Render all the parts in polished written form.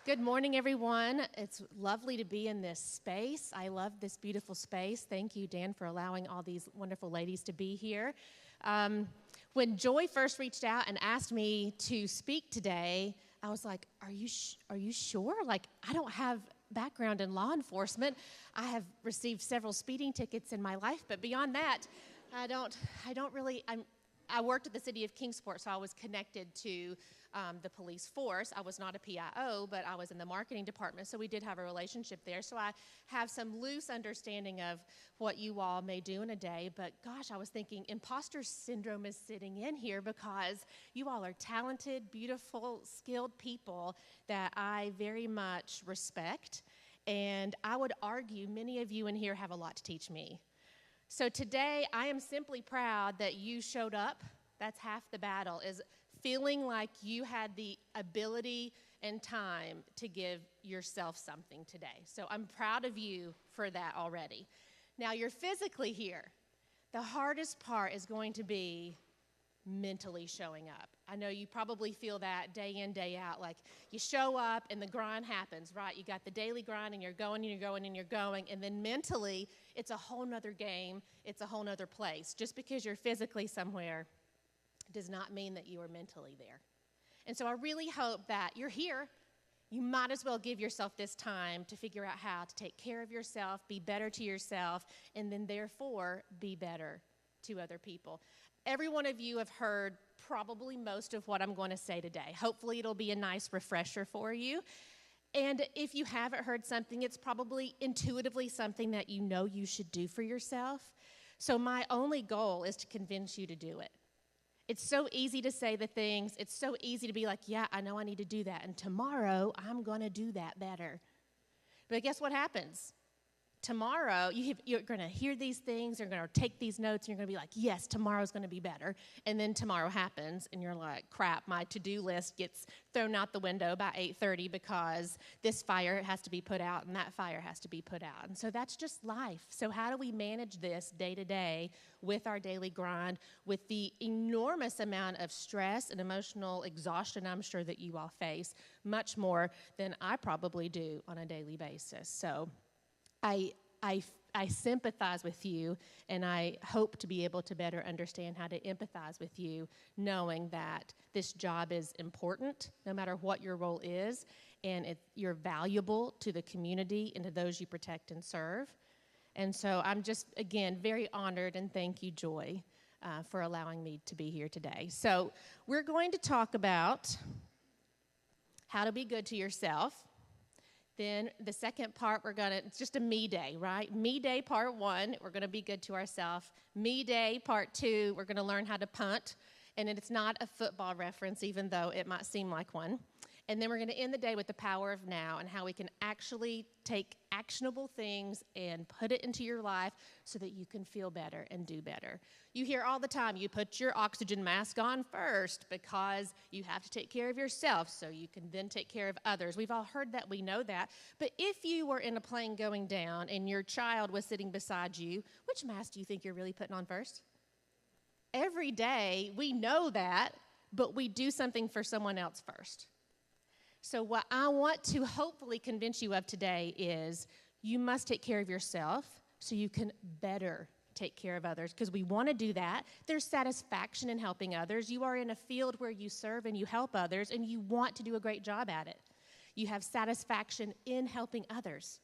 Good morning, everyone. It's lovely to be in this space. I love this beautiful space. Thank you, Dan, for allowing all these wonderful ladies to be here. When Joy first reached out and asked me to speak today, I was like, are you sure? Like, I don't have background in law enforcement. I have received several speeding tickets in my life, but beyond that, I don't really, I worked at the city of Kingsport, so I was connected to the police force. I was not a PIO, but I was in the marketing department, so we did have a relationship there. So I have some loose understanding of what you all may do in a day, but gosh, I was thinking imposter syndrome is sitting in here because you all are talented, beautiful, skilled people that I very much respect, and I would argue many of you in here have a lot to teach me. So today, I am simply proud that you showed up. That's half the battle, is feeling like you had the ability and time to give yourself something today. So I'm proud of you for that already. Now, you're physically here. The hardest part is going to be mentally showing up. I know you probably feel that day in, day out. Like you show up and the grind happens, right? You got the daily grind and you're going and you're going and you're going. And then mentally, it's a whole nother game. It's a whole nother place. Just because you're physically somewhere does not mean that you are mentally there. And so I really hope that you're here. You might as well give yourself this time to figure out how to take care of yourself, be better to yourself, and then therefore be better to other people. Every one of you have heard probably most of what I'm going to say today. Hopefully it'll be a nice refresher for you. And if you haven't heard something, it's probably intuitively something that you know you should do for yourself. So my only goal is to convince you to do it. It's so easy to say the things. It's so easy to be like, yeah, I know I need to do that. And tomorrow I'm going to do that better. But guess what happens? Tomorrow, you're going to hear these things, you're going to take these notes, and you're going to be like, yes, tomorrow's going to be better. And then tomorrow happens, and you're like, crap, my to-do list gets thrown out the window by 8:30 because this fire has to be put out and that fire has to be put out. And so that's just life. So how do we manage this day to day with our daily grind, with the enormous amount of stress and emotional exhaustion I'm sure that you all face, much more than I probably do on a daily basis. So I sympathize with you, and I hope to be able to better understand how to empathize with you, knowing that this job is important, no matter what your role is, and you're valuable to the community and to those you protect and serve. And so I'm just, again, very honored, and thank you, Joy, for allowing me to be here today. So we're going to talk about how to be good to yourself. Then the second part, it's just a me day, right? Me day part 1, we're going to be good to ourselves. Me day part 2, we're going to learn how to punt. And it's not a football reference, even though it might seem like one. And then we're going to end the day with the power of now and how we can actually take actionable things and put it into your life so that you can feel better and do better. You hear all the time, you put your oxygen mask on first because you have to take care of yourself so you can then take care of others. We've all heard that, we know that. But if you were in a plane going down and your child was sitting beside you, which mask do you think you're really putting on first? Every day, we know that, but we do something for someone else first. So what I want to hopefully convince you of today is you must take care of yourself so you can better take care of others, because we want to do that. There's satisfaction in helping others. You are in a field where you serve and you help others, and you want to do a great job at it. You have satisfaction in helping others.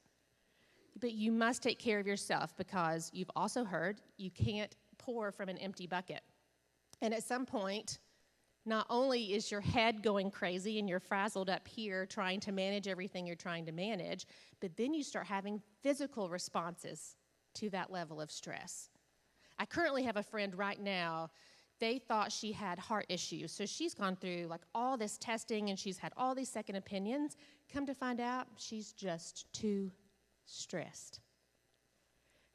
But you must take care of yourself because you've also heard you can't pour from an empty bucket. And at some point, not only is your head going crazy and you're frazzled up here trying to manage everything you're trying to manage, but then you start having physical responses to that level of stress. I currently have a friend right now, they thought she had heart issues, so she's gone through like all this testing and she's had all these second opinions. Come to find out, she's just too stressed.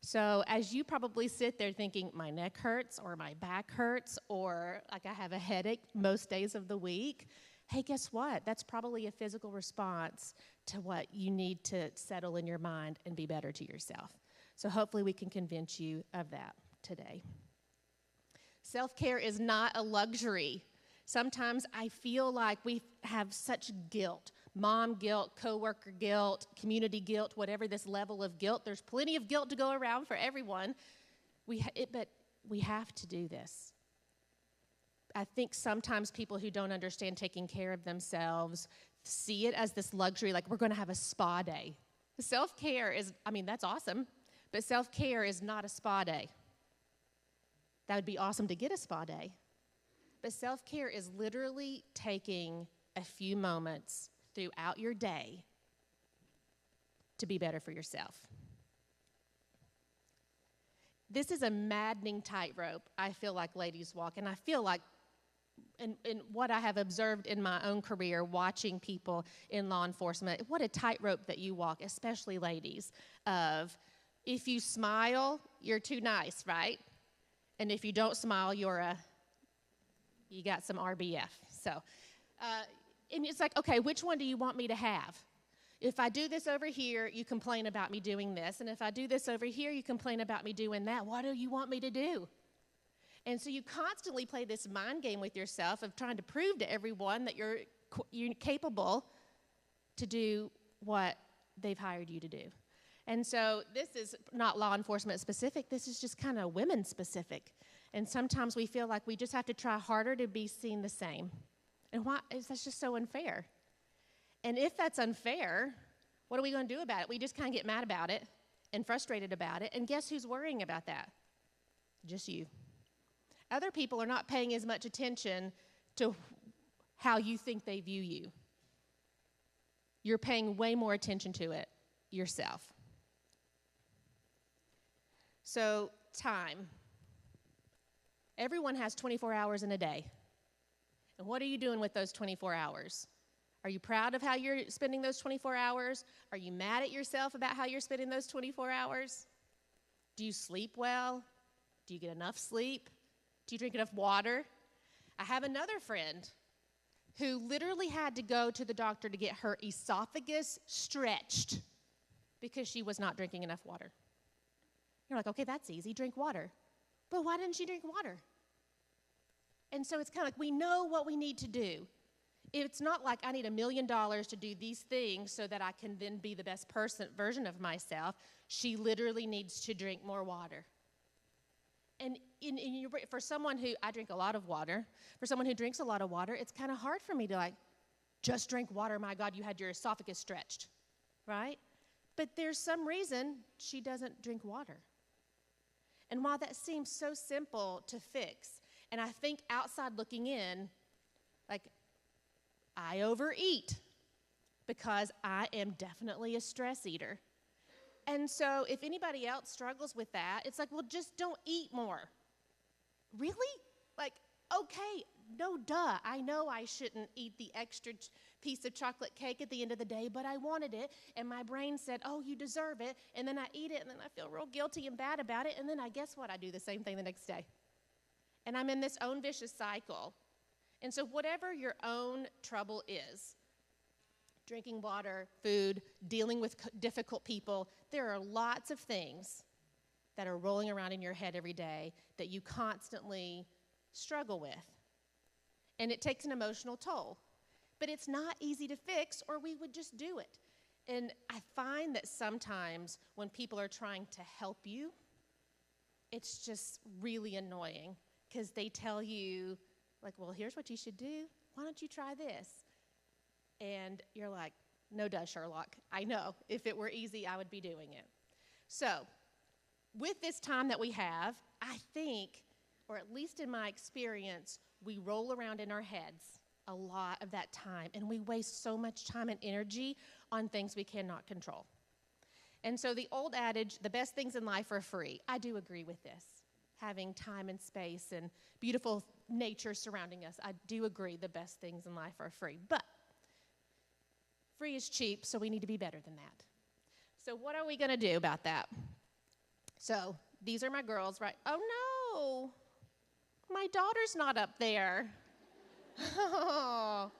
So as you probably sit there thinking, my neck hurts or my back hurts or like I have a headache most days of the week, hey, guess what? That's probably a physical response to what you need to settle in your mind and be better to yourself. So hopefully we can convince you of that today. Self-care is not a luxury. Sometimes I feel like we have such guilt. mom guilt, coworker guilt, community guilt, whatever this level of guilt. There's plenty of guilt to go around for everyone. But we have to do this. I think sometimes people who don't understand taking care of themselves see it as this luxury, like we're going to have a spa day. Self-care is, that's awesome, but self-care is not a spa day. That would be awesome to get a spa day. But self-care is literally taking a few moments throughout your day to be better for yourself. This is a maddening tightrope I feel like ladies walk, and I feel like in what I have observed in my own career, watching people in law enforcement, what a tightrope that you walk, especially ladies, of if you smile, you're too nice, right? And if you don't smile, you got some RBF. So, and it's like, okay, which one do you want me to have? If I do this over here, you complain about me doing this. And if I do this over here, you complain about me doing that. What do you want me to do? And so you constantly play this mind game with yourself of trying to prove to everyone that you're capable to do what they've hired you to do. And so this is not law enforcement specific. This is just kind of women specific. And sometimes we feel like we just have to try harder to be seen the same. And that's just so unfair. And if that's unfair, what are we going to do about it? We just kind of get mad about it and frustrated about it. And guess who's worrying about that? Just you. Other people are not paying as much attention to how you think they view you. You're paying way more attention to it yourself. So, time. Everyone has 24 hours in a day. And what are you doing with those 24 hours? Are you proud of how you're spending those 24 hours? Are you mad at yourself about how you're spending those 24 hours? Do you sleep well? Do you get enough sleep? Do you drink enough water? I have another friend who literally had to go to the doctor to get her esophagus stretched because she was not drinking enough water. You're like, okay, that's easy, drink water. But why didn't she drink water? And so it's kind of like we know what we need to do. It's not like I need $1 million to do these things so that I can then be the best version of myself. She literally needs to drink more water. And for someone who, I drink a lot of water, for someone who drinks a lot of water, it's kind of hard for me to just drink water. My God, you had your esophagus stretched, right? But there's some reason she doesn't drink water. And while that seems so simple to fix, and I think outside looking in, I overeat because I am definitely a stress eater. And so if anybody else struggles with that, it's like, well, just don't eat more. Really? Okay, no, duh. I know I shouldn't eat the extra piece of chocolate cake at the end of the day, but I wanted it, and my brain said, oh, you deserve it, and then I eat it, and then I feel real guilty and bad about it, and then I guess what? I do the same thing the next day. And I'm in this own vicious cycle. And so whatever your own trouble is, drinking water, food, dealing with difficult people, there are lots of things that are rolling around in your head every day that you constantly struggle with. And it takes an emotional toll. But it's not easy to fix, or we would just do it. And I find that sometimes when people are trying to help you, it's just really annoying because they tell you, well, here's what you should do. Why don't you try this? And you're like, no duh, Sherlock. I know. If it were easy, I would be doing it. So with this time that we have, I think, or at least in my experience, we roll around in our heads a lot of that time, and we waste so much time and energy on things we cannot control. And so the old adage, the best things in life are free. I do agree with this. Having time and space and beautiful nature surrounding us, I do agree the best things in life are free. But free is cheap, so we need to be better than that. So what are we going to do about that? So these are my girls, right? Oh, no. My daughter's not up there. Oh.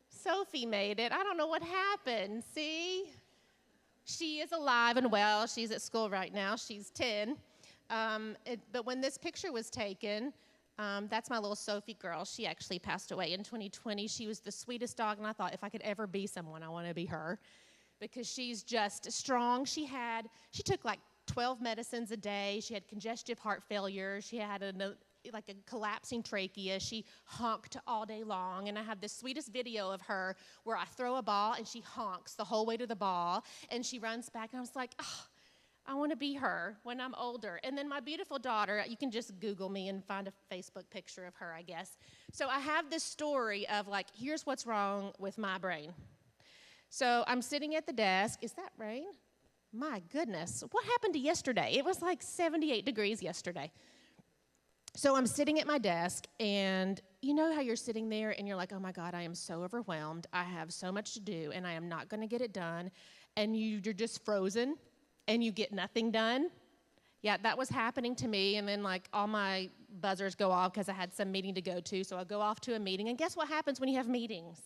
Sophie made it. I don't know what happened. See? She is alive and well. She's at school right now. She's 10. But when this picture was taken, That's my little Sophie girl. She actually passed away in 2020. She was the sweetest dog, and I thought if I could ever be someone, I want to be her because she's just strong. She took like 12 medicines a day. She had congestive heart failure. She had a collapsing trachea. She honked all day long, and I have the sweetest video of her where I throw a ball, and she honks the whole way to the ball, and she runs back, and I was like, oh, I want to be her when I'm older. And then my beautiful daughter, you can just Google me and find a Facebook picture of her, I guess. So I have this story of like, here's what's wrong with my brain. So I'm sitting at the desk. Is that rain? My goodness. What happened to yesterday? It was like 78 degrees yesterday. So I'm sitting at my desk, and you know how you're sitting there and you're like, oh my God, I am so overwhelmed. I have so much to do, and I am not going to get it done. And you're just frozen. And you get nothing done. Yeah, that was happening to me. And then like all my buzzers go off because I had some meeting to go to. So I go off to a meeting. And guess what happens when you have meetings?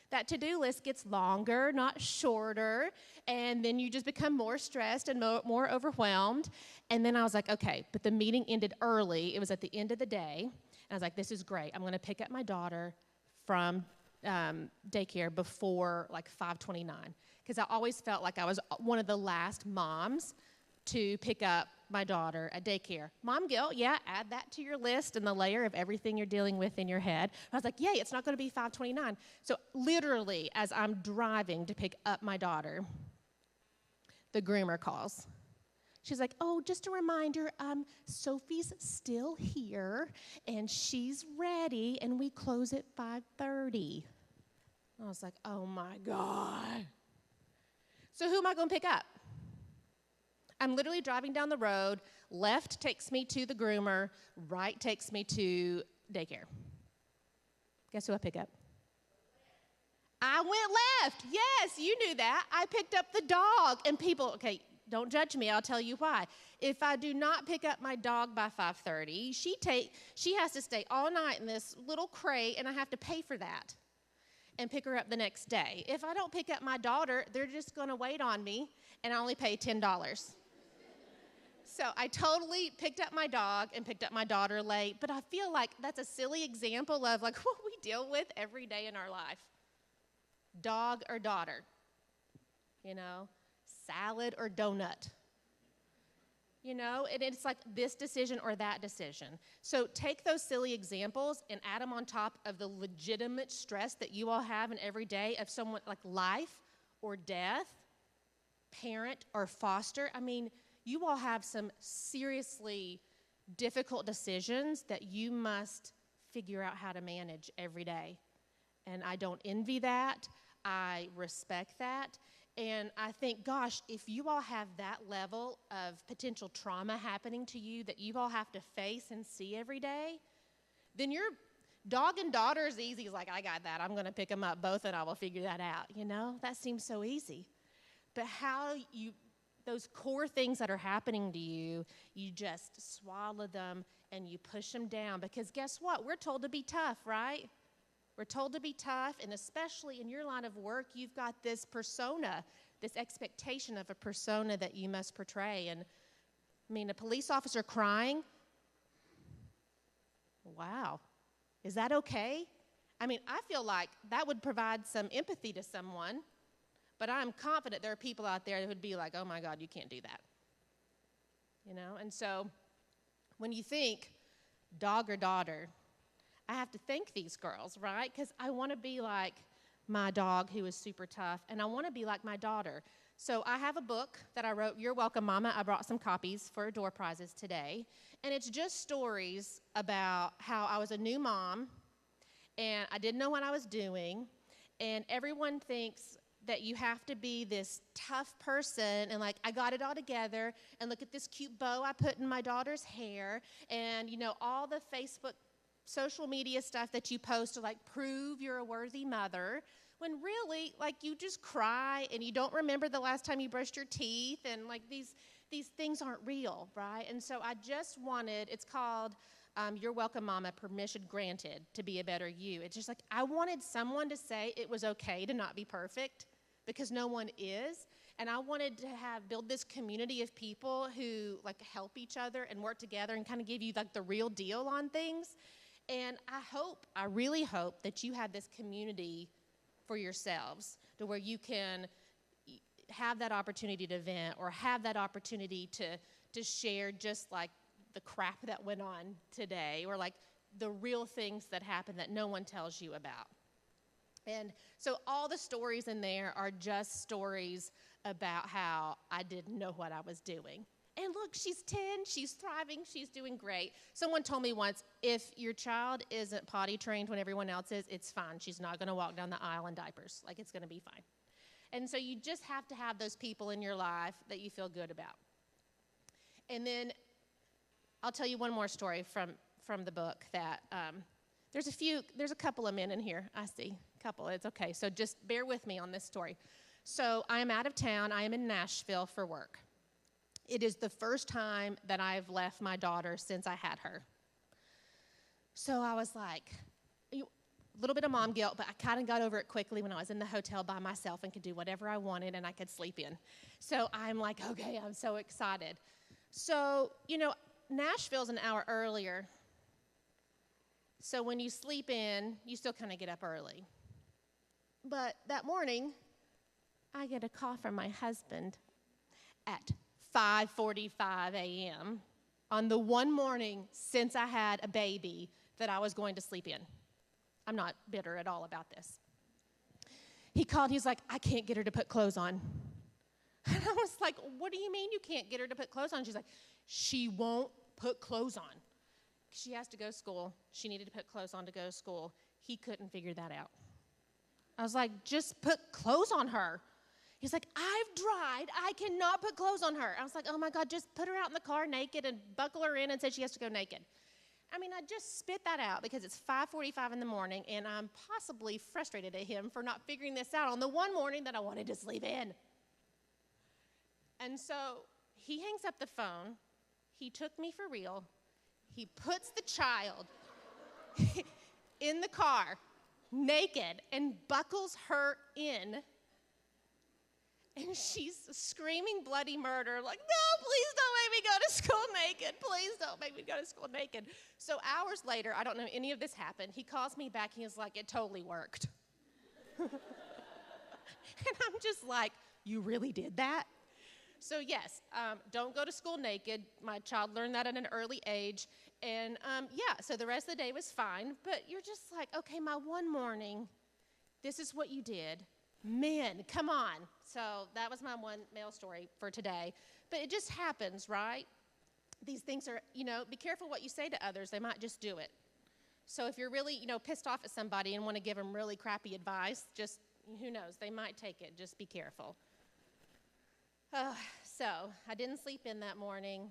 That to-do list gets longer, not shorter. And then you just become more stressed and more overwhelmed. And then I was like, okay, but the meeting ended early. It was at the end of the day. And I was like, this is great. I'm going to pick up my daughter from daycare before like 5:29. Because I always felt like I was one of the last moms to pick up my daughter at daycare. Mom guilt, yeah, add that to your list and the layer of everything you're dealing with in your head. I was like, yay, it's not going to be 5:29. So literally, as I'm driving to pick up my daughter, the groomer calls. She's like, oh, just a reminder, Sophie's still here, and she's ready, and we close at 5:30. I was like, oh, my God. So who am I going to pick up? I'm literally driving down the road. Left takes me to the groomer. Right takes me to daycare. Guess who I pick up? I went left. Yes, you knew that. I picked up the dog. And people, okay, don't judge me. I'll tell you why. If I do not pick up my dog by 5:30, she has to stay all night in this little crate, and I have to pay for that and pick her up the next day. If I don't pick up my daughter, they're just going to wait on me, and I only pay $10. So I totally picked up my dog and picked up my daughter late, but I feel like that's a silly example of like what we deal with every day in our life. Dog or daughter, salad or donut. And it's like this decision or that decision. So take those silly examples and add them on top of the legitimate stress that you all have in every day of someone like life or death, parent or foster. I mean, you all have some seriously difficult decisions that you must figure out how to manage every day. And I don't envy that. I respect that. And I think, gosh, if you all have that level of potential trauma happening to you that you all have to face and see every day, then your dog and daughter is easy. It's like, I got that. I'm going to pick them up both and I will figure that out. That seems so easy. But those core things that are happening to you, you just swallow them and you push them down. Because guess what? We're told to be tough, right? We're told to be tough, and especially in your line of work, you've got this persona, this expectation of a persona that you must portray. And I mean, a police officer crying, wow, is that okay? I mean, I feel like that would provide some empathy to someone, but I'm confident there are people out there that would be like, oh my God, you can't do that. And so when you think dog or daughter, I have to thank these girls, right? Because I want to be like my dog who is super tough, and I want to be like my daughter. So I have a book that I wrote, You're Welcome, Mama. I brought some copies for door prizes today. And it's just stories about how I was a new mom, and I didn't know what I was doing. And everyone thinks that you have to be this tough person and like, I got it all together, and look at this cute bow I put in my daughter's hair, and all the Facebook social media stuff that you post to like prove you're a worthy mother, when really like you just cry and you don't remember the last time you brushed your teeth, and like these things aren't real, right? And so I just wanted, it's called You're Welcome, Mama, Permission Granted to Be a Better You. It's just like I wanted someone to say it was okay to not be perfect, because no one is. And I wanted to build this community of people who like help each other and work together and kind of give you like the real deal on things. And I really hope that you have this community for yourselves to where you can have that opportunity to vent or have that opportunity to share just like the crap that went on today or like the real things that happened that no one tells you about. And so all the stories in there are just stories about how I didn't know what I was doing. And look, she's 10, she's thriving, she's doing great. Someone told me once, if your child isn't potty trained when everyone else is, it's fine. She's not going to walk down the aisle in diapers. Like, it's going to be fine. And so you just have to have those people in your life that you feel good about. And then I'll tell you one more story from the book that there's a couple of men in here. I see a couple. It's okay. So just bear with me on this story. So I am out of town. I am in Nashville for work. It is the first time that I've left my daughter since I had her. So I was like, a little bit of mom guilt, but I kind of got over it quickly when I was in the hotel by myself and could do whatever I wanted and I could sleep in. So I'm like, okay, I'm so excited. So, Nashville's an hour earlier. So when you sleep in, you still kind of get up early. But that morning, I get a call from my husband at 5:45 a.m. on the one morning since I had a baby that I was going to sleep in. I'm not bitter at all about this. He called, he's like, I can't get her to put clothes on. And I was like, what do you mean you can't get her to put clothes on? She's like, she won't put clothes on. She has to go to school. She needed to put clothes on to go to school. He couldn't figure that out. I was like, just put clothes on her. He's like, I've tried. I cannot put clothes on her. I was like, oh, my God, just put her out in the car naked and buckle her in and say she has to go naked. I mean, I just spit that out because it's 5:45 in the morning, and I'm possibly frustrated at him for not figuring this out on the one morning that I wanted to sleep in. And so he hangs up the phone. He took me for real. He puts the child in the car naked and buckles her in. And she's screaming bloody murder, like, no, please don't make me go to school naked. Please don't make me go to school naked. So hours later, I don't know any of this happened. He calls me back. He's like, it totally worked. And I'm just like, you really did that? So yes, don't go to school naked. My child learned that at an early age. And so the rest of the day was fine. But you're just like, okay, my one morning, this is what you did. Men, come on. So that was my one male story for today. But it just happens, right? These things are, be careful what you say to others. They might just do it. So if you're really, pissed off at somebody and want to give them really crappy advice, just, who knows, they might take it. Just be careful. So I didn't sleep in that morning.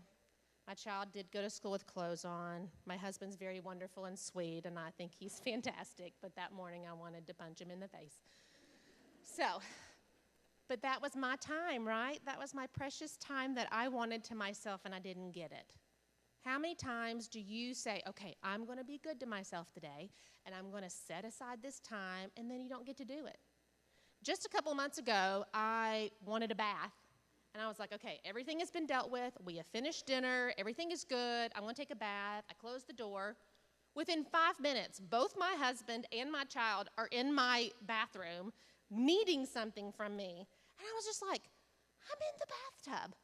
My child did go to school with clothes on. My husband's very wonderful and sweet, and I think he's fantastic. But that morning I wanted to punch him in the face. So, but that was my time, right? That was my precious time that I wanted to myself, and I didn't get it. How many times do you say, okay, I'm going to be good to myself today, and I'm going to set aside this time, and then you don't get to do it? Just a couple months ago, I wanted a bath, and I was like, okay, everything has been dealt with. We have finished dinner. Everything is good. I want to take a bath. I closed the door. Within 5 minutes, both my husband and my child are in my bathroom needing something from me. And I was just like, I'm in the bathtub.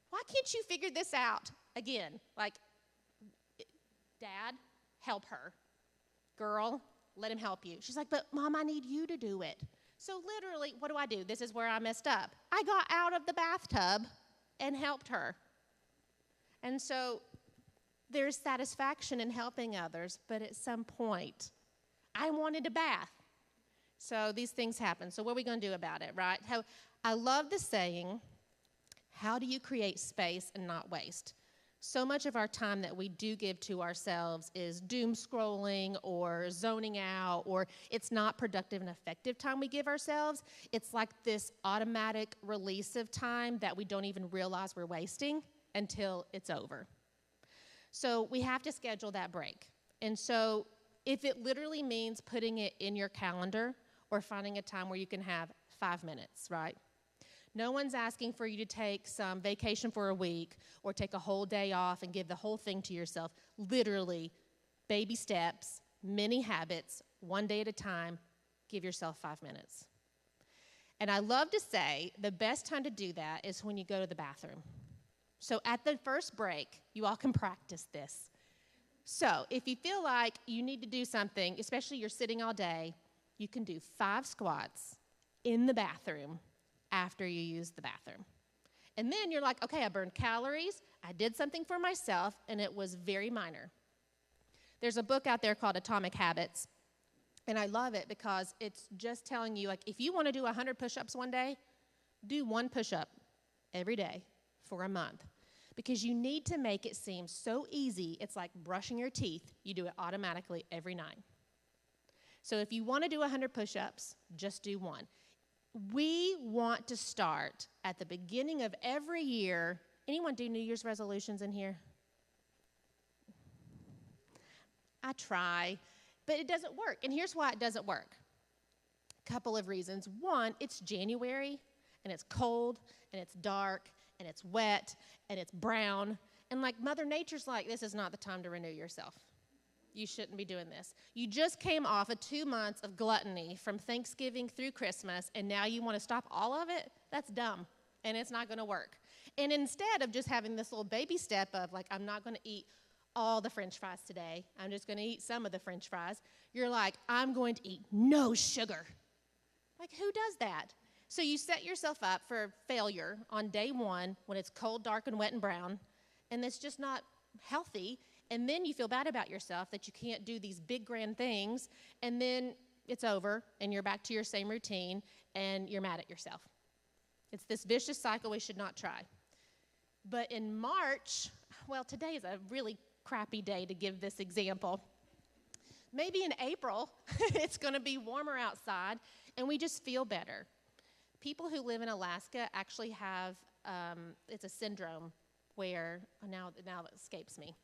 Why can't you figure this out? Again, like, Dad, help her. Girl, let him help you. She's like, but Mom, I need you to do it. So literally, what do? This is where I messed up. I got out of the bathtub and helped her. And so there's satisfaction in helping others, but at some point, I wanted a bath. So these things happen. So what are we going to do about it, right? I love the saying, how do you create space and not waste? So much of our time that we do give to ourselves is doom scrolling or zoning out, or it's not productive and effective time we give ourselves. It's like this automatic release of time that we don't even realize we're wasting until it's over. So we have to schedule that break. And so if it literally means putting it in your calendar or finding a time where you can have 5 minutes, right? No one's asking for you to take some vacation for a week or take a whole day off and give the whole thing to yourself. Literally, baby steps, mini habits, one day at a time. Give yourself 5 minutes. And I love to say the best time to do that is when you go to the bathroom. So at the first break, you all can practice this. So if you feel like you need to do something, especially you're sitting all day, you can do 5 squats in the bathroom after you use the bathroom. And then you're like, okay, I burned calories, I did something for myself, and it was very minor. There's a book out there called Atomic Habits, and I love it because it's just telling you, like, if you want to do 100 push-ups one day, do 1 push-up every day for a month. Because you need to make it seem so easy, it's like brushing your teeth. You do it automatically every night. So if you want to do 100 push-ups, just do 1. We want to start at the beginning of every year. Anyone do New Year's resolutions in here? I try, but it doesn't work. And here's why it doesn't work. A couple of reasons. One, it's January, and it's cold, and it's dark, and it's wet, and it's brown. And like Mother Nature's like, this is not the time to renew yourself. You shouldn't be doing this. You just came off of 2 months of gluttony from Thanksgiving through Christmas, and now you want to stop all of it? That's dumb, and it's not going to work. And instead of just having this little baby step of like, I'm not going to eat all the French fries today, I'm just going to eat some of the French fries, you're like, I'm going to eat no sugar. Like, who does that? So you set yourself up for failure on day 1 when it's cold, dark, and wet and brown, and it's just not healthy. And then you feel bad about yourself that you can't do these big, grand things, and then it's over, and you're back to your same routine, and you're mad at yourself. It's this vicious cycle we should not try. But in March, well, today is a really crappy day to give this example. Maybe in April, it's going to be warmer outside, and we just feel better. People who live in Alaska actually have, it's a syndrome where, now it escapes me,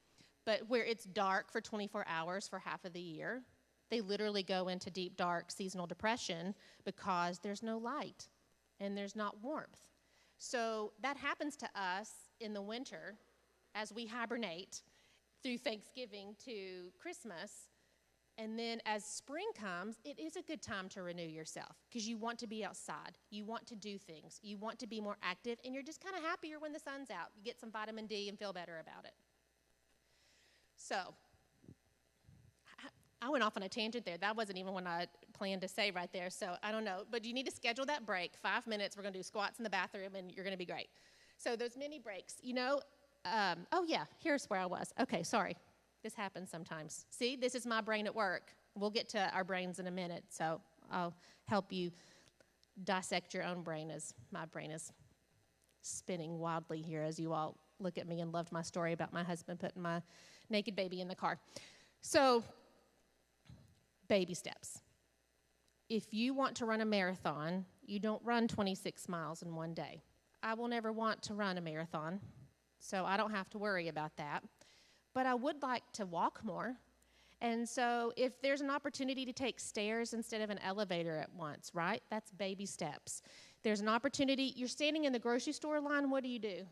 but where it's dark for 24 hours for half of the year. They literally go into deep, dark seasonal depression because there's no light and there's not warmth. So that happens to us in the winter as we hibernate through Thanksgiving to Christmas. And then as spring comes, it is a good time to renew yourself because you want to be outside. You want to do things. You want to be more active, and you're just kind of happier when the sun's out. You get some vitamin D and feel better about it. So I went off on a tangent there. That wasn't even what I planned to say right there, so I don't know. But you need to schedule that break, 5 minutes. We're going to do squats in the bathroom, and you're going to be great. So those mini breaks, oh, yeah, here's where I was. Okay, sorry. This happens sometimes. See, this is my brain at work. We'll get to our brains in a minute, so I'll help you dissect your own brain as my brain is spinning wildly here as you all look at me and loved my story about my husband putting my naked baby in the car. So, baby steps. If you want to run a marathon, you don't run 26 miles in one day. I will never want to run a marathon, so I don't have to worry about that. But I would like to walk more. And so if there's an opportunity to take stairs instead of an elevator at once, right? That's baby steps. There's an opportunity. You're standing in the grocery store line. What do?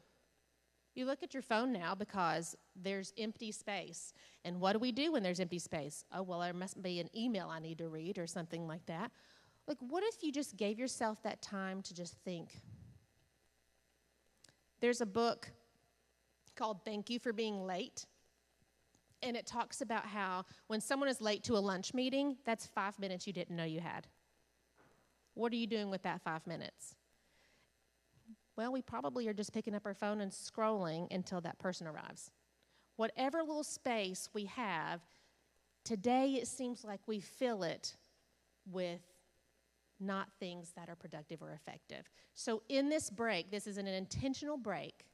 You look at your phone now because there's empty space. And what do we do when there's empty space? Oh, well, there must be an email I need to read or something like that. Like, what if you just gave yourself that time to just think? There's a book called Thank You for Being Late. And it talks about how when someone is late to a lunch meeting, that's 5 minutes you didn't know you had. What are you doing with that 5 minutes? Well, we probably are just picking up our phone and scrolling until that person arrives. Whatever little space we have, today it seems like we fill it with not things that are productive or effective. So in this break, this is an intentional break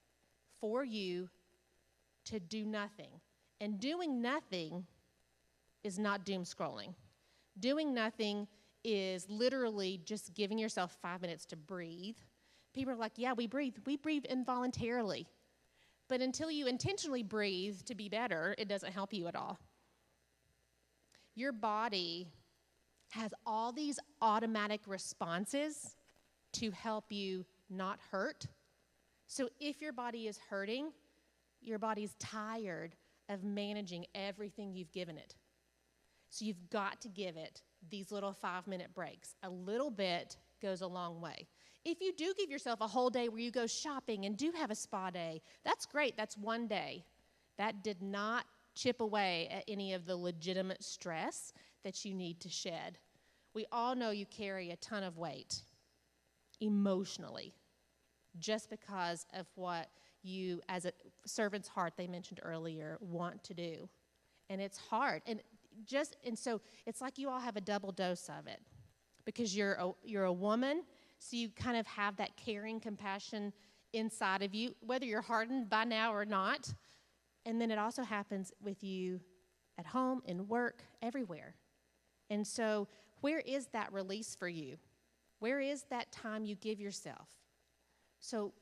for you to do nothing. And doing nothing is not doom scrolling. Doing nothing is literally just giving yourself 5 minutes to breathe. People are like, yeah, we breathe. We breathe involuntarily. But until you intentionally breathe to be better, it doesn't help you at all. Your body has all these automatic responses to help you not hurt. So if your body is hurting, your body's tired of managing everything you've given it. So you've got to give it these little 5-minute breaks. A little bit goes a long way. If you do give yourself a whole day where you go shopping and do have a spa day, that's great. That's one day. That did not chip away at any of the legitimate stress that you need to shed. We all know you carry a ton of weight emotionally just because of what you, as a servant's heart they mentioned earlier, want to do. And it's hard. And so it's like you all have a double dose of it because you're a woman, so you kind of have that caring compassion inside of you, whether you're hardened by now or not. And then it also happens with you at home, in work, everywhere. And so where is that release for you? Where is that time you give yourself? So,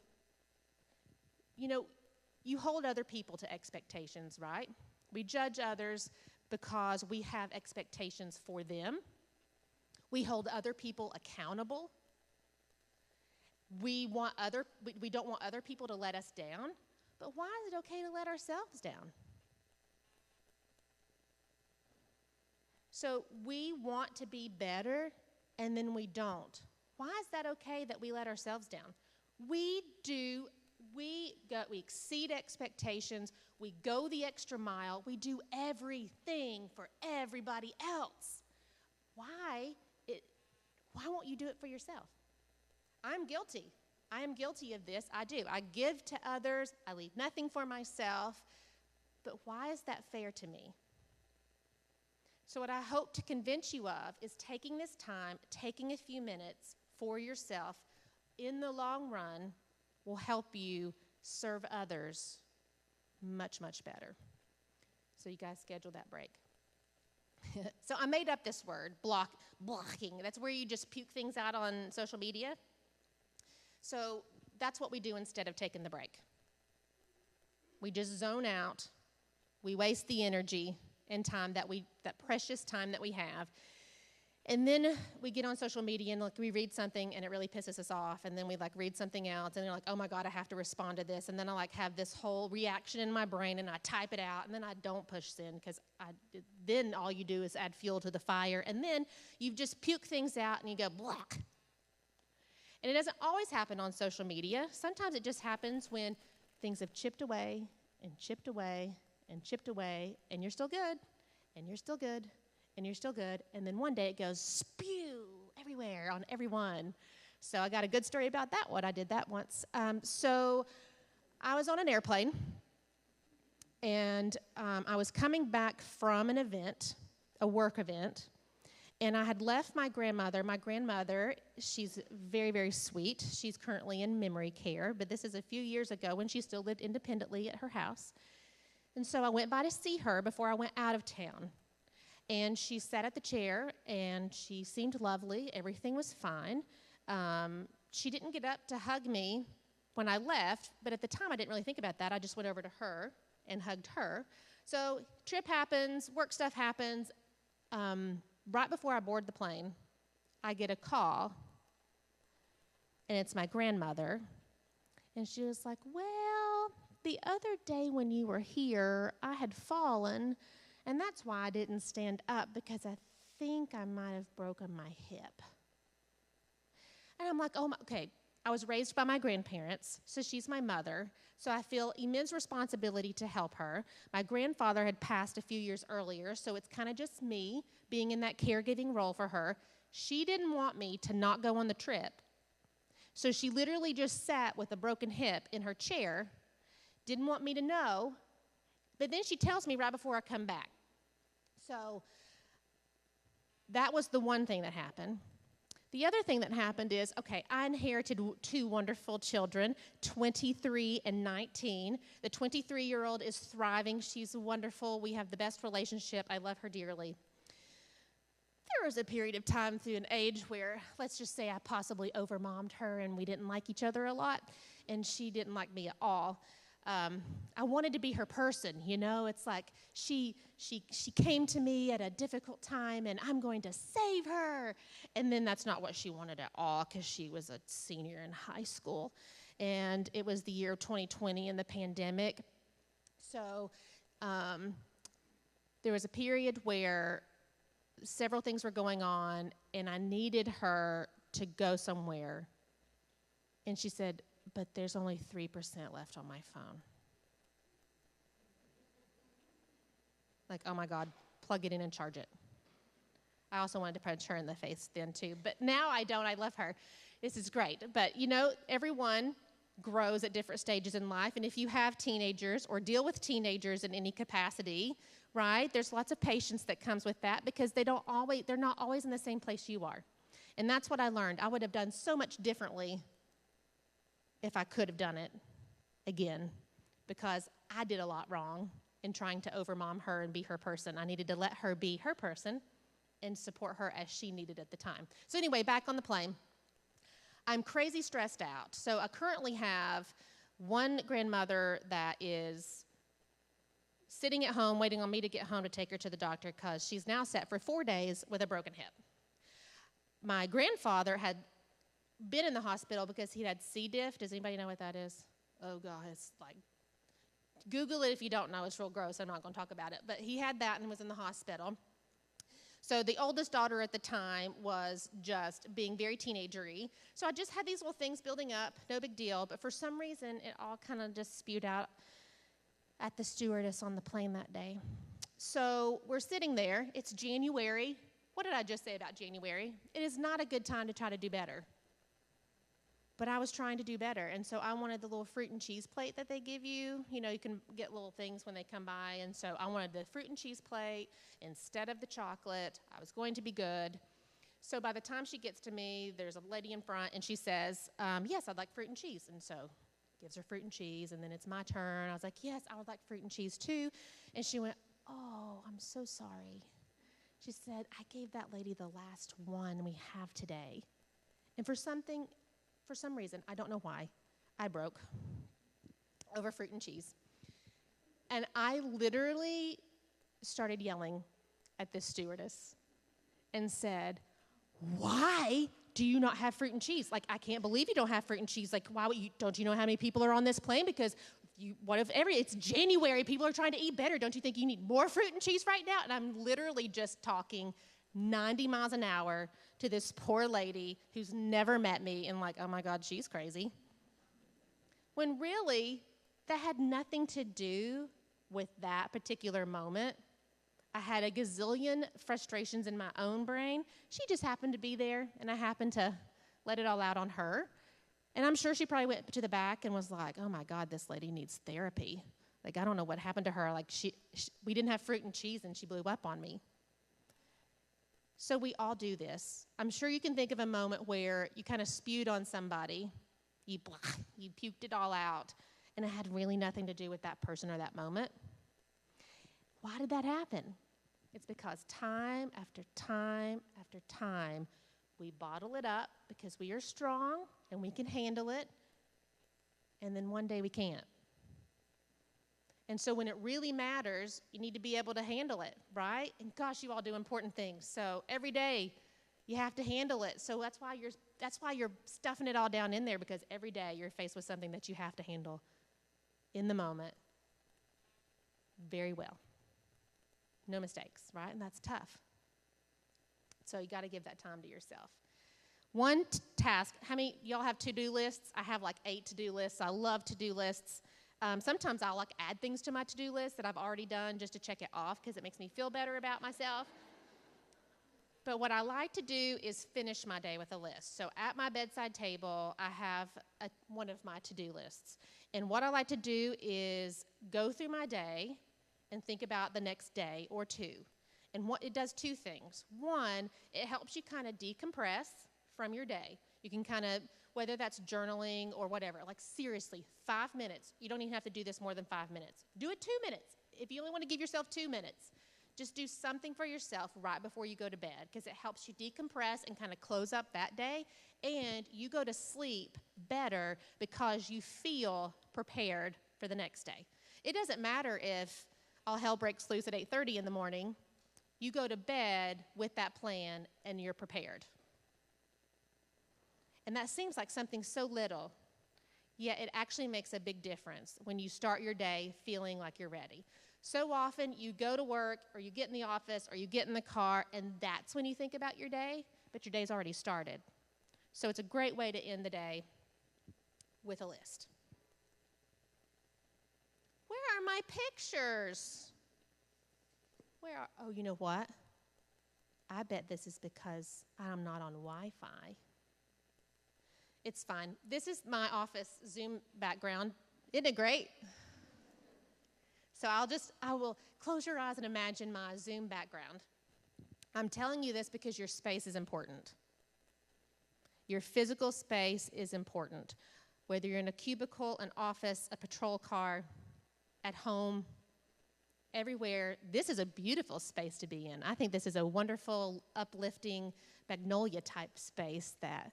you hold other people to expectations, right? We judge others because we have expectations for them. We hold other people accountable. We don't want other people to let us down. But why is it okay to let ourselves down? So we want to be better, and then we don't. Why is that okay that we let ourselves down? We exceed expectations. We go the extra mile. We do everything for everybody else. Why won't you do it for yourself? I'm guilty. I am guilty of this. I do. I give to others. I leave nothing for myself. But why is that fair to me? So what I hope to convince you of is taking this time, taking a few minutes for yourself, in the long run, will help you serve others much, much better. So you guys schedule that break. So I made up this word, blocking. That's where you just puke things out on social media. So that's what we do instead of taking the break. We just zone out. We waste the energy and time that precious time that we have. And then we get on social media and we read something and it really pisses us off. And then we read something else and they're like, oh my God, I have to respond to this. And then I have this whole reaction in my brain and I type it out and then I don't push send because then all you do is add fuel to the fire. And then you just puke things out and you go, block. And it doesn't always happen on social media. Sometimes it just happens when things have chipped away and chipped away and chipped away and you're still good and you're still good. And you're still good, and then one day it goes spew everywhere on everyone. So I got a good story about that one. I did that once. So I was on an airplane, and I was coming back from an event, a work event, and I had left my grandmother. My grandmother, she's very, very sweet. She's currently in memory care, but this is a few years ago when she still lived independently at her house. And so I went by to see her before I went out of town. And she sat at the chair, and she seemed lovely. Everything was fine. She didn't get up to hug me when I left, but at the time I didn't really think about that. I just went over to her and hugged her. So trip happens, work stuff happens. Right before I board the plane, I get a call, and it's my grandmother. And she was like, well, the other day when you were here, I had fallen, and that's why I didn't stand up, because I think I might have broken my hip. And I'm like, okay. I was raised by my grandparents, so she's my mother, so I feel immense responsibility to help her. My grandfather had passed a few years earlier, so it's kind of just me being in that caregiving role for her. She didn't want me to not go on the trip, so she literally just sat with a broken hip in her chair, didn't want me to know, but then she tells me right before I come back. So that was the one thing that happened. The other thing that happened is, I inherited 2 wonderful children, 23 and 19. The 23-year-old is thriving. She's wonderful. We have the best relationship. I love her dearly. There was a period of time through an age where, let's just say I possibly overmommed her and we didn't like each other a lot, and she didn't like me at all. I wanted to be her person, you know. It's like she came to me at a difficult time, and I'm going to save her. And then that's not what she wanted at all, because she was a senior in high school, and it was the year of 2020 and the pandemic. So there was a period where several things were going on, and I needed her to go somewhere. And she said, but there's only 3% left on my phone. Like, oh my God, plug it in and charge it. I also wanted to punch her in the face then too, but now I don't. I love her. This is great. But you know, everyone grows at different stages in life, and if you have teenagers or deal with teenagers in any capacity, right, there's lots of patience that comes with that, because they're not always in the same place you are. And that's what I learned. I would have done so much differently if I could have done it again, because I did a lot wrong in trying to overmom her and be her person. I needed to let her be her person and support her as she needed at the time. So anyway, back on the plane. I'm crazy stressed out. So I currently have one grandmother that is sitting at home waiting on me to get home to take her to the doctor, because she's now set for 4 days with a broken hip. My grandfather had been in the hospital because he had C. diff. Does anybody know what that is? Oh, God, it's like, Google it if you don't know. It's real gross. I'm not going to talk about it. But he had that and was in the hospital. So the oldest daughter at the time was just being very teenagery. So I just had these little things building up, no big deal. But for some reason, it all kind of just spewed out at the stewardess on the plane that day. So we're sitting there. It's January. What did I just say about January? It is not a good time to try to do better. But I was trying to do better, and so I wanted the little fruit and cheese plate that they give you. You know, you can get little things when they come by, and so I wanted the fruit and cheese plate instead of the chocolate. I was going to be good. So by the time she gets to me, there's a lady in front, and she says, yes, I'd like fruit and cheese. And so gives her fruit and cheese, and then it's my turn. I was like, yes, I would like fruit and cheese too. And she went, oh, I'm so sorry. She said, I gave that lady the last one we have today. And for some reason, I don't know why, I broke over fruit and cheese. And I literally started yelling at this stewardess and said, why do you not have fruit and cheese? Like, I can't believe you don't have fruit and cheese. Like, why would you, don't you know how many people are on this plane? Because it's January, people are trying to eat better. Don't you think you need more fruit and cheese right now? And I'm literally just talking 90 miles an hour to this poor lady who's never met me, and like, oh my God, she's crazy. When really, that had nothing to do with that particular moment. I had a gazillion frustrations in my own brain. She just happened to be there, and I happened to let it all out on her. And I'm sure she probably went to the back and was like, oh my God, this lady needs therapy. Like, I don't know what happened to her. Like, we didn't have fruit and cheese, and she blew up on me. So we all do this. I'm sure you can think of a moment where you kind of spewed on somebody, you puked it all out, and it had really nothing to do with that person or that moment. Why did that happen? It's because time after time after time, we bottle it up because we are strong and we can handle it, and then one day we can't. And so when it really matters, you need to be able to handle it, right? And gosh, you all do important things. So every day you have to handle it. So that's why you're stuffing it all down in there, because every day you're faced with something that you have to handle in the moment very well. No mistakes, right? And that's tough. So you got to give that time to yourself. One task, how many y'all have to-do lists? I have like 8 to-do lists. I love to-do lists. Sometimes I'll like add things to my to-do list that I've already done just to check it off, because it makes me feel better about myself. But what I like to do is finish my day with a list. So at my bedside table, I have one of my to-do lists. And what I like to do is go through my day and think about the next day or two. And it does 2 things. One, it helps you kind of decompress from your day. You can kind of, whether that's journaling or whatever, like seriously, 5 minutes. You don't even have to do this more than 5 minutes. Do it 2 minutes. If you only want to give yourself 2 minutes, just do something for yourself right before you go to bed, because it helps you decompress and kind of close up that day, and you go to sleep better because you feel prepared for for the next day. It doesn't matter if all hell breaks loose at 8:30 in the morning. You go to bed with that plan and you're prepared. And that seems like something so little, yet it actually makes a big difference when you start your day feeling like you're ready. So often you go to work or you get in the office or you get in the car and that's when you think about your day, but your day's already started. So it's a great way to end the day with a list. Where are my pictures? Oh, you know what? I bet this is because I'm not on Wi-Fi. It's fine. This is my office Zoom background. Isn't it great? So I will close your eyes and imagine my Zoom background. I'm telling you this because your space is important. Your physical space is important. Whether you're in a cubicle, an office, a patrol car, at home, everywhere, this is a beautiful space to be in. I think this is a wonderful, uplifting, magnolia-type space that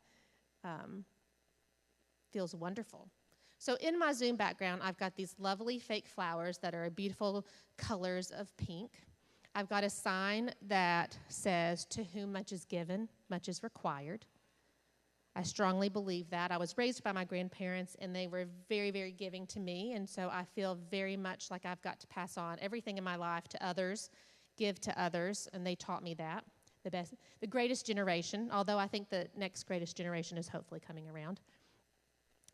feels wonderful. So in my Zoom background, I've got these lovely fake flowers that are beautiful colors of pink. I've got a sign that says, "To whom much is given, much is required." I strongly believe that. I was raised by my grandparents, and they were very, very giving to me, and so I feel very much like I've got to pass on everything in my life to others, give to others, and they taught me that. The greatest generation, although I think the next greatest generation is hopefully coming around.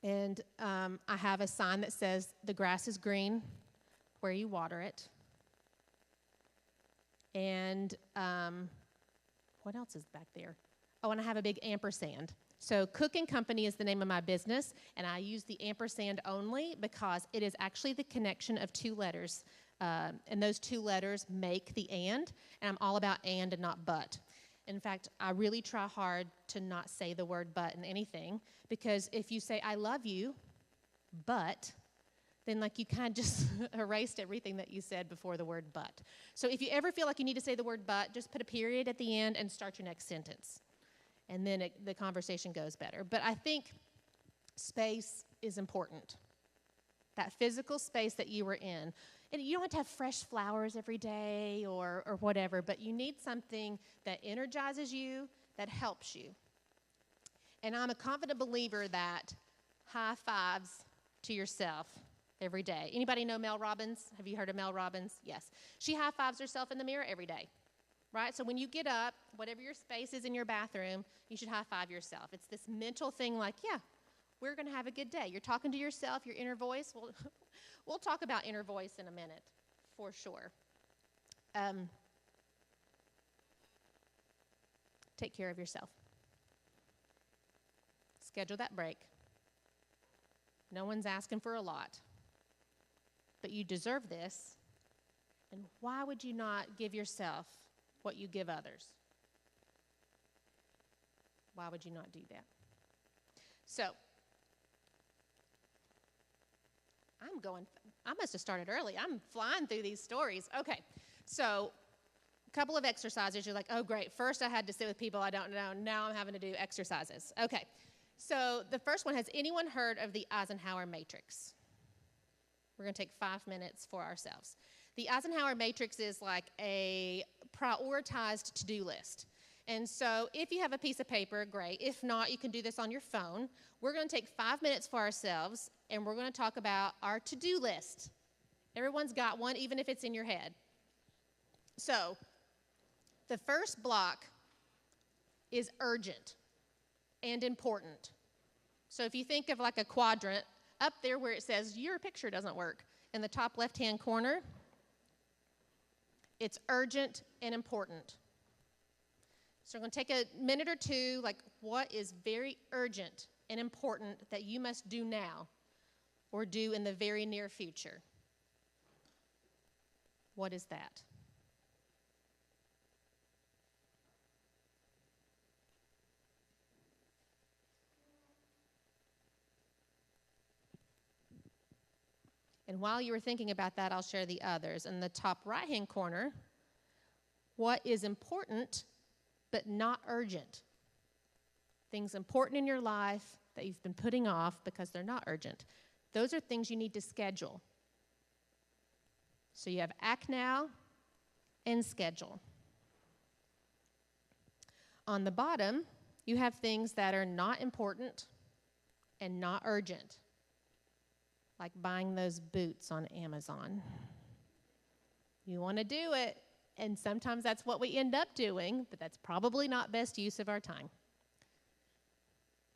And I have a sign that says, "The grass is green where you water it." And what else is back there? Oh, and I have a big ampersand. So Cook & Company is the name of my business, and I use the ampersand only because it is actually the connection of two letters, and those two letters make the and I'm all about and not but. In fact, I really try hard to not say the word but in anything, because if you say, "I love you, but," then like you kind of just erased everything that you said before the word but. So if you ever feel like you need to say the word but, just put a period at the end and start your next sentence. And then the conversation goes better. But I think space is important. That physical space that you were in. And you don't have to have fresh flowers every day or whatever, but you need something that energizes you, that helps you. And I'm a confident believer that high fives to yourself every day. Anybody know Mel Robbins? Have you heard of Mel Robbins? Yes. She high fives herself in the mirror every day. Right? So when you get up, whatever your space is in your bathroom, you should high five yourself. It's this mental thing like, yeah, we're going to have a good day. You're talking to yourself, your inner voice. We'll talk about inner voice in a minute, for sure. Take care of yourself. Schedule that break. No one's asking for a lot, but you deserve this. And why would you not give yourself what you give others? Why would you not do that? So, I must have started early. I'm flying through these stories. Okay, so a couple of exercises. You're like, oh, great. First I had to sit with people I don't know. Now I'm having to do exercises. Okay, so the first one, has anyone heard of the Eisenhower matrix? We're going to take 5 minutes for ourselves. The Eisenhower matrix is like a prioritized to-do list. And so if you have a piece of paper, great. If not, you can do this on your phone. We're going to take 5 minutes for ourselves, and we're going to talk about our to-do list. Everyone's got one, even if it's in your head. So the first block is urgent and important. So if you think of like a quadrant, up there where it says your picture doesn't work, in the top left-hand corner, it's urgent and important. So we're going to take a minute or two, like what is very urgent and important that you must do now or do in the very near future? What is that? And while you were thinking about that, I'll share the others. In the top right-hand corner, what is important but not urgent? Things important in your life that you've been putting off because they're not urgent. Those are things you need to schedule. So you have act now and schedule. On the bottom, you have things that are not important and not urgent, like buying those boots on Amazon. You want to do it, and sometimes that's what we end up doing, but that's probably not best use of our time.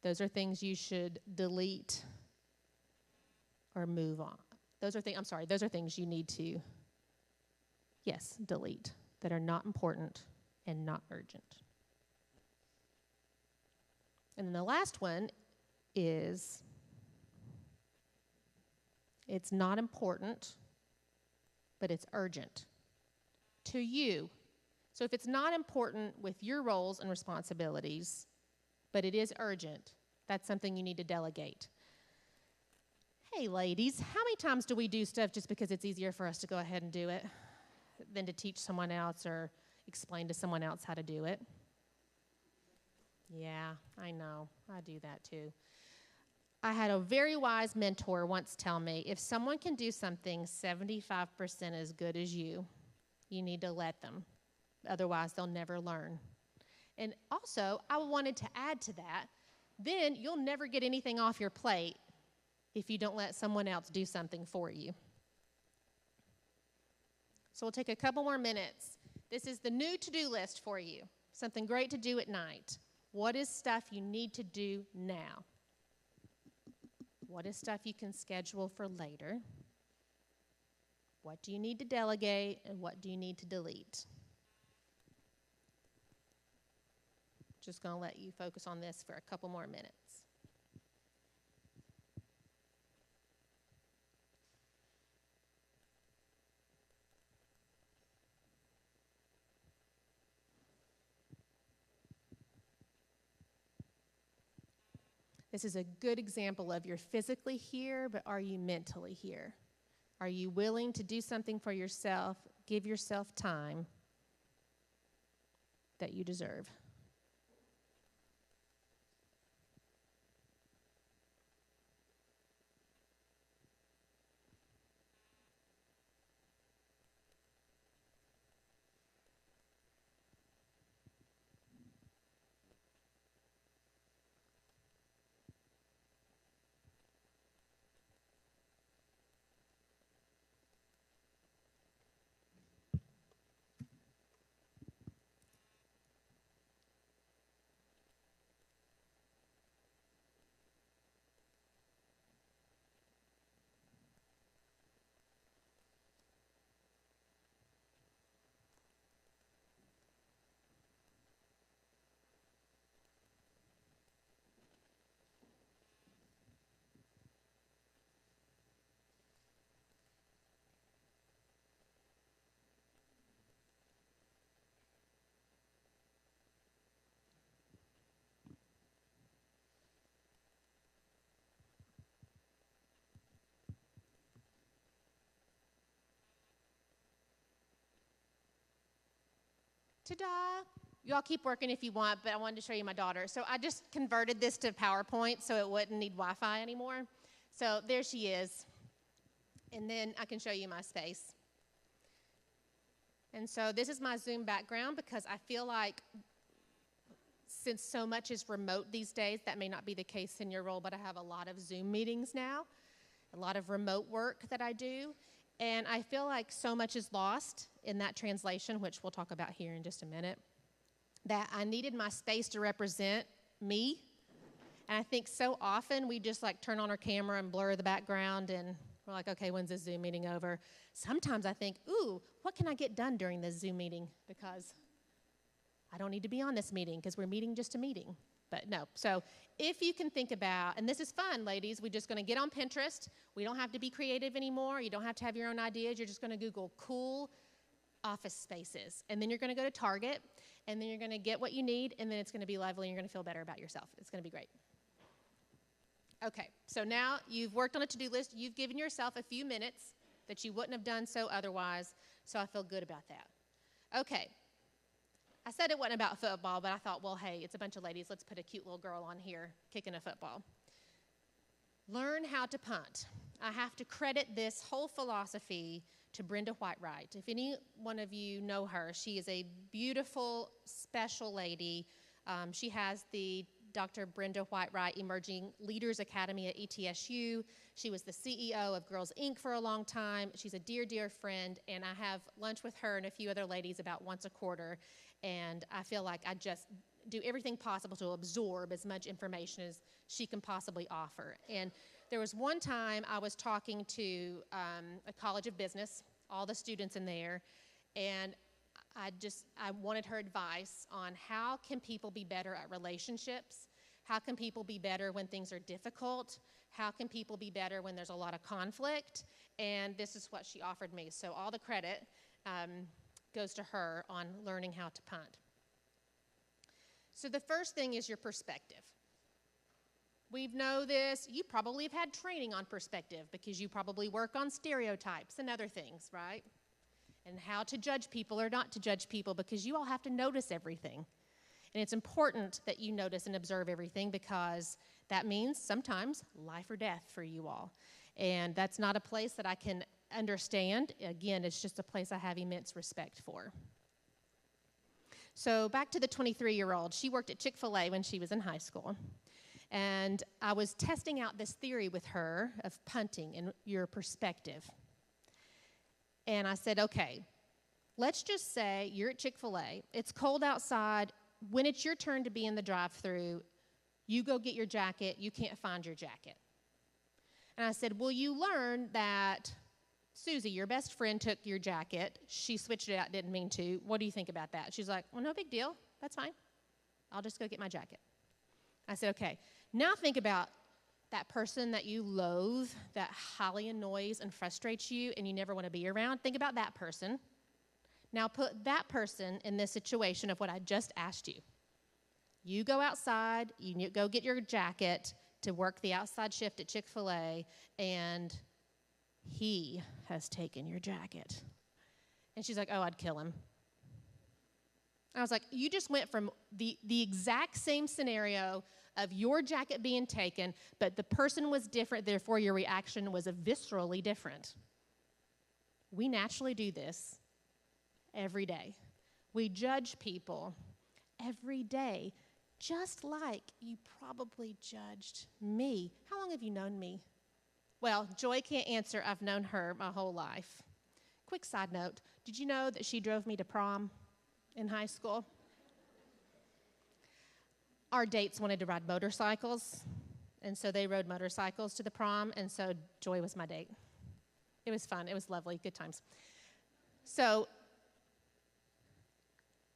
Those are things you should delete or move on. Those are things you need to, delete, that are not important and not urgent. And then the last one is, it's not important, but it's urgent to you. So if it's not important with your roles and responsibilities, but it is urgent, that's something you need to delegate. Hey, ladies, how many times do we do stuff just because it's easier for us to go ahead and do it than to teach someone else or explain to someone else how to do it? Yeah, I know. I do that too. I had a very wise mentor once tell me, if someone can do something 75% as good as you need to let them. Otherwise, they'll never learn. And also, I wanted to add to that, then you'll never get anything off your plate if you don't let someone else do something for you. So we'll take a couple more minutes. This is the new to-do list for you, something great to do at night. What is stuff you need to do now? What is stuff you can schedule for later? What do you need to delegate, and what do you need to delete? Just going to let you focus on this for a couple more minutes. This is a good example of you're physically here, but are you mentally here? Are you willing to do something for yourself, give yourself time that you deserve? Ta-da! You all keep working if you want, but I wanted to show you my daughter. So I just converted this to PowerPoint so it wouldn't need Wi-Fi anymore. So there she is. And then I can show you my space. And so this is my Zoom background because I feel like since so much is remote these days, that may not be the case in your role, but I have a lot of Zoom meetings now, a lot of remote work that I do. And I feel like so much is lost in that translation, which we'll talk about here in just a minute, that I needed my space to represent me. And I think so often we just like turn on our camera and blur the background and we're like, okay, when's this Zoom meeting over? Sometimes I think, ooh, what can I get done during this Zoom meeting? Because I don't need to be on this meeting because we're meeting just a meeting. But no, so if you can think about, and this is fun, ladies, we're just going to get on Pinterest. We don't have to be creative anymore. You don't have to have your own ideas. You're just going to Google cool office spaces. And then you're going to go to Target, and then you're going to get what you need, and then it's going to be lovely, and you're going to feel better about yourself. It's going to be great. Okay, so now you've worked on a to-do list. You've given yourself a few minutes that you wouldn't have done so otherwise, so I feel good about that. Okay. I said it wasn't about football, but I thought, well, hey, it's a bunch of ladies. Let's put a cute little girl on here kicking a football. Learn how to punt. I have to credit this whole philosophy to Brenda Whitewright. If any one of you know her, she is a beautiful, special lady. She has the Dr. Brenda Whitewright Emerging Leaders Academy at ETSU. She was the CEO of Girls Inc. for a long time. She's a dear, dear friend, and I have lunch with her and a few other ladies about once a quarter, and I feel like I just do everything possible to absorb as much information as she can possibly offer. And there was one time I was talking to a college of business, all the students in there, and I wanted her advice on how can people be better at relationships? How can people be better when things are difficult? How can people be better when there's a lot of conflict? And this is what she offered me. So all the credit goes to her on learning how to punt. So the first thing is your perspective. We know this. You probably have had training on perspective because you probably work on stereotypes and other things, right? And how to judge people or not to judge people, because you all have to notice everything. And it's important that you notice and observe everything, because that means sometimes life or death for you all. And that's not a place that I can understand. Again, it's just a place I have immense respect for. So back to the 23-year-old. She worked at Chick-fil-A when she was in high school. And I was testing out this theory with her of punting and your perspective. And I said, okay, let's just say you're at Chick-fil-A. It's cold outside. When it's your turn to be in the drive-thru, you go get your jacket. You can't find your jacket. And I said, will you learn that Susie, your best friend, took your jacket. She switched it out, didn't mean to. What do you think about that? She's like, well, no big deal. That's fine. I'll just go get my jacket. I said, okay, now think about that person that you loathe, that highly annoys and frustrates you and you never want to be around. Think about that person. Now put that person in this situation of what I just asked you. You go outside, you go get your jacket to work the outside shift at Chick-fil-A, and he has taken your jacket. And she's like, oh, I'd kill him. I was like, you just went from the exact same scenario of your jacket being taken, but the person was different, therefore your reaction was viscerally different. We naturally do this every day. We judge people every day, just like you probably judged me. How long have you known me? Well, Joy can't answer. I've known her my whole life. Quick side note, did you know that she drove me to prom in high school? Our dates wanted to ride motorcycles, and so they rode motorcycles to the prom, and so Joy was my date. It was fun. It was lovely. Good times. So,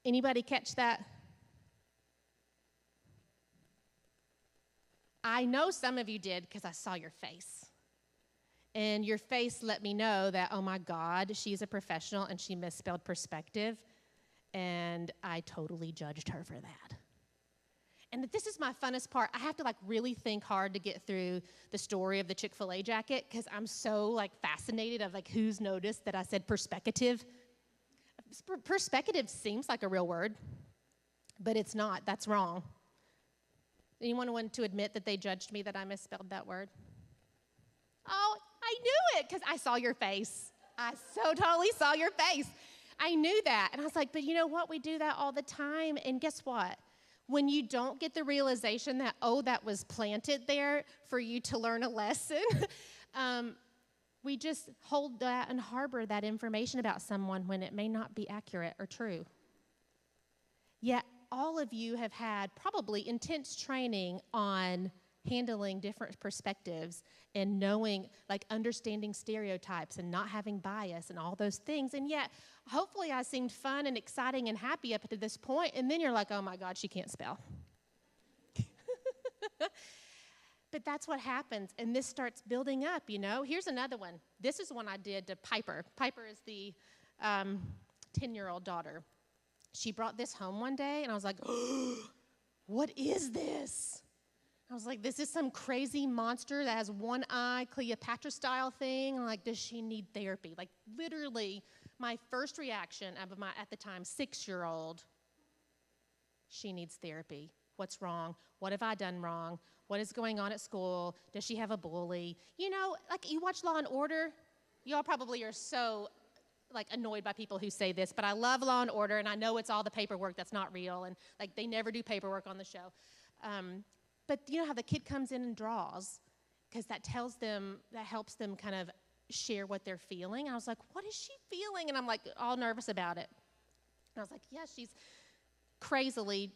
anybody catch that? I know some of you did because I saw your face. And your face let me know that, oh my God, she's a professional and she misspelled perspective. And I totally judged her for that. And this is my funnest part. I have to really think hard to get through the story of the Chick-fil-A jacket because I'm so fascinated of who's noticed that I said perspective. Perspective seems like a real word, but it's not. That's wrong. Anyone want to admit that they judged me that I misspelled that word? Oh, I knew it because I saw your face. I so totally saw your face. I knew that. And I was like, but you know what? We do that all the time. And guess what? When you don't get the realization that, oh, that was planted there for you to learn a lesson, we just hold that and harbor that information about someone when it may not be accurate or true. Yet all of you have had probably intense training on handling different perspectives and knowing, understanding stereotypes and not having bias and all those things. And yet, hopefully I seemed fun and exciting and happy up to this point. And then you're like, oh my God, she can't spell. But that's what happens. And this starts building up, Here's another one. This is one I did to Piper. Piper is the 10-year-old daughter. She brought this home one day, and I was like, oh, what is this? I was like, this is some crazy monster that has one eye, Cleopatra-style thing. I'm like, does she need therapy? Literally, my first reaction of my, at the time, 6-year-old, she needs therapy. What's wrong? What have I done wrong? What is going on at school? Does she have a bully? You know, like you watch Law and Order. Y'all probably are so like annoyed by people who say this, but I love Law and Order, and I know it's all the paperwork that's not real, and like they never do paperwork on the show. But you know how the kid comes in and draws, because that helps them kind of share what they're feeling. I was like, what is she feeling? And I'm like all nervous about it. And I was like, yeah, she's crazily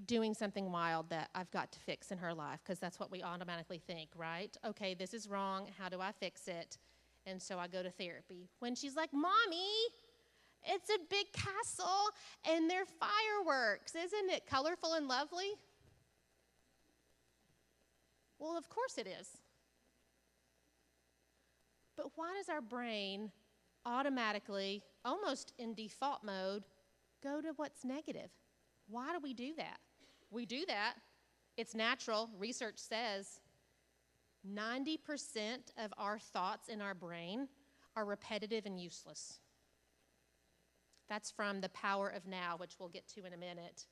doing something wild that I've got to fix in her life, because that's what we automatically think, right? Okay, this is wrong. How do I fix it? And so I go to therapy. When she's like, Mommy, it's a big castle and they're fireworks. Isn't it colorful and lovely? Well, of course it is. But why does our brain automatically, almost in default mode, go to what's negative? Why do we do that? We do that. It's natural. Research says 90% of our thoughts in our brain are repetitive and useless. That's from The Power of Now, which we'll get to in a minute.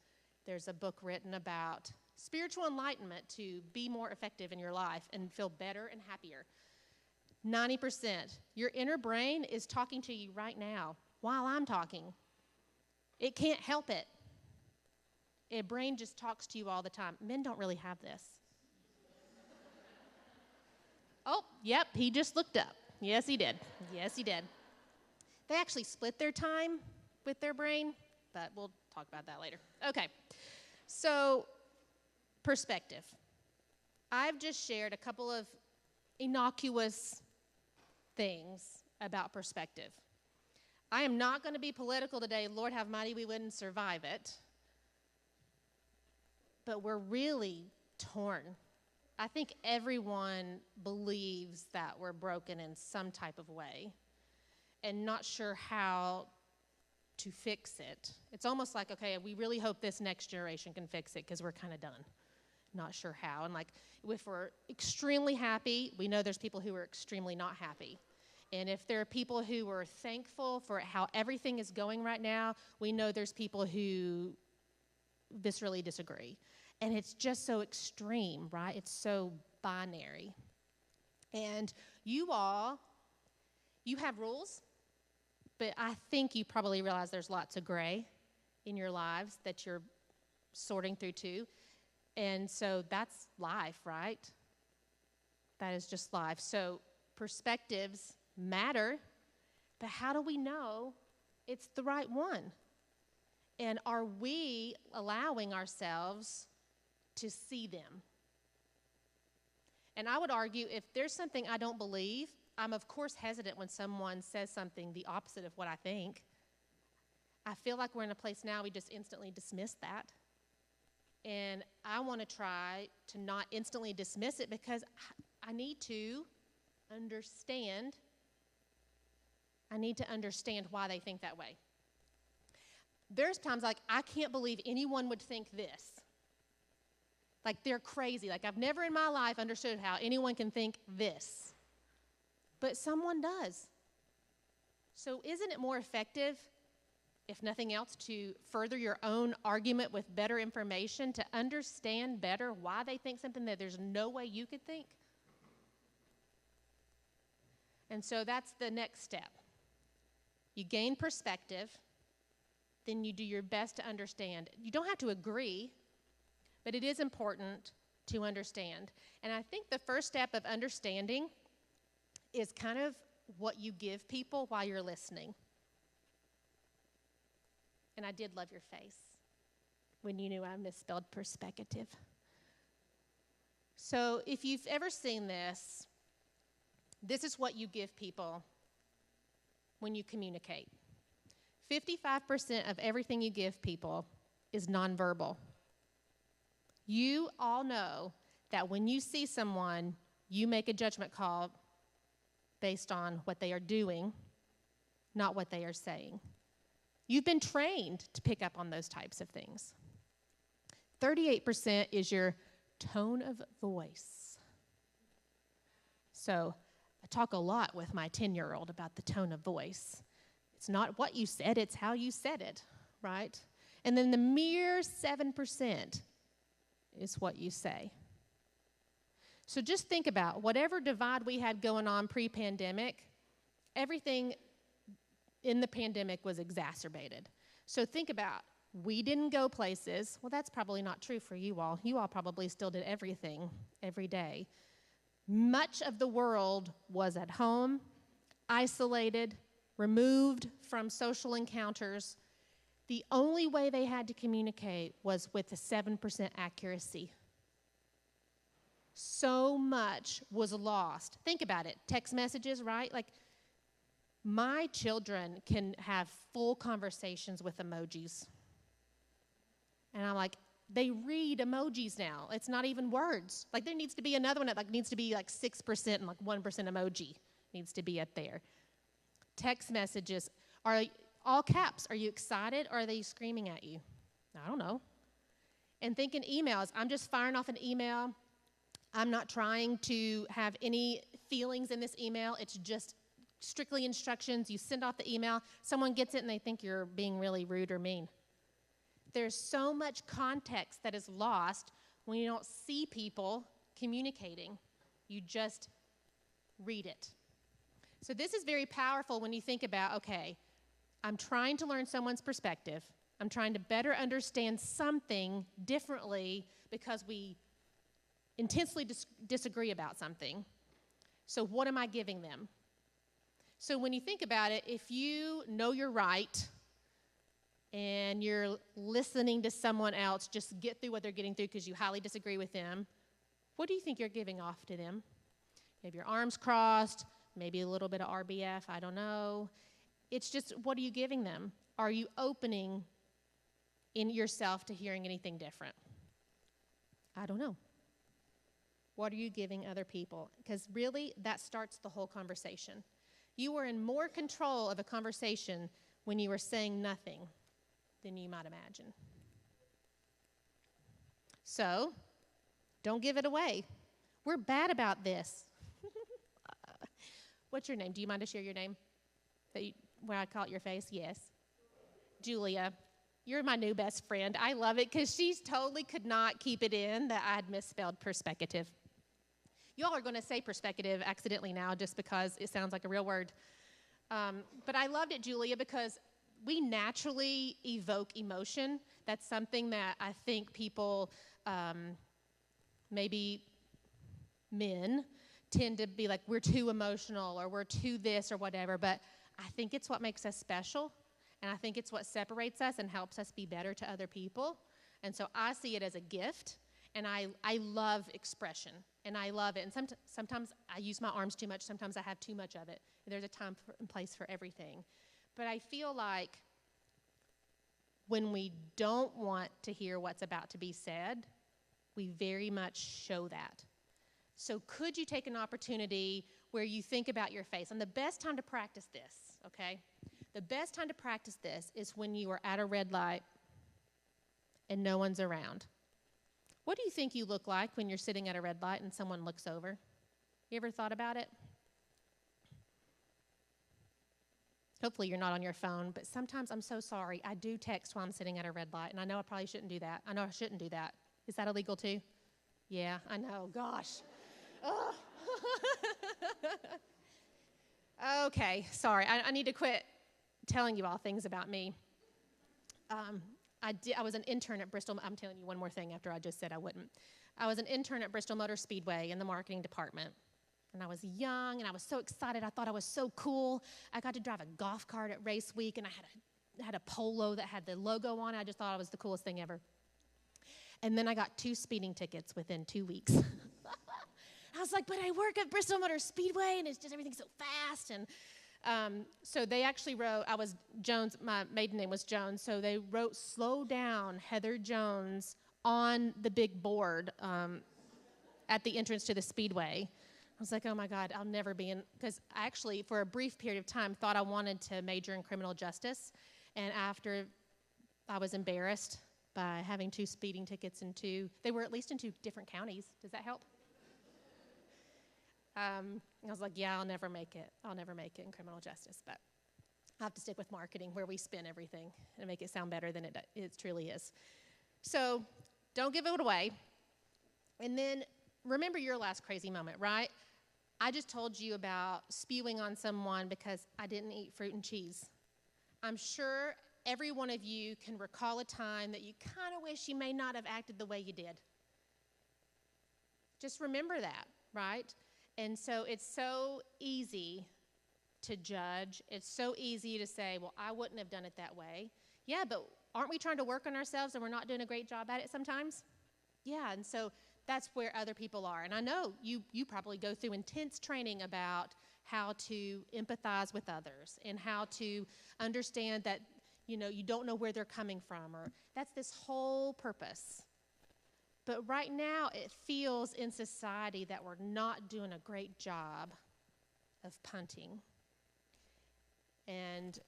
There's a book written about spiritual enlightenment to be more effective in your life and feel better and happier. 90%. Your inner brain is talking to you right now while I'm talking. It can't help it. A brain just talks to you all the time. Men don't really have this. Oh, yep, he just looked up. Yes, he did. Yes, he did. They actually split their time with their brain, but we'll talk about that later. Okay, so perspective. I've just shared a couple of innocuous things about perspective. I am not going to be political today. Lord have mighty, we wouldn't survive it. But we're really torn. I think everyone believes that we're broken in some type of way and not sure how to fix it. It's almost like, okay, we really hope this next generation can fix it because we're kind of done. Not sure how. And like, if we're extremely happy, we know there's people who are extremely not happy. And if there are people who are thankful for how everything is going right now, we know there's people who viscerally disagree. And it's just so extreme, right? It's so binary. And you have rules, but I think you probably realize there's lots of gray in your lives that you're sorting through too. And so that's life, right? That is just life. So perspectives matter, but how do we know it's the right one? And are we allowing ourselves to see them? And I would argue if there's something I don't believe, I'm of course hesitant when someone says something the opposite of what I think. I feel like we're in a place now we just instantly dismiss that. And I want to try to not instantly dismiss it because I need to understand. I need to understand why they think that way. There's times like I can't believe anyone would think this. Like they're crazy. Like I've never in my life understood how anyone can think this. But someone does. So isn't it more effective, if nothing else, to further your own argument with better information, to understand better why they think something that there's no way you could think? And so that's the next step. You gain perspective, then you do your best to understand. You don't have to agree, but it is important to understand. And I think the first step of understanding is kind of what you give people while you're listening. And I did love your face when you knew I misspelled perspective. So if you've ever seen this, this is what you give people when you communicate. 55% of everything you give people is nonverbal. You all know that when you see someone, you make a judgment call based on what they are doing, not what they are saying. You've been trained to pick up on those types of things. 38% is your tone of voice. So I talk a lot with my 10-year-old about the tone of voice. It's not what you said, it's how you said it, right? And then the mere 7% is what you say. So just think about whatever divide we had going on pre-pandemic, everything in the pandemic was exacerbated. So think about, we didn't go places. Well, that's probably not true for you all. You all probably still did everything every day. Much of the world was at home, isolated, removed from social encounters. The only way they had to communicate was with a 7% accuracy. So much was lost. Think about it. Text messages, right? Like, my children can have full conversations with emojis. And I'm like, they read emojis now. It's not even words. Like, there needs to be another one that needs to be 6% and 1% emoji needs to be up there. Text messages are all caps. Are you excited or are they screaming at you? I don't know. And thinking emails, I'm just firing off an email. I'm not trying to have any feelings in this email. It's just strictly instructions. You send off the email. Someone gets it and they think you're being really rude or mean. There's so much context that is lost when you don't see people communicating. You just read it. So this is very powerful when you think about, okay, I'm trying to learn someone's perspective. I'm trying to better understand something differently because we intensely disagree about something. So what am I giving them? So when you think about it, if you know you're right and you're listening to someone else just get through what they're getting through because you highly disagree with them, what do you think you're giving off to them? You have your arms crossed, maybe a little bit of RBF, I don't know. It's just, what are you giving them? Are you opening in yourself to hearing anything different? I don't know. What are you giving other people? Because really, that starts the whole conversation. You are in more control of a conversation when you are saying nothing than you might imagine. So, don't give it away. We're bad about this. What's your name? Do you mind to share your name? Where I call it your face? Yes. Julia. You're my new best friend. I love it because she totally could not keep it in that I had misspelled perspective. Y'all are going to say perspective accidentally now just because it sounds like a real word. But I loved it, Julia, because we naturally evoke emotion. That's something that I think people, maybe men, tend to be like, we're too emotional or we're too this or whatever. But I think it's what makes us special. And I think it's what separates us and helps us be better to other people. And so I see it as a gift. And I love expression, and I love it. And sometimes I use my arms too much. Sometimes I have too much of it. There's a time and place for everything. But I feel like when we don't want to hear what's about to be said, we very much show that. So could you take an opportunity where you think about your face? And the best time to practice this, okay? The best time to practice this is when you are at a red light and no one's around. What do you think you look like when you're sitting at a red light and someone looks over? You ever thought about it? Hopefully you're not on your phone, but sometimes I'm so sorry. I do text while I'm sitting at a red light, and I know I probably shouldn't do that. I know I shouldn't do that. Is that illegal too? Yeah, I know. Gosh. Okay, sorry. I need to quit telling you all things about me. I was an intern at Bristol. I'm telling you one more thing after I just said I wouldn't. I was an intern at Bristol Motor Speedway in the marketing department. And I was young, and I was so excited. I thought I was so cool. I got to drive a golf cart at race week, and I had a polo that had the logo on it. I just thought it was the coolest thing ever. And then I got 2 speeding tickets within 2 weeks. I was like, but I work at Bristol Motor Speedway, and it's just everything's so fast. And so they actually wrote, I was Jones, my maiden name was Jones, so they wrote, "Slow down, Heather Jones," on the big board at the entrance to the Speedway. I was like, oh my God, I'll never be in, because I actually, for a brief period of time, thought I wanted to major in criminal justice, and after I was embarrassed by having 2 speeding tickets they were at least in 2 different counties. Does that help? I was like, yeah, I'll never make it. I'll never make it in criminal justice. But I have to stick with marketing where we spin everything and make it sound better than it truly is. So don't give it away. And then remember your last crazy moment, right? I just told you about spewing on someone because I didn't eat fruit and cheese. I'm sure every one of you can recall a time that you kind of wish you may not have acted the way you did. Just remember that, right? And so it's so easy to judge. It's so easy to say, well, I wouldn't have done it that way. Yeah, but aren't we trying to work on ourselves and we're not doing a great job at it sometimes? Yeah, and so that's where other people are. And I know you probably go through intense training about how to empathize with others and how to understand that, you don't know where they're coming from, or that's this whole purpose. But right now, it feels in society that we're not doing a great job of punting. And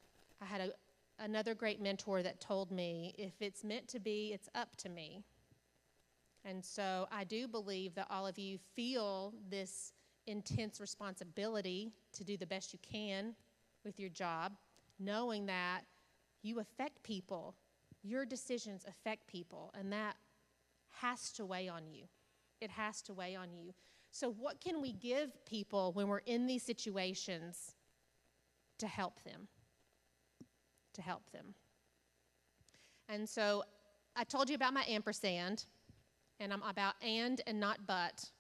I had another great mentor that told me, if it's meant to be, it's up to me. And so I do believe that all of you feel this intense responsibility to do the best you can with your job, knowing that you affect people. Your decisions affect people, and that has to weigh on you. It has to weigh on you. So what can we give people when we're in these situations to help them? To help them. And so I told you about my ampersand, and I'm about and not but.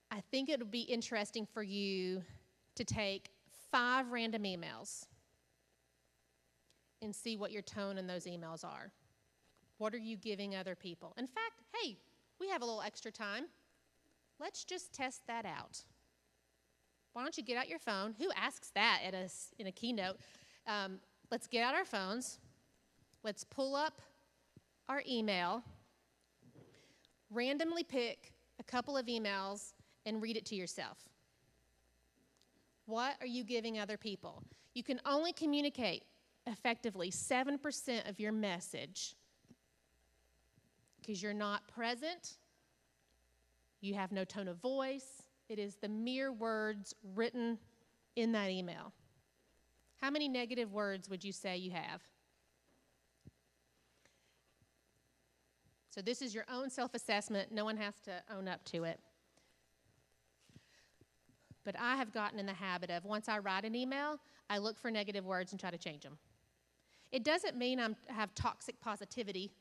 I think it would be interesting for you to take 5 random emails and see what your tone in those emails are. What are you giving other people? In fact, hey, we have a little extra time. Let's just test that out. Why don't you get out your phone? Who asks that in a keynote? Let's get out our phones. Let's pull up our email, randomly pick a couple of emails, and read it to yourself. What are you giving other people? You can only communicate effectively 7% of your message because you're not present, you have no tone of voice. It is the mere words written in that email. How many negative words would you say you have? So this is your own self-assessment. No one has to own up to it. But I have gotten in the habit of, once I write an email, I look for negative words and try to change them. It doesn't mean I have toxic positivity.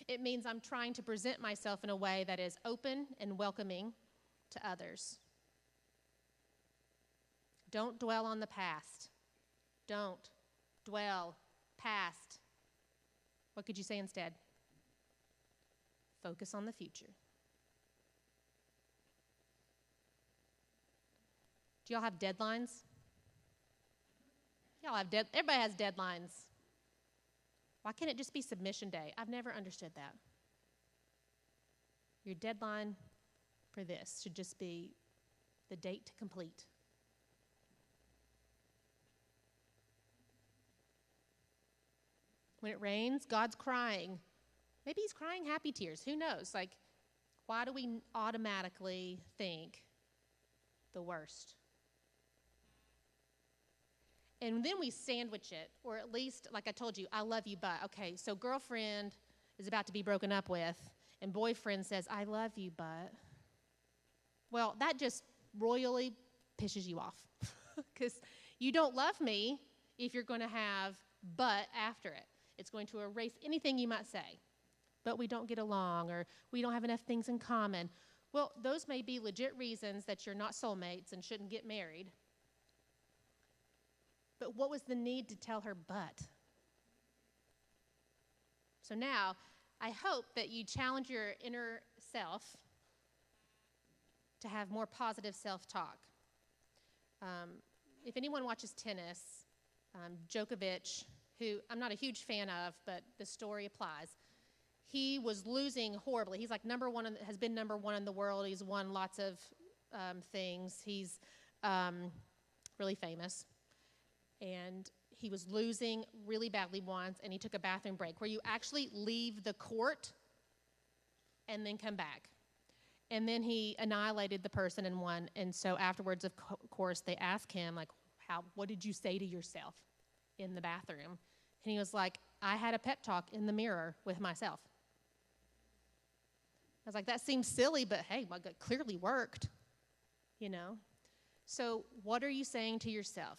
It means I'm trying to present myself in a way that is open and welcoming to others. Don't dwell on the past. Don't dwell past. What could you say instead? Focus on the future. Do y'all have deadlines? Everybody has deadlines. Why can't it just be submission day? I've never understood that. Your deadline for this should just be the date to complete. When it rains, God's crying. Maybe he's crying happy tears. Who knows? Why do we automatically think the worst? And then we sandwich it, or at least, like I told you, I love you, but. Okay, so girlfriend is about to be broken up with, and boyfriend says, I love you, but. Well, that just royally pisses you off. Because you don't love me if you're going to have but after it. It's going to erase anything you might say. But we don't get along, or we don't have enough things in common. Well, those may be legit reasons that you're not soulmates and shouldn't get married. But what was the need to tell her but? So now, I hope that you challenge your inner self to have more positive self-talk. If anyone watches tennis, Djokovic, who I'm not a huge fan of, but the story applies, he was losing horribly. He's has been number one in the world. He's won lots of things. He's really famous. And he was losing really badly once, and he took a bathroom break where you actually leave the court and then come back. And then he annihilated the person in one. And so afterwards, of course, they asked him, like, what did you say to yourself in the bathroom? And he was like, I had a pep talk in the mirror with myself. I was like, that seems silly, but hey, well, it clearly worked, you know? So what are you saying to yourself?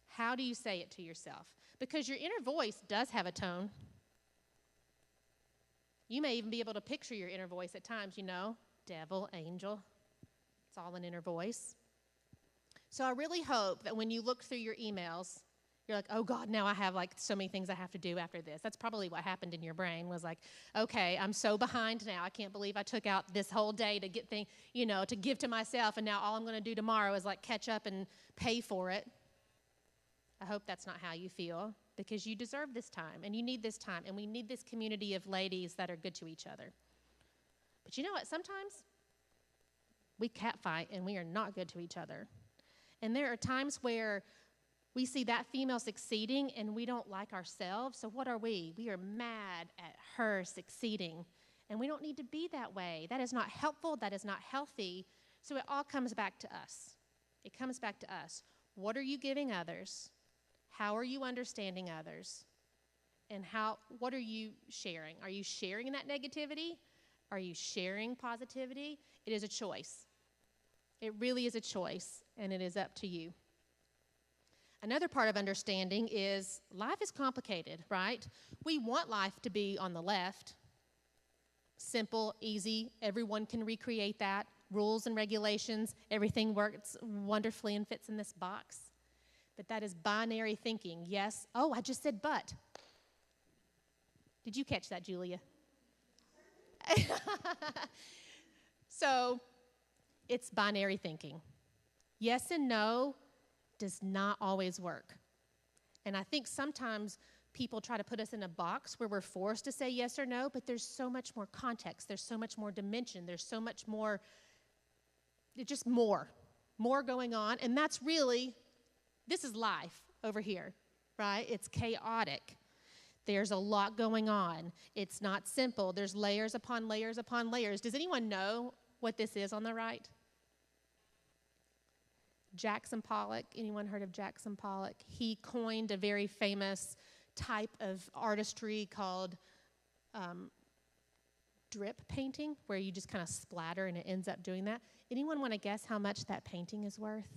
How do you say it to yourself? Because your inner voice does have a tone. You may even be able to picture your inner voice at times, you know, devil, angel. It's all an inner voice. So I really hope that when you look through your emails, you're like, oh God, now I have like so many things I have to do after this. That's probably what happened in your brain, was like, okay, I'm so behind now. I can't believe I took out this whole day to get things, you know, to give to myself, and now all I'm going to do tomorrow is like catch up and pay for it. I hope that's not how you feel, because you deserve this time, and you need this time, and we need this community of ladies that are good to each other. But you know what? Sometimes we catfight, and we are not good to each other. And there are times where we see that female succeeding, and we don't like ourselves. So what are we? We are mad at her succeeding, and we don't need to be that way. That is not helpful. That is not healthy. So it all comes back to us. It comes back to us. What are you giving others? How are you understanding others? And what are you sharing? Are you sharing that negativity? Are you sharing positivity? It is a choice. It really is a choice, and it is up to you. Another part of understanding is life is complicated, right? We want life to be on the left. Simple, easy, everyone can recreate that. Rules and regulations, everything works wonderfully and fits in this box. But that is binary thinking. Yes. Oh, I just said but. Did you catch that, Julia? So it's binary thinking. Yes and no does not always work. And I think sometimes people try to put us in a box where we're forced to say yes or no, but there's so much more context. There's so much more dimension. There's so much more, just more going on. And that's really, this is life over here, right? It's chaotic. There's a lot going on. It's not simple. There's layers upon layers upon layers. Does anyone know what this is on the right? Jackson Pollock. Anyone heard of Jackson Pollock? He coined a very famous type of artistry called drip painting, where you just kind of splatter and it ends up doing that. Anyone want to guess how much that painting is worth?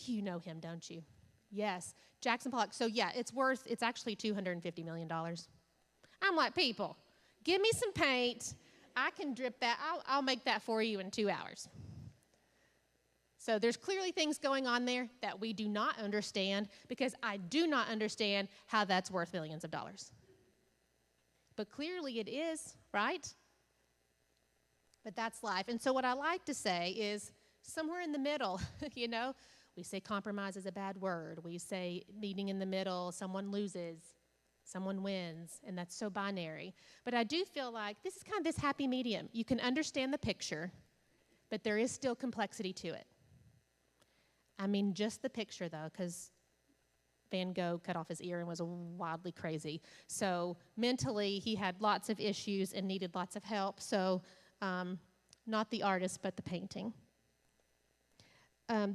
You know him, don't you? Yes, Jackson Pollock. So yeah, it's actually $250 million. I'm like, people, give me some paint. I can drip that. I'll make that for you in 2 hours. So there's clearly things going on there that we do not understand, because I do not understand how that's worth millions of dollars. But clearly it is, right? But that's life. And so what I like to say is somewhere in the middle, you know, we say compromise is a bad word. We say meeting in the middle, someone loses, someone wins, and that's so binary. But I do feel like this is kind of this happy medium. You can understand the picture, but there is still complexity to it. I mean, just the picture, though, because Van Gogh cut off his ear and was wildly crazy. So mentally, he had lots of issues and needed lots of help. So not the artist, but the painting.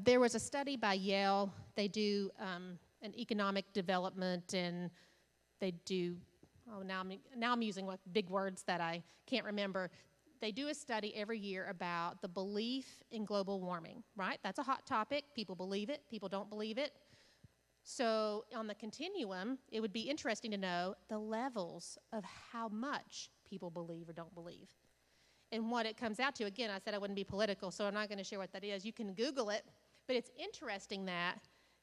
There was a study by Yale. They do an economic development, and they do, now I'm using big words that I can't remember. They do a study every year about the belief in global warming, right? That's a hot topic. People believe it. People don't believe it. So on the continuum, it would be interesting to know the levels of how much people believe or don't believe. And what it comes out to, again, I said I wouldn't be political, so I'm not going to share what that is. You can Google it, but it's interesting that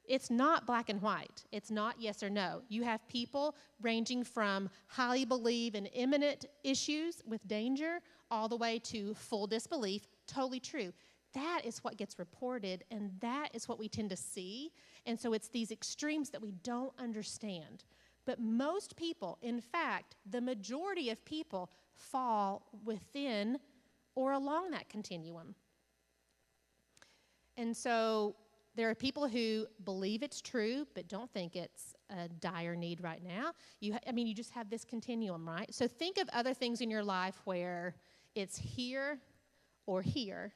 it's not black and white. It's not yes or no. You have people ranging from highly believe in imminent issues with danger all the way to full disbelief, totally true. That is what gets reported, and that is what we tend to see. And so it's these extremes that we don't understand. But most people, in fact, the majority of people fall within or along that continuum. And so there are people who believe it's true but don't think it's a dire need right now. You just have this continuum, right? So think of other things in your life where it's here or here,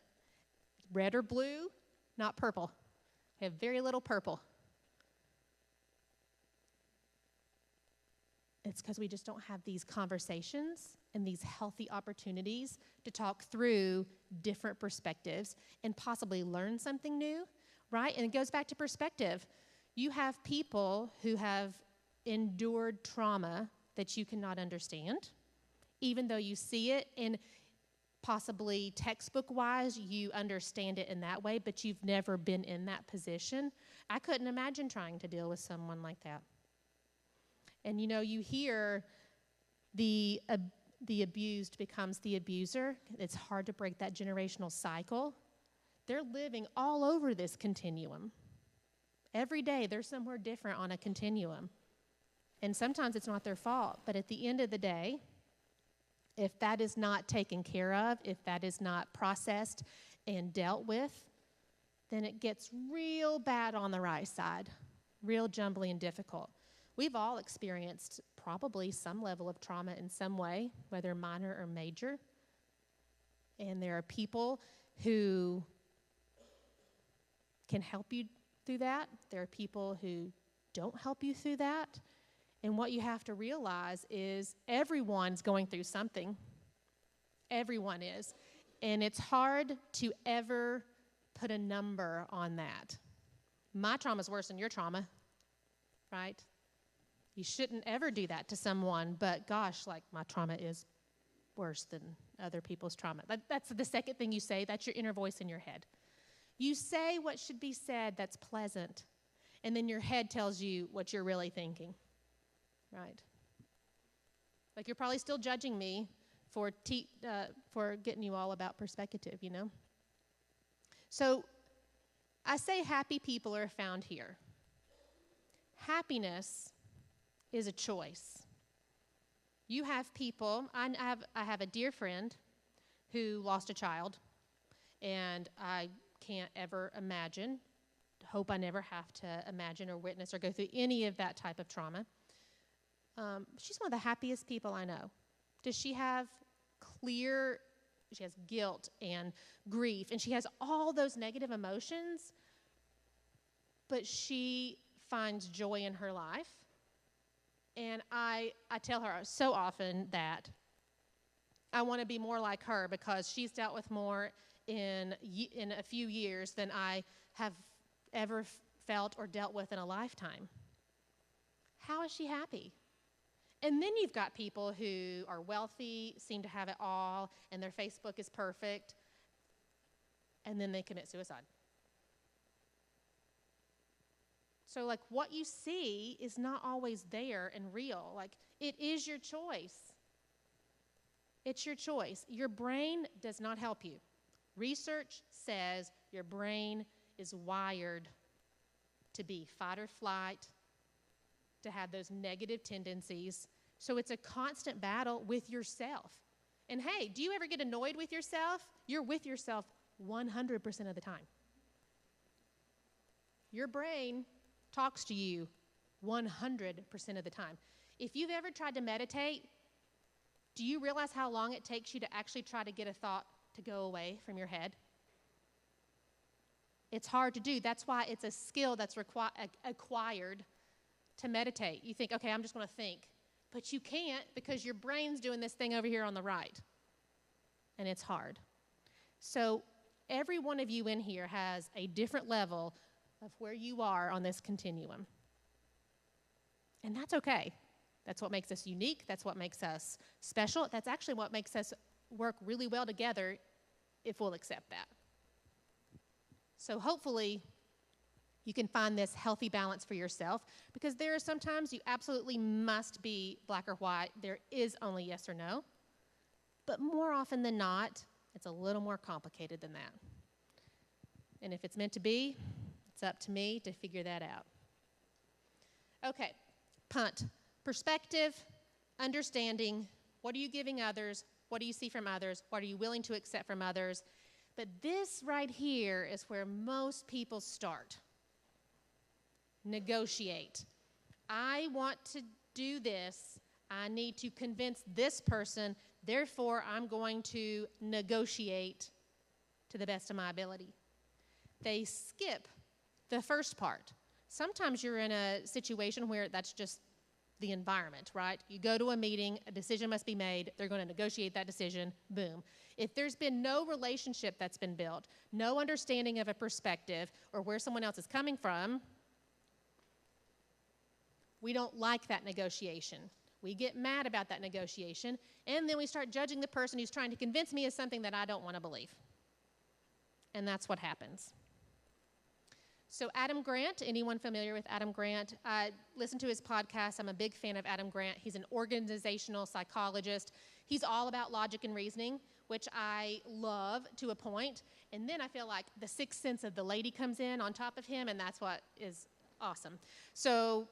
red or blue, not purple. We have very little purple. It's because we just don't have these conversations and these healthy opportunities to talk through different perspectives and possibly learn something new, right? And it goes back to perspective. You have people who have endured trauma that you cannot understand, even though you see it, and possibly textbook-wise, you understand it in that way, but you've never been in that position. I couldn't imagine trying to deal with someone like that. And you hear the abused becomes the abuser. It's hard to break that generational cycle. They're living all over this continuum. Every day, they're somewhere different on a continuum. And sometimes it's not their fault. But at the end of the day, if that is not taken care of, if that is not processed and dealt with, then it gets real bad on the right side, real jumbly and difficult. We've all experienced probably some level of trauma in some way, whether minor or major. And there are people who can help you through that. There are people who don't help you through that. And what you have to realize is everyone's going through something. Everyone is. And it's hard to ever put a number on that. My trauma is worse than your trauma, right? You shouldn't ever do that to someone, but gosh, my trauma is worse than other people's trauma. That's the second thing you say. That's your inner voice in your head. You say what should be said that's pleasant, and then your head tells you what you're really thinking, right? You're probably still judging me for getting you all about perspective, So I say happy people are found here. Happiness is a choice. You have people, I have a dear friend who lost a child, and I can't ever imagine, hope I never have to imagine or witness or go through any of that type of trauma. She's one of the happiest people I know. Does she have she has guilt and grief, and she has all those negative emotions, but she finds joy in her life. And I tell her so often that I want to be more like her because she's dealt with more in a few years than I have ever felt or dealt with in a lifetime. How is she happy? And then you've got people who are wealthy, seem to have it all, and their Facebook is perfect, and then they commit suicide. So, what you see is not always there and real. It is your choice. It's your choice. Your brain does not help you. Research says your brain is wired to be fight or flight, to have those negative tendencies. So it's a constant battle with yourself. And hey, do you ever get annoyed with yourself? You're with yourself 100% of the time. Your brain talks to you 100% of the time. If you've ever tried to meditate, do you realize how long it takes you to actually try to get a thought to go away from your head? It's hard to do. That's why it's a skill that's acquired to meditate. You think, okay, I'm just going to think. But you can't because your brain's doing this thing over here on the right. And it's hard. So every one of you in here has a different level of where you are on this continuum. And that's okay. That's what makes us unique. That's what makes us special. That's actually what makes us work really well together if we'll accept that. So hopefully you can find this healthy balance for yourself, because there are some times you absolutely must be black or white. There is only yes or no. But more often than not, it's a little more complicated than that. And if it's meant to be, it's up to me to figure that out. Okay, punt. Perspective, understanding, what are you giving others? What do you see from others? What are you willing to accept from others? But this right here is where most people start. Negotiate. I want to do this. I need to convince this person. Therefore, I'm going to negotiate to the best of my ability. They skip the first part. Sometimes you're in a situation where that's just the environment, right? You go to a meeting, a decision must be made, they're going to negotiate that decision, boom. If there's been no relationship that's been built, no understanding of a perspective or where someone else is coming from, we don't like that negotiation. We get mad about that negotiation, and then we start judging the person who's trying to convince me of something that I don't want to believe. And that's what happens. So Adam Grant, anyone familiar with Adam Grant? Listen to his podcast. I'm a big fan of Adam Grant. He's an organizational psychologist. He's all about logic and reasoning, which I love to a point. And then I feel like the sixth sense of the lady comes in on top of him, and that's what is awesome. So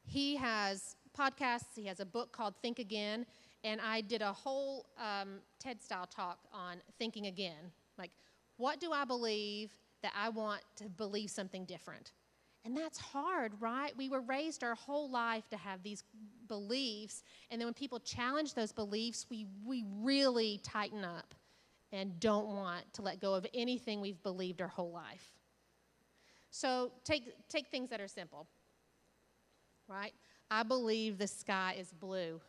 he has podcasts. He has a book called Think Again, and I did a whole TED-style talk on thinking again. Like, what do I believe that I want to believe something different? And that's hard, right? We were raised our whole life to have these beliefs, and then when people challenge those beliefs, we really tighten up and don't want to let go of anything we've believed our whole life. So take things that are simple, right? I believe the sky is blue.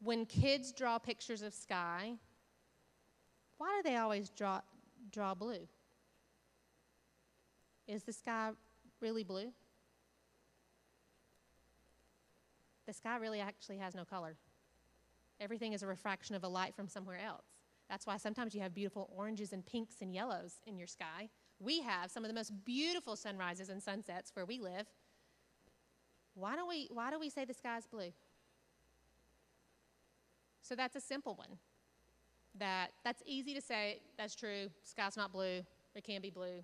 When kids draw pictures of sky, why do they always draw blue? Is the sky really blue? The sky really actually has no color. Everything is a refraction of a light from somewhere else. That's why sometimes you have beautiful oranges and pinks and yellows in your sky. We have some of the most beautiful sunrises and sunsets where we live. Why do we say the sky's blue? So that's a simple one. That's easy to say, that's true, sky's not blue, it can be blue.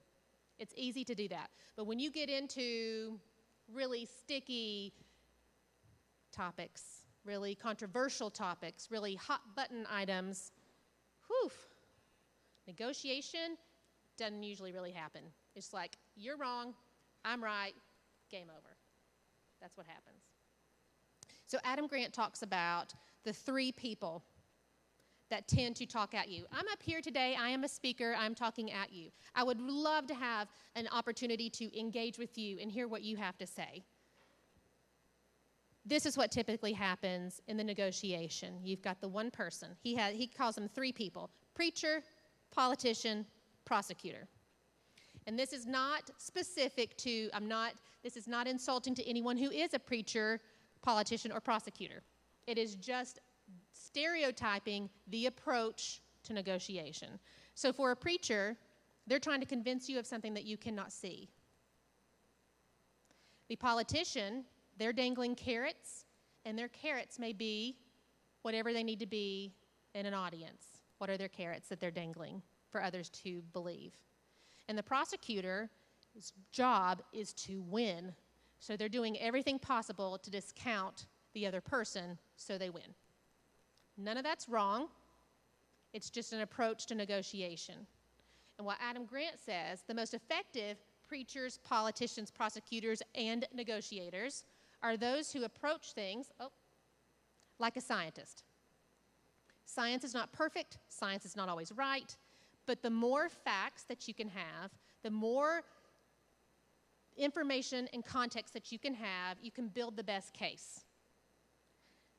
It's easy to do that. But when you get into really sticky topics, really controversial topics, really hot button items, negotiation doesn't usually really happen. It's like, you're wrong, I'm right, game over. That's what happens. So Adam Grant talks about the three people that tend to talk at you. I'm up here today, I am a speaker, I'm talking at you. I would love to have an opportunity to engage with you and hear what you have to say. This is what typically happens in the negotiation. You've got the one person. He calls them three people: preacher, politician, prosecutor. And this is not specific to, this is not insulting to anyone who is a preacher, politician, or prosecutor. It is just stereotyping the approach to negotiation. So for a preacher, they're trying to convince you of something that you cannot see. The politician, they're dangling carrots, and their carrots may be whatever they need to be in an audience. What are their carrots that they're dangling for others to believe? And the prosecutor's job is to win. So they're doing everything possible to discount the other person so they win. None of that's wrong. It's just an approach to negotiation. And what Adam Grant says, the most effective preachers, politicians, prosecutors, and negotiators are those who approach things like a scientist. Science is not perfect. Science is not always right. But the more facts that you can have, the more information and context that you can have, you can build the best case.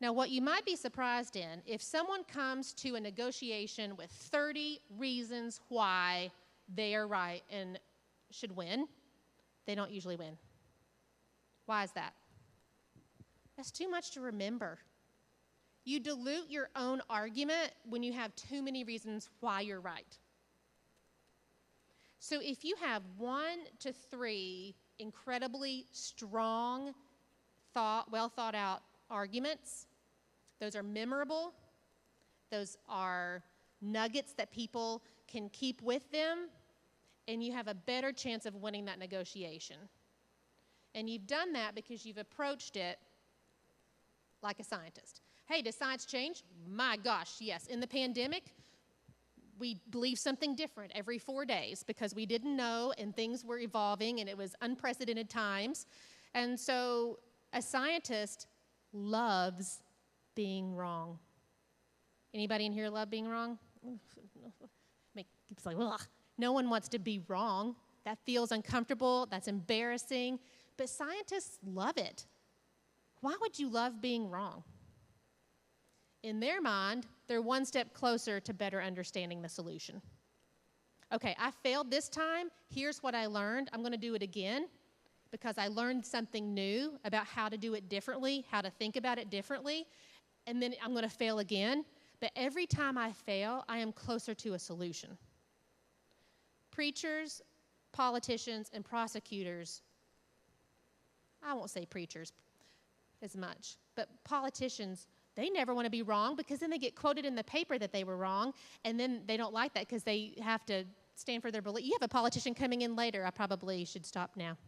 Now, what you might be surprised in, if someone comes to a negotiation with 30 reasons why they are right and should win, they don't usually win. Why is that? That's too much to remember. You dilute your own argument when you have too many reasons why you're right. So if you have 1 to 3 incredibly strong, well thought out arguments, those are memorable, those are nuggets that people can keep with them, and you have a better chance of winning that negotiation. And you've done that because you've approached it like a scientist. Hey, does science change? My gosh, yes. In the pandemic, we believed something different every 4 days because we didn't know and things were evolving and it was unprecedented times. And so a scientist loves being wrong. Anybody in here love being wrong? It's like, ugh. No one wants to be wrong. That feels uncomfortable. That's embarrassing. But scientists love it. Why would you love being wrong? In their mind, they're one step closer to better understanding the solution. Okay, I failed this time. Here's what I learned. I'm going to do it again because I learned something new about how to do it differently, how to think about it differently, and then I'm going to fail again. But every time I fail, I am closer to a solution. Preachers, politicians, and prosecutors, I won't say preachers as much, but politicians, they never want to be wrong because then they get quoted in the paper that they were wrong, and then they don't like that because they have to stand for their belief. You have a politician coming in later. I probably should stop now.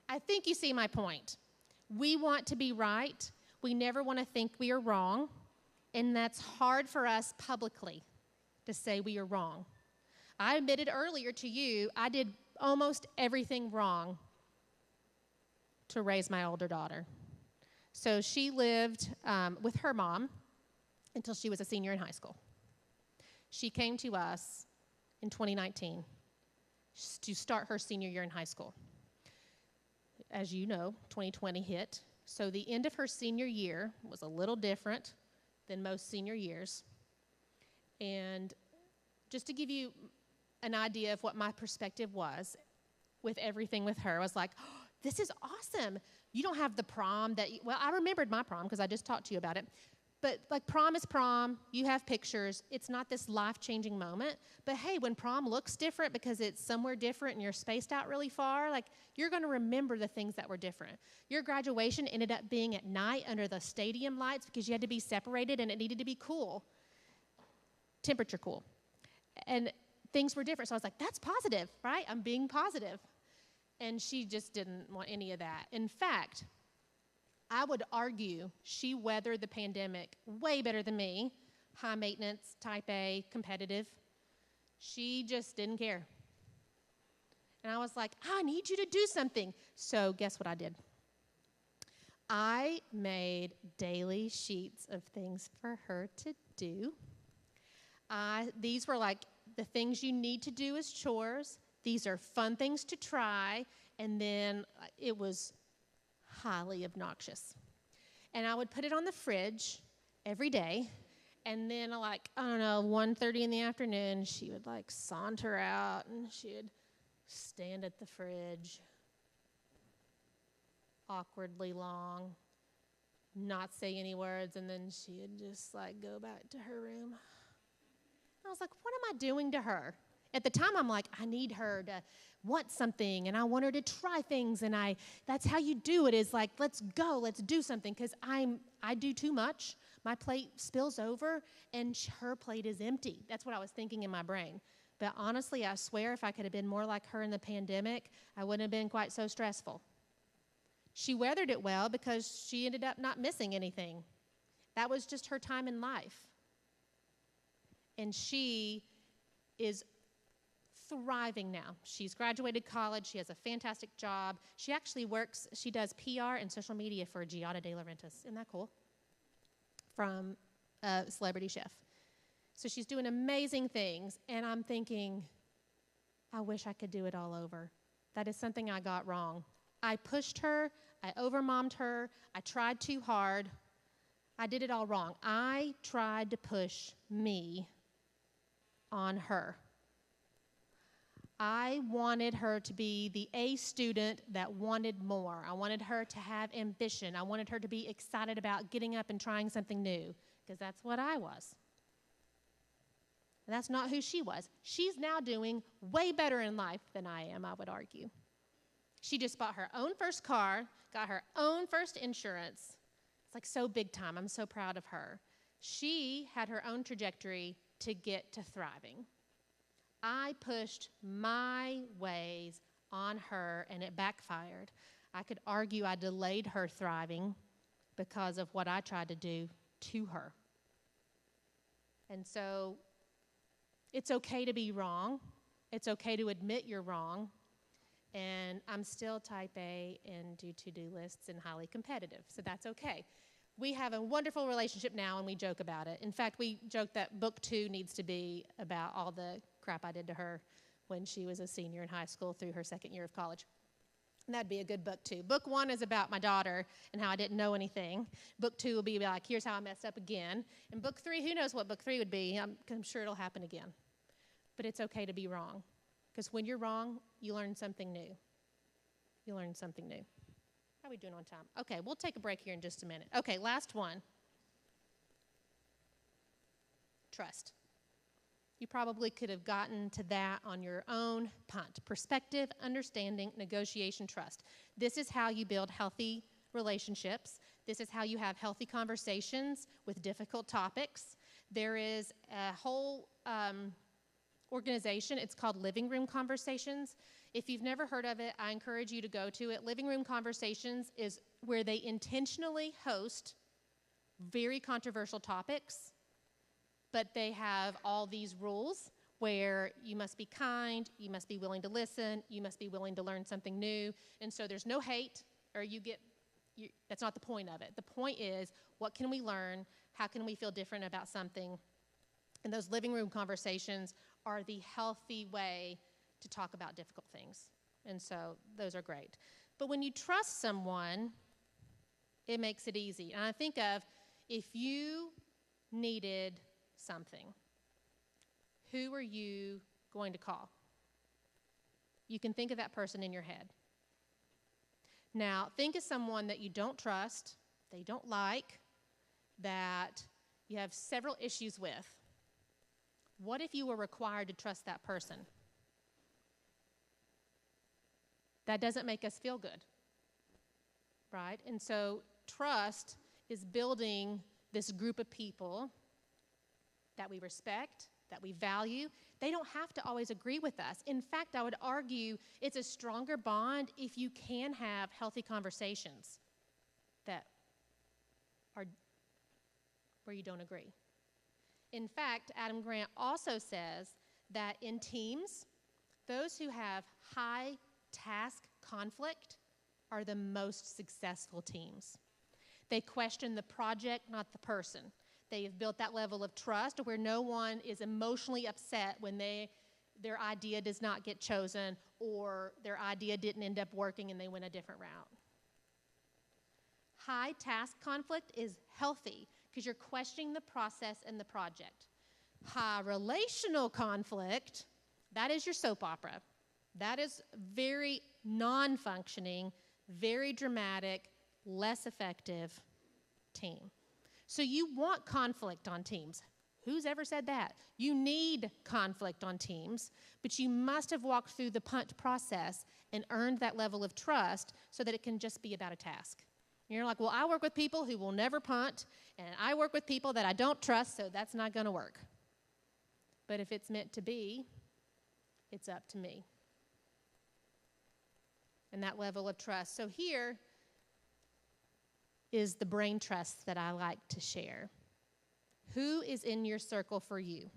I think you see my point. We want to be right. We never want to think we are wrong, and that's hard for us publicly to say we are wrong. I admitted earlier to you, I did almost everything wrong to raise my older daughter. So she lived with her mom until she was a senior in high school. She came to us in 2019 to start her senior year in high school. As you know, 2020 hit. So the end of her senior year was a little different than most senior years. And just to give you an idea of what my perspective was with everything with her, I was like, oh, this is awesome. You don't have the prom well, I remembered my prom because I just talked to you about it. But like prom is prom, you have pictures. It's not this life-changing moment. But hey, when prom looks different because it's somewhere different and you're spaced out really far, like you're going to remember the things that were different. Your graduation ended up being at night under the stadium lights because you had to be separated and it needed to be cool, temperature cool. And things were different. So I was like, that's positive, right? I'm being positive. And she just didn't want any of that. In fact, I would argue she weathered the pandemic way better than me. High maintenance, type A, competitive. She just didn't care. And I was like, I need you to do something. So guess what I did? I made daily sheets of things for her to do. These were like the things you need to do as chores. These are fun things to try. And then it was highly obnoxious. And I would put it on the fridge every day. And then like, I don't know, 1:30 in the afternoon, she would like saunter out and she'd stand at the fridge awkwardly long, not say any words, and then she'd just like go back to her room. I was like, what am I doing to her? At the time, I'm like, I need her to want something, and I want her to try things, and that's how you do it, is like, let's go, let's do something, because I do too much. My plate spills over, and her plate is empty. That's what I was thinking in my brain. But honestly, I swear if I could have been more like her in the pandemic, I wouldn't have been quite so stressful. She weathered it well because she ended up not missing anything. That was just her time in life. And she is thriving now. She's graduated college. She has a fantastic job. She actually she does PR and social media for Giada De Laurentiis. Isn't that cool? From a celebrity chef. So she's doing amazing things, and I'm thinking, I wish I could do it all over. That is something I got wrong. I pushed her. I overmommed her. I tried too hard. I did it all wrong. I tried to push me on her. I wanted her to be the A student that wanted more. I wanted her to have ambition. I wanted her to be excited about getting up and trying something new, because that's what I was. And that's not who she was. She's now doing way better in life than I am, I would argue. She just bought her own first car, got her own first insurance. It's like so big time. I'm so proud of her. She had her own trajectory to get to thriving. I pushed my ways on her, and it backfired. I could argue I delayed her thriving because of what I tried to do to her. And so it's okay to be wrong. It's okay to admit you're wrong. And I'm still type A and do to-do lists and highly competitive, so that's okay. We have a wonderful relationship now, and we joke about it. In fact, we joke that book 2 needs to be about all the crap I did to her when she was a senior in high school through her second year of college. And that'd be a good book 2. Book 1 is about my daughter and how I didn't know anything. Book 2 will be like, here's how I messed up again. And book 3, who knows what book 3 would be? I'm sure it'll happen again. But it's okay to be wrong. Because when you're wrong, you learn something new. You learn something new. How are we doing on time? Okay, we'll take a break here in just a minute. Okay, last one. Trust. You probably could have gotten to that on your own punt. Perspective, understanding, negotiation, trust. This is how you build healthy relationships. This is how you have healthy conversations with difficult topics. There is a whole organization. It's called Living Room Conversations. If you've never heard of it, I encourage you to go to it. Living Room Conversations is where they intentionally host very controversial topics, but they have all these rules where you must be kind, you must be willing to listen, you must be willing to learn something new, and so there's no hate, or that's not the point of it. The point is, what can we learn? How can we feel different about something? And those living room conversations are the healthy way to talk about difficult things. And so those are great. But when you trust someone, it makes it easy. And I think of if you needed something, who are you going to call? You can think of that person in your head. Now, think of someone that you don't trust, they don't like, that you have several issues with. What if you were required to trust that person? That doesn't make us feel good, right? And so trust is building this group of people that we respect, that we value. They don't have to always agree with us. In fact, I would argue it's a stronger bond if you can have healthy conversations that are where you don't agree. In fact, Adam Grant also says that in teams, those who have high task conflict are the most successful teams. They question the project, not the person. They have built that level of trust where no one is emotionally upset when their idea does not get chosen or their idea didn't end up working and they went a different route. High task conflict is healthy because you're questioning the process and the project. High relational conflict, that is your soap opera. That is very non-functioning, very dramatic, less effective team. So you want conflict on teams. Who's ever said that? You need conflict on teams, but you must have walked through the punt process and earned that level of trust so that it can just be about a task. You're like, well, I work with people who will never punt, and I work with people that I don't trust, so that's not going to work. But if it's meant to be, it's up to me. And that level of trust. So here is the brain trust that I like to share. Who is in your circle for you?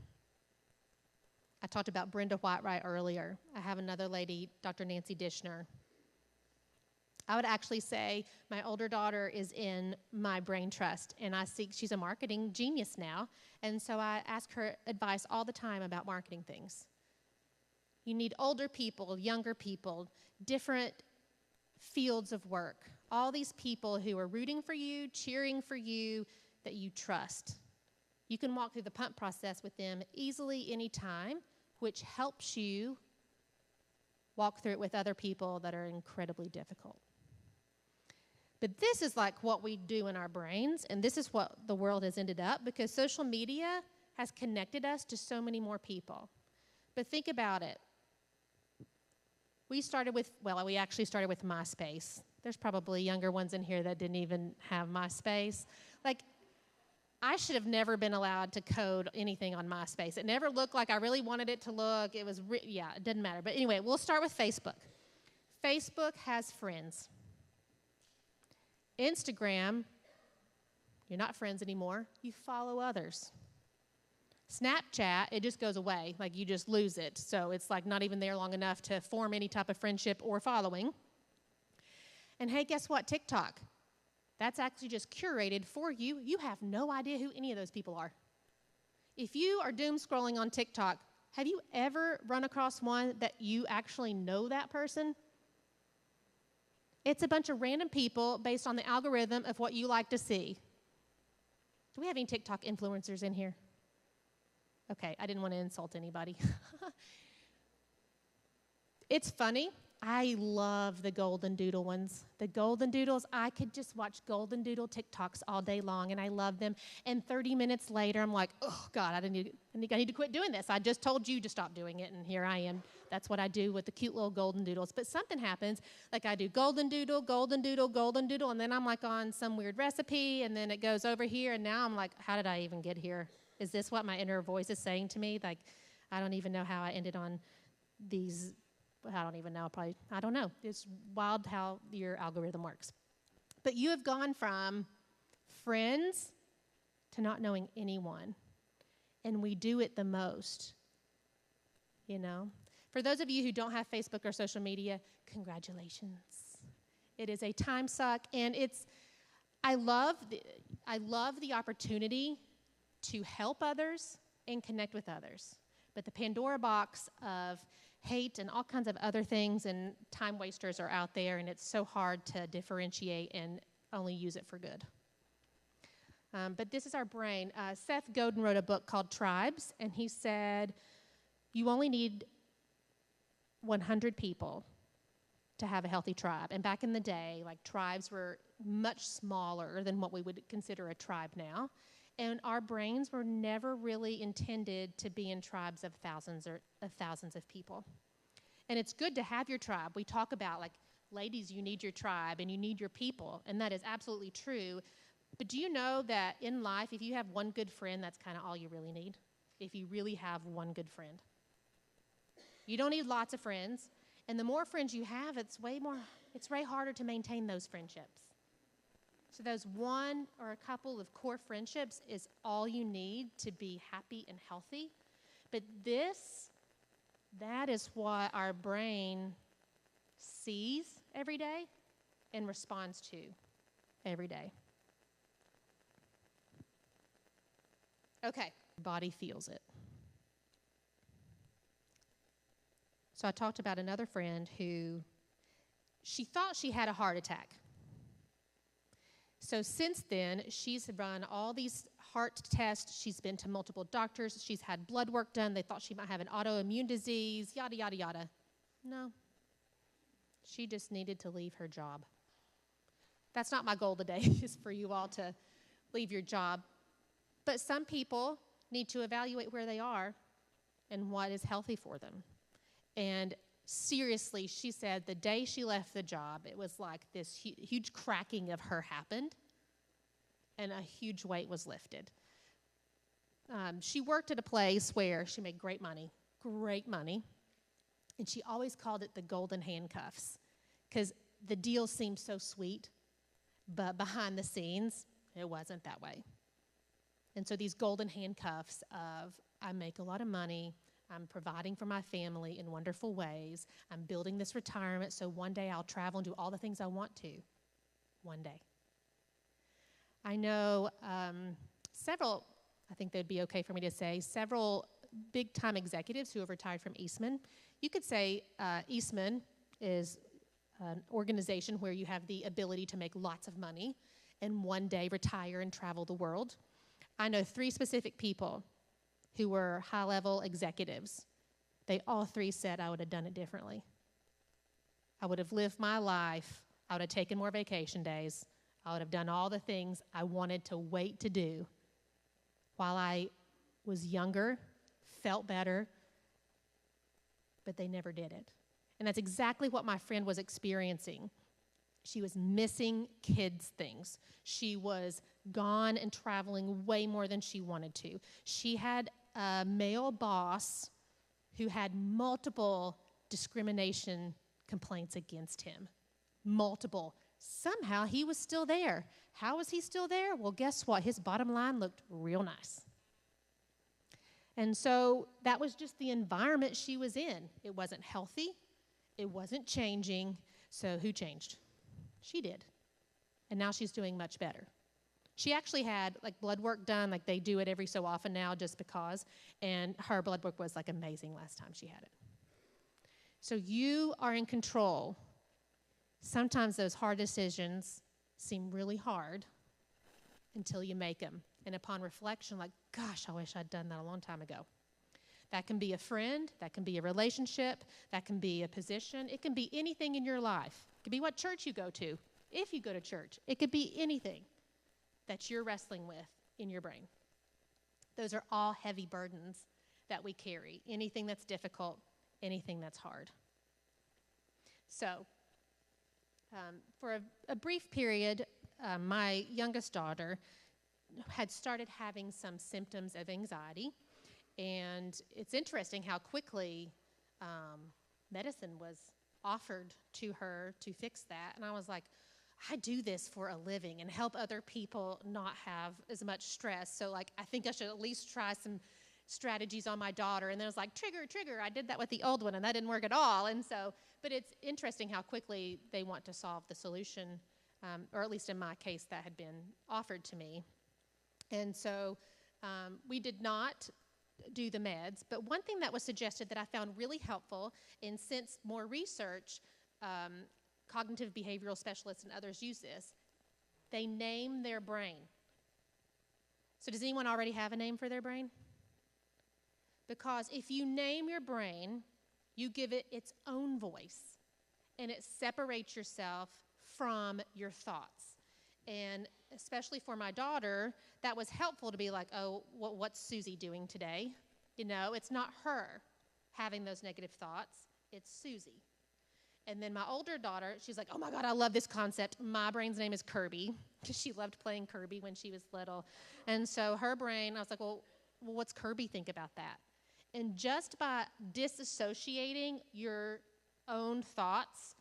I talked about Brenda Whitewright earlier. I have another lady, Dr. Nancy Dishner. I would actually say my older daughter is in my brain trust, and she's a marketing genius now, and so I ask her advice all the time about marketing things. You need older people, younger people, different fields of work, all these people who are rooting for you, cheering for you, that you trust. You can walk through the punt process with them easily anytime, which helps you walk through it with other people that are incredibly difficult. But this is like what we do in our brains, and this is what the world has ended up because social media has connected us to so many more people. But think about it. We actually started with MySpace. There's probably younger ones in here that didn't even have MySpace. Like, I should have never been allowed to code anything on MySpace. It never looked like I really wanted it to look. It was, it didn't matter. But anyway, we'll start with Facebook. Facebook has friends. Instagram, you're not friends anymore. You follow others. Snapchat, it just goes away. Like, you just lose it. So it's like not even there long enough to form any type of friendship or following. And hey, guess what? TikTok. That's actually just curated for you. You have no idea who any of those people are. If you are doom scrolling on TikTok, have you ever run across one that you actually know that person? It's a bunch of random people based on the algorithm of what you like to see. Do we have any TikTok influencers in here? Okay, I didn't want to insult anybody. It's funny. I love the golden doodle ones. The golden doodles, I could just watch golden doodle TikToks all day long, and I love them. And 30 minutes later, I'm like, oh, God, I need to quit doing this. I just told you to stop doing it, and here I am. That's what I do with the cute little golden doodles. But something happens, like I do golden doodle, golden doodle, golden doodle, and then I'm like on some weird recipe, and then it goes over here, and now I'm like, how did I even get here? Is this what my inner voice is saying to me? Like, I don't even know how I ended on these. I don't even know. I don't know. It's wild how your algorithm works. But you have gone from friends to not knowing anyone. And we do it the most, you know. For those of you who don't have Facebook or social media, congratulations. It is a time suck, and I love the opportunity to help others and connect with others. But the Pandora box of hate and all kinds of other things and time wasters are out there, and it's so hard to differentiate and only use it for good. But this is our brain. Seth Godin wrote a book called Tribes, and he said, you only need 100 people to have a healthy tribe. And back in the day, like, tribes were much smaller than what we would consider a tribe now. And our brains were never really intended to be in tribes of thousands of people. And it's good to have your tribe. We talk about, like, ladies, you need your tribe and you need your people. And that is absolutely true. But do you know that in life, if you have one good friend, that's kind of all you really need? If you really have one good friend. You don't need lots of friends. And the more friends you have, it's way harder to maintain those friendships. So those one or a couple of core friendships is all you need to be happy and healthy. But that is what our brain sees every day and responds to every day. Okay, body feels it. So I talked about another friend who, she thought she had a heart attack. So since then, she's run all these heart tests. She's been to multiple doctors. She's had blood work done. They thought she might have an autoimmune disease, yada, yada, yada. No. She just needed to leave her job. That's not my goal today, is for you all to leave your job. But some people need to evaluate where they are and what is healthy for them. And seriously, she said the day she left the job, it was like this huge cracking of her happened, and a huge weight was lifted. She worked at a place where she made great money, and she always called it the golden handcuffs, because the deal seemed so sweet, but behind the scenes, it wasn't that way. And so these golden handcuffs of, I make a lot of money, I'm providing for my family in wonderful ways. I'm building this retirement so one day I'll travel and do all the things I want to. One day. I know several, I think they'd be okay for me to say, several big-time executives who have retired from Eastman. You could say Eastman is an organization where you have the ability to make lots of money and one day retire and travel the world. I know 3 specific people who were high-level executives. They all 3 said, I would have done it differently. I would have lived my life. I would have taken more vacation days. I would have done all the things I wanted to wait to do while I was younger, felt better, but they never did it. And that's exactly what my friend was experiencing. She was missing kids' things. She was gone and traveling way more than she wanted to. She had a male boss who had multiple discrimination complaints against him. Multiple. Somehow he was still there. How was he still there? Well, guess what? His bottom line looked real nice. And so that was just the environment she was in. It wasn't healthy. It wasn't changing. So who changed? She did. And now she's doing much better. She actually had like blood work done, like they do it every so often now just because. And her blood work was like amazing last time she had it. So you are in control. Sometimes those hard decisions seem really hard until you make them. And upon reflection, like, gosh, I wish I'd done that a long time ago. That can be a friend. That can be a relationship. That can be a position. It can be anything in your life. It could be what church you go to, if you go to church. It could be anything that you're wrestling with in your brain. Those are all heavy burdens that we carry. Anything that's difficult, anything that's hard. So, for a brief period, my youngest daughter had started having some symptoms of anxiety. And it's interesting how quickly medicine was offered to her to fix that. And I was like, I do this for a living and help other people not have as much stress. So, like, I think I should at least try some strategies on my daughter. And then it was like, trigger. I did that with the old one, and that didn't work at all. And so, but it's interesting how quickly they want to solve the solution, or at least in my case, that had been offered to me. And so we did not do the meds. But one thing that was suggested that I found really helpful, and since more research, cognitive behavioral specialists and others use this, they name their brain. So does anyone already have a name for their brain? Because if you name your brain, you give it its own voice, and it separates yourself from your thoughts. And especially for my daughter, that was helpful to be like, oh, what's Susie doing today? You know, it's not her having those negative thoughts, it's Susie. And then my older daughter, she's like, oh my God, I love this concept. My brain's name is Kirby, because she loved playing Kirby when she was little. And so her brain, I was like, well, what's Kirby think about that? And just by disassociating your own thoughts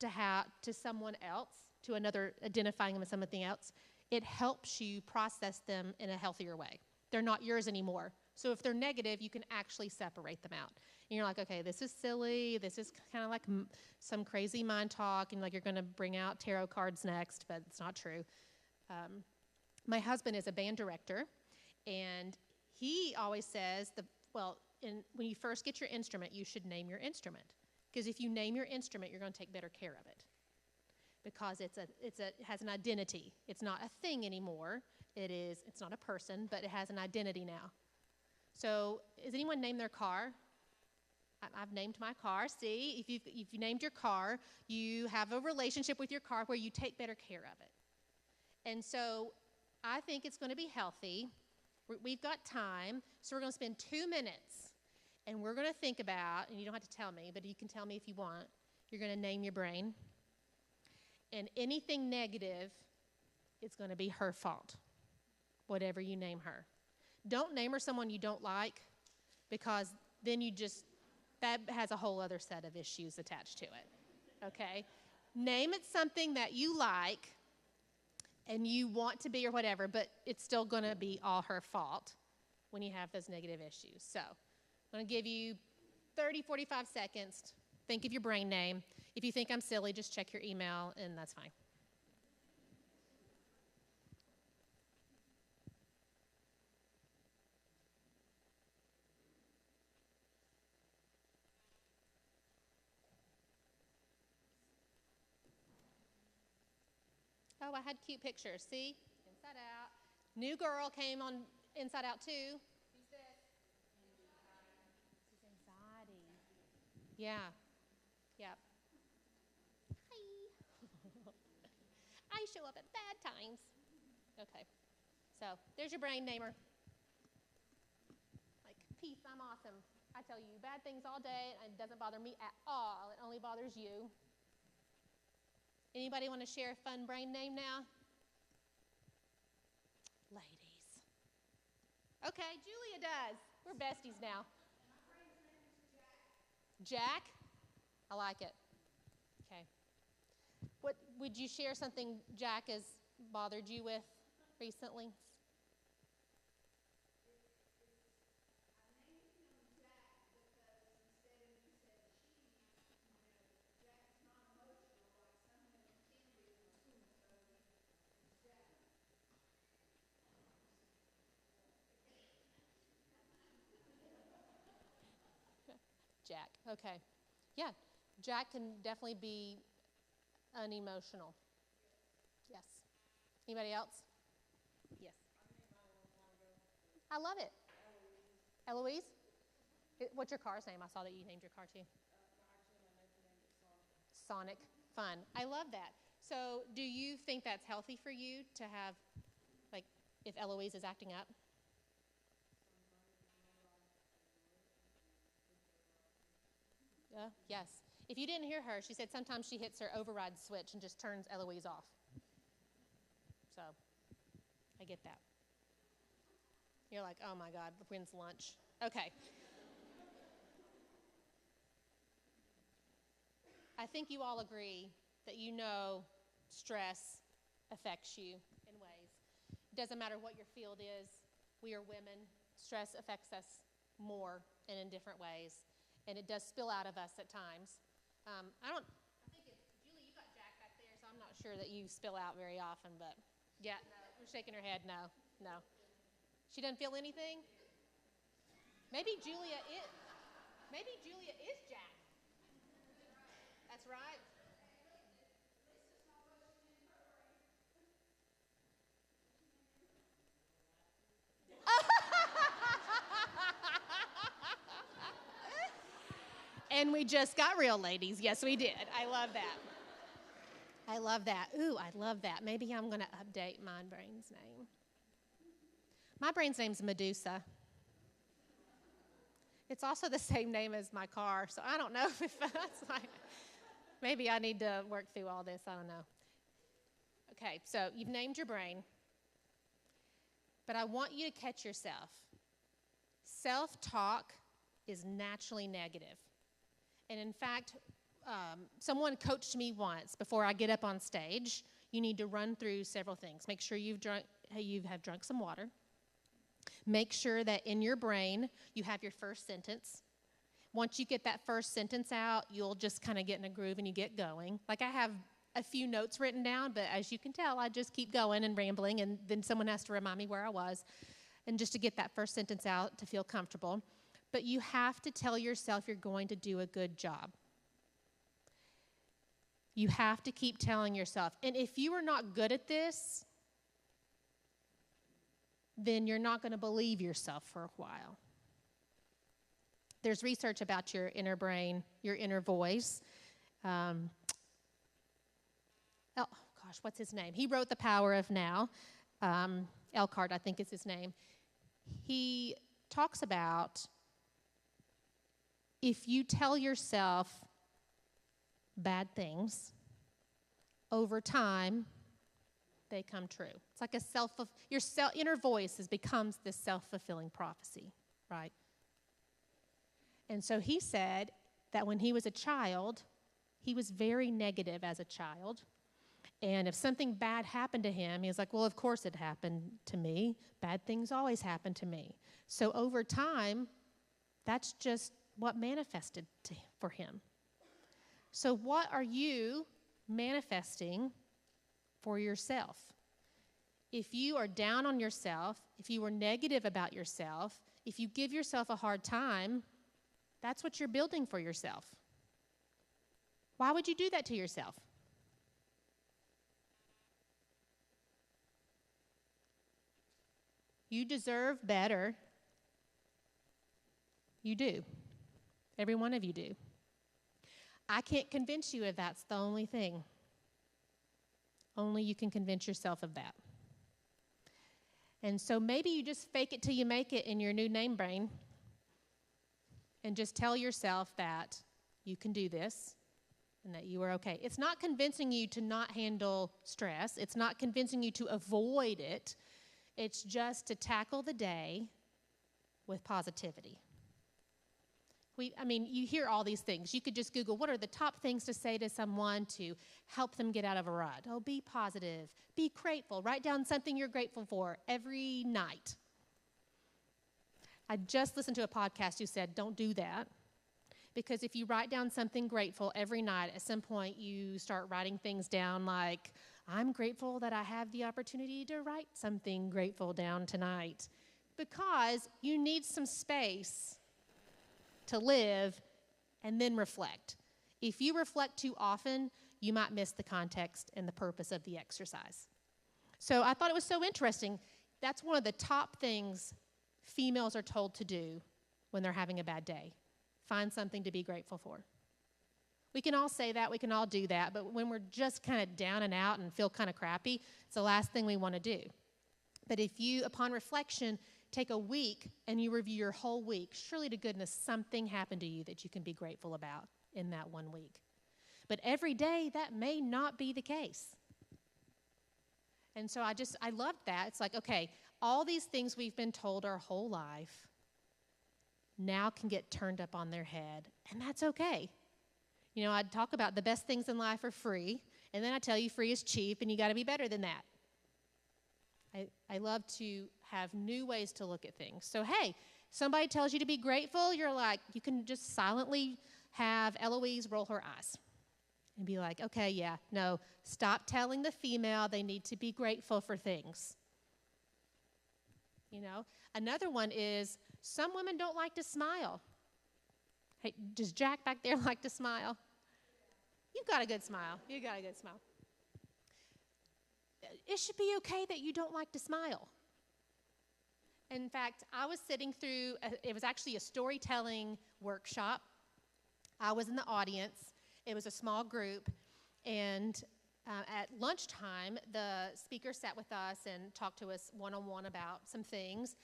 to someone else, to another, identifying them as something else, it helps you process them in a healthier way. They're not yours anymore. So if they're negative, you can actually separate them out. And you're like, okay, this is silly. This is kind of like some crazy mind talk, and like you're going to bring out tarot cards next, but it's not true. My husband is a band director, and he always says, when you first get your instrument, you should name your instrument. Because if you name your instrument, you're going to take better care of it. Because it has an identity. It's not a thing anymore. It's not a person, but it has an identity now. So, has anyone named their car? I've named my car. See, if you named your car, you have a relationship with your car where you take better care of it. And so, I think it's going to be healthy. We've got time, so we're going to spend 2 minutes, and we're going to think about, and you don't have to tell me, but you can tell me if you want, you're going to name your brain. And anything negative, it's going to be her fault, whatever you name her. Don't name her someone you don't like, because then that has a whole other set of issues attached to it, okay? Name it something that you like and you want to be or whatever, but it's still going to be all her fault when you have those negative issues. So I'm going to give you 30, 45 seconds. Think of your brain name. If you think I'm silly, just check your email, and that's fine. Oh, I had cute pictures. See? Inside Out. New girl came on Inside Out too. Who's this? This is anxiety. Yeah. Yep. Hi. I show up at bad times. Okay. So there's your brain namer. Like, peace, I'm awesome. I tell you bad things all day, and it doesn't bother me at all. It only bothers you. Anybody want to share a fun brain name now? Ladies. Okay, Julia does. We're besties now. Jack? I like it. Okay. What would you share something Jack has bothered you with recently? Jack. Okay. Yeah, Jack can definitely be unemotional. Yes. Anybody else? Yes. I love it. Eloise? What's your car's name? I saw that you named your car too. Sonic. Fun. I love that. So do you think that's healthy for you to have, like, if Eloise is acting up? Yes. If you didn't hear her, she said sometimes she hits her override switch and just turns Eloise off. So I get that. You're like, oh my God, when's lunch? Okay. I think you all agree that you know stress affects you in ways. It doesn't matter what your field is. We are women. Stress affects us more and in different ways. And it does spill out of us at times. I think it's, Julie, you got Jack back there, so I'm not sure that you spill out very often, but yeah, no, we're shaking her head, no. She doesn't feel anything? Maybe Julia is Jack. That's right. And we just got real, ladies. Yes, we did. I love that. I love that. Ooh, I love that. Maybe I'm going to update my brain's name. My brain's name's Medusa. It's also the same name as my car, so I don't know if that's like, maybe I need to work through all this. I don't know. Okay, so you've named your brain, but I want you to catch yourself. Self-talk is naturally negative. And in fact, someone coached me once, before I get up on stage, you need to run through several things. Make sure you have drunk some water. Make sure that in your brain you have your first sentence. Once you get that first sentence out, you'll just kind of get in a groove and you get going. Like I have a few notes written down, but as you can tell, I just keep going and rambling, and then someone has to remind me where I was, and just to get that first sentence out to feel comfortable. But you have to tell yourself you're going to do a good job. You have to keep telling yourself. And if you are not good at this, then you're not going to believe yourself for a while. There's research about your inner brain, your inner voice. What's his name? He wrote The Power of Now. Elkhart, I think is his name. He talks about if you tell yourself bad things, over time, they come true. It's like your inner voice becomes this self-fulfilling prophecy, right? And so he said that when he was a child, he was very negative as a child. And if something bad happened to him, he was like, well, of course it happened to me. Bad things always happen to me. So over time, that's just what manifested for him. So what are you manifesting for yourself? If you are down on yourself, if you are negative about yourself, if you give yourself a hard time, that's what you're building for yourself. Why would you do that to yourself? You deserve better. You do. Every one of you do. I can't convince you if that's the only thing. Only you can convince yourself of that. And so maybe you just fake it till you make it in your new name brain and just tell yourself that you can do this and that you are okay. It's not convincing you to not handle stress. It's not convincing you to avoid it. It's just to tackle the day with positivity. You hear all these things. You could just Google, what are the top things to say to someone to help them get out of a rut? Oh, be positive. Be grateful. Write down something you're grateful for every night. I just listened to a podcast who said, don't do that. Because if you write down something grateful every night, at some point you start writing things down like, I'm grateful that I have the opportunity to write something grateful down tonight. Because you need some space to live and then reflect. If you reflect too often, you might miss the context and the purpose of the exercise. So I thought it was so interesting. That's one of the top things females are told to do when they're having a bad day. Find something to be grateful for. We can all say that, we can all do that, but when we're just kind of down and out and feel kind of crappy, it's the last thing we want to do. But if you, upon reflection, take a week and you review your whole week, surely to goodness something happened to you that you can be grateful about in that 1 week. But every day, that may not be the case. And so I loved that. It's like, okay, all these things we've been told our whole life now can get turned up on their head, and that's okay. You know, I'd talk about the best things in life are free, and then I tell you free is cheap, and you got to be better than that. I love to have new ways to look at things. So, hey, somebody tells you to be grateful, you're like, you can just silently have Eloise roll her eyes and be like, okay, yeah, no, stop telling the female they need to be grateful for things. You know, another one is some women don't like to smile. Hey, does Jack back there like to smile? You've got a good smile. You got a good smile. It should be okay that you don't like to smile. In fact, I was sitting through, it was actually a storytelling workshop. I was in the audience. It was a small group, and at lunchtime, the speaker sat with us and talked to us one-on-one about some things,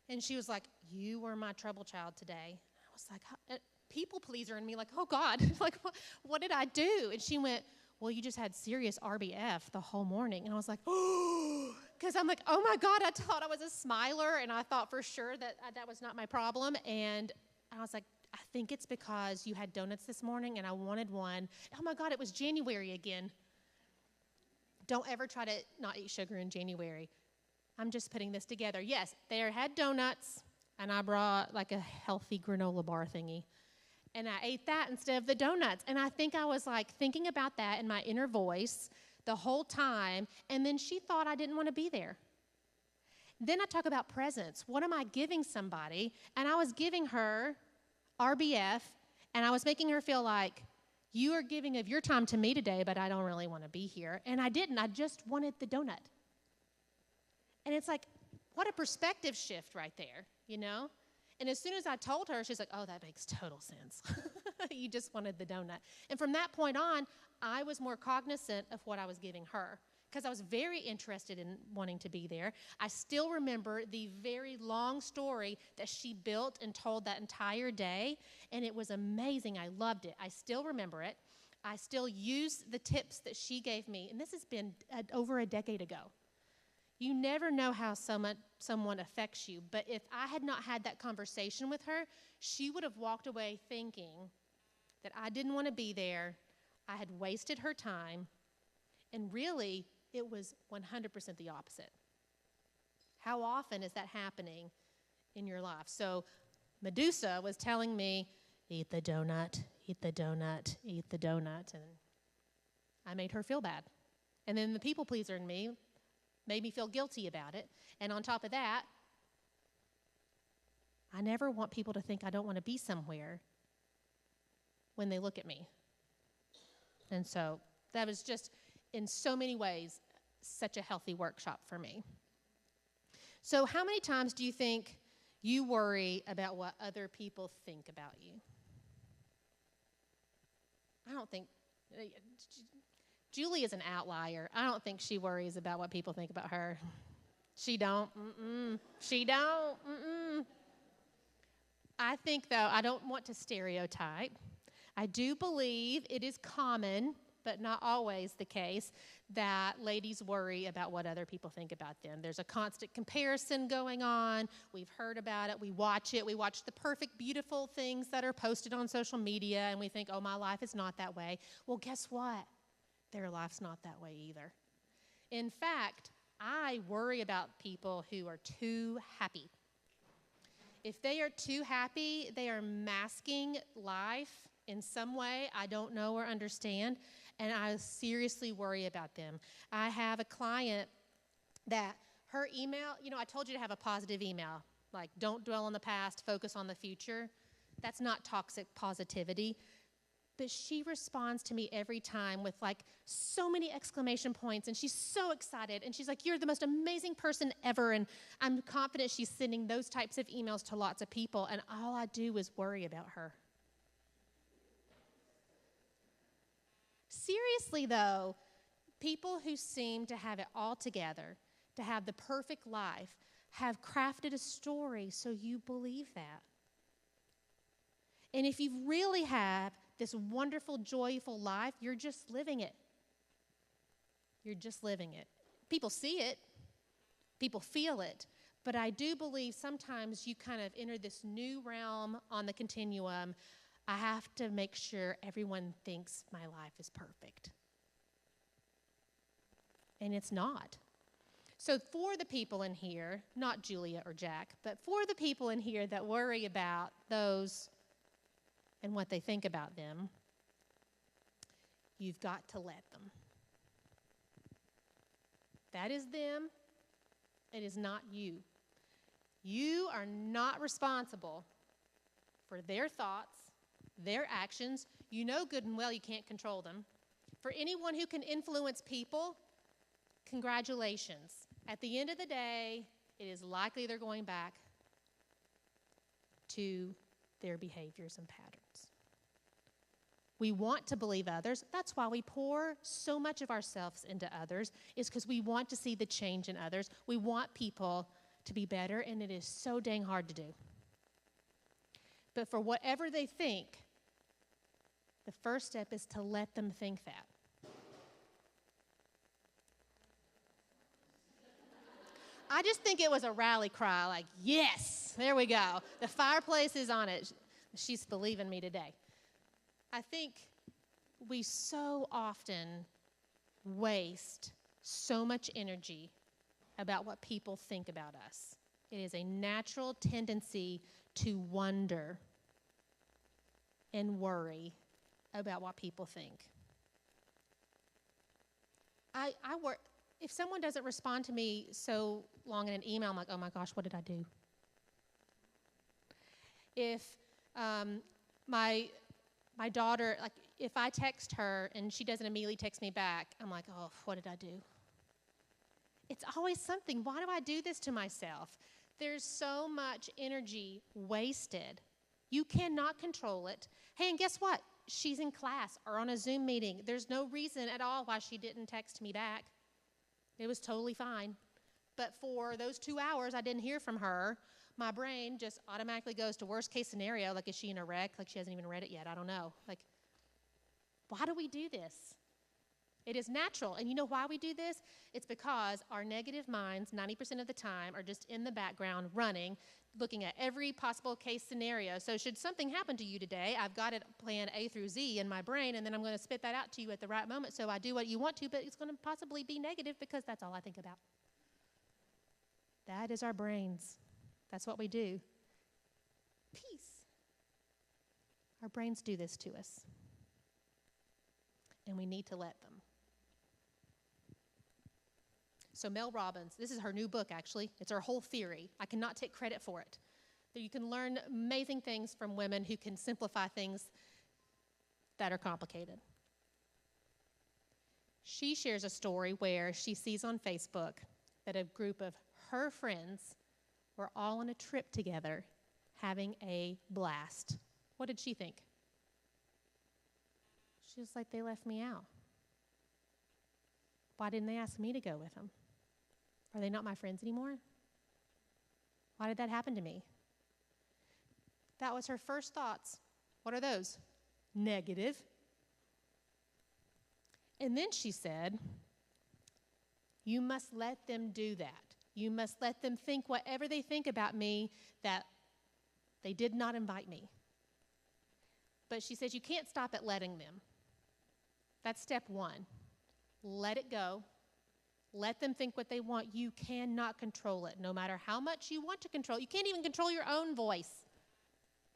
and she was like, you were my trouble child today. I was like, people pleaser in me, like, oh God, like, what did I do? And she went, well, you just had serious RBF the whole morning. And I was like, oh, because I'm like, oh my God, I thought I was a smiler, and I thought for sure that that was not my problem. And I was like, I think it's because you had donuts this morning, and I wanted one. Oh my God, it was January again. Don't ever try to not eat sugar in January. I'm just putting this together. Yes, they had donuts, and I brought like a healthy granola bar thingy. And I ate that instead of the donuts. And I think I was like thinking about that in my inner voice the whole time. And then she thought I didn't want to be there. Then I talk about presents. What am I giving somebody? And I was giving her RBF, and I was making her feel like, you are giving of your time to me today, but I don't really want to be here. And I didn't. I just wanted the donut. And it's like, what a perspective shift right there, you know? And as soon as I told her, she's like, oh, that makes total sense. You just wanted the donut. And from that point on, I was more cognizant of what I was giving her because I was very interested in wanting to be there. I still remember the very long story that she built and told that entire day, and it was amazing. I loved it. I still remember it. I still use the tips that she gave me, and this has been over a decade ago. You never know how someone affects you, but if I had not had that conversation with her, she would have walked away thinking that I didn't want to be there, I had wasted her time, and really, it was 100% the opposite. How often is that happening in your life? So Medusa was telling me, eat the donut, eat the donut, eat the donut, and I made her feel bad. And then the people pleaser in me made me feel guilty about it. And on top of that, I never want people to think I don't want to be somewhere when they look at me. And so that was just, in so many ways, such a healthy workshop for me. So how many times do you think you worry about what other people think about you? I don't think... Julie is an outlier. I don't think she worries about what people think about her. She don't. She don't. I think, though, I don't want to stereotype. I do believe it is common, but not always the case, that ladies worry about what other people think about them. There's a constant comparison going on. We've heard about it. We watch it. We watch the perfect, beautiful things that are posted on social media, and we think, oh, my life is not that way. Well, guess what? Their life's not that way either. In fact, I worry about people who are too happy. If they are too happy, they are masking life in some way I don't know or understand, and I seriously worry about them. I have a client that her email, I told you to have a positive email, like don't dwell on the past, focus on the future. That's not toxic positivity. But she responds to me every time with like so many exclamation points, and she's so excited, and she's like, "You're the most amazing person ever," and I'm confident she's sending those types of emails to lots of people, and all I do is worry about her. Seriously though, people who seem to have it all together, to have the perfect life, have crafted a story so you believe that. And if you really have this wonderful, joyful life, you're just living it. You're just living it. People see it. People feel it. But I do believe sometimes you kind of enter this new realm on the continuum. I have to make sure everyone thinks my life is perfect. And it's not. So for the people in here, not Julia or Jack, but for the people in here that worry about those and what they think about them, you've got to let them. That is them. It is not you. You are not responsible for their thoughts, their actions. You know good and well you can't control them. For anyone who can influence people, congratulations. At the end of the day, it is likely they're going back to their behaviors and patterns. We want to believe others. That's why we pour so much of ourselves into others, is because we want to see the change in others. We want people to be better, and it is so dang hard to do. But for whatever they think, the first step is to let them think that. I just think it was a rally cry, like, yes, there we go. The fireplace is on it. She's believing me today. I think we so often waste so much energy about what people think about us. It is a natural tendency to wonder and worry about what people think. I work. If someone doesn't respond to me so long in an email, I'm like, oh my gosh, what did I do? If my daughter, like if I text her and she doesn't immediately text me back, I'm like, oh, what did I do? It's always something. Why do I do this to myself? There's so much energy wasted. You cannot control it. Hey, and guess what? She's in class or on a Zoom meeting. There's no reason at all why she didn't text me back. It was totally fine. But for those 2 hours I didn't hear from her, my brain just automatically goes to worst case scenario, like is she in a wreck? Like she hasn't even read it yet. I don't know. Like, why do we do this? It is natural. And you know why we do this? It's because our negative minds 90% of the time are just in the background running, looking at every possible case scenario. So should something happen to you today, I've got it plan A through Z in my brain, and then I'm going to spit that out to you at the right moment. So I do what you want to, but it's going to possibly be negative because that's all I think about. That is our brains. That's what we do. Peace. Our brains do this to us. And we need to let them. So Mel Robbins, this is her new book, actually. It's her whole theory. I cannot take credit for it. You can learn amazing things from women who can simplify things that are complicated. She shares a story where she sees on Facebook that a group of her friends were all on a trip together having a blast. What did she think? She was like, they left me out. Why didn't they ask me to go with them? Are they not my friends anymore? Why did that happen to me? That was her first thoughts. What are those? Negative. And then she said, you must let them do that. You must let them think whatever they think about me, that they did not invite me. But she says you can't stop at letting them. That's step one. Let it go. Let them think what they want. You cannot control it, no matter how much you want to control. You can't even control your own voice.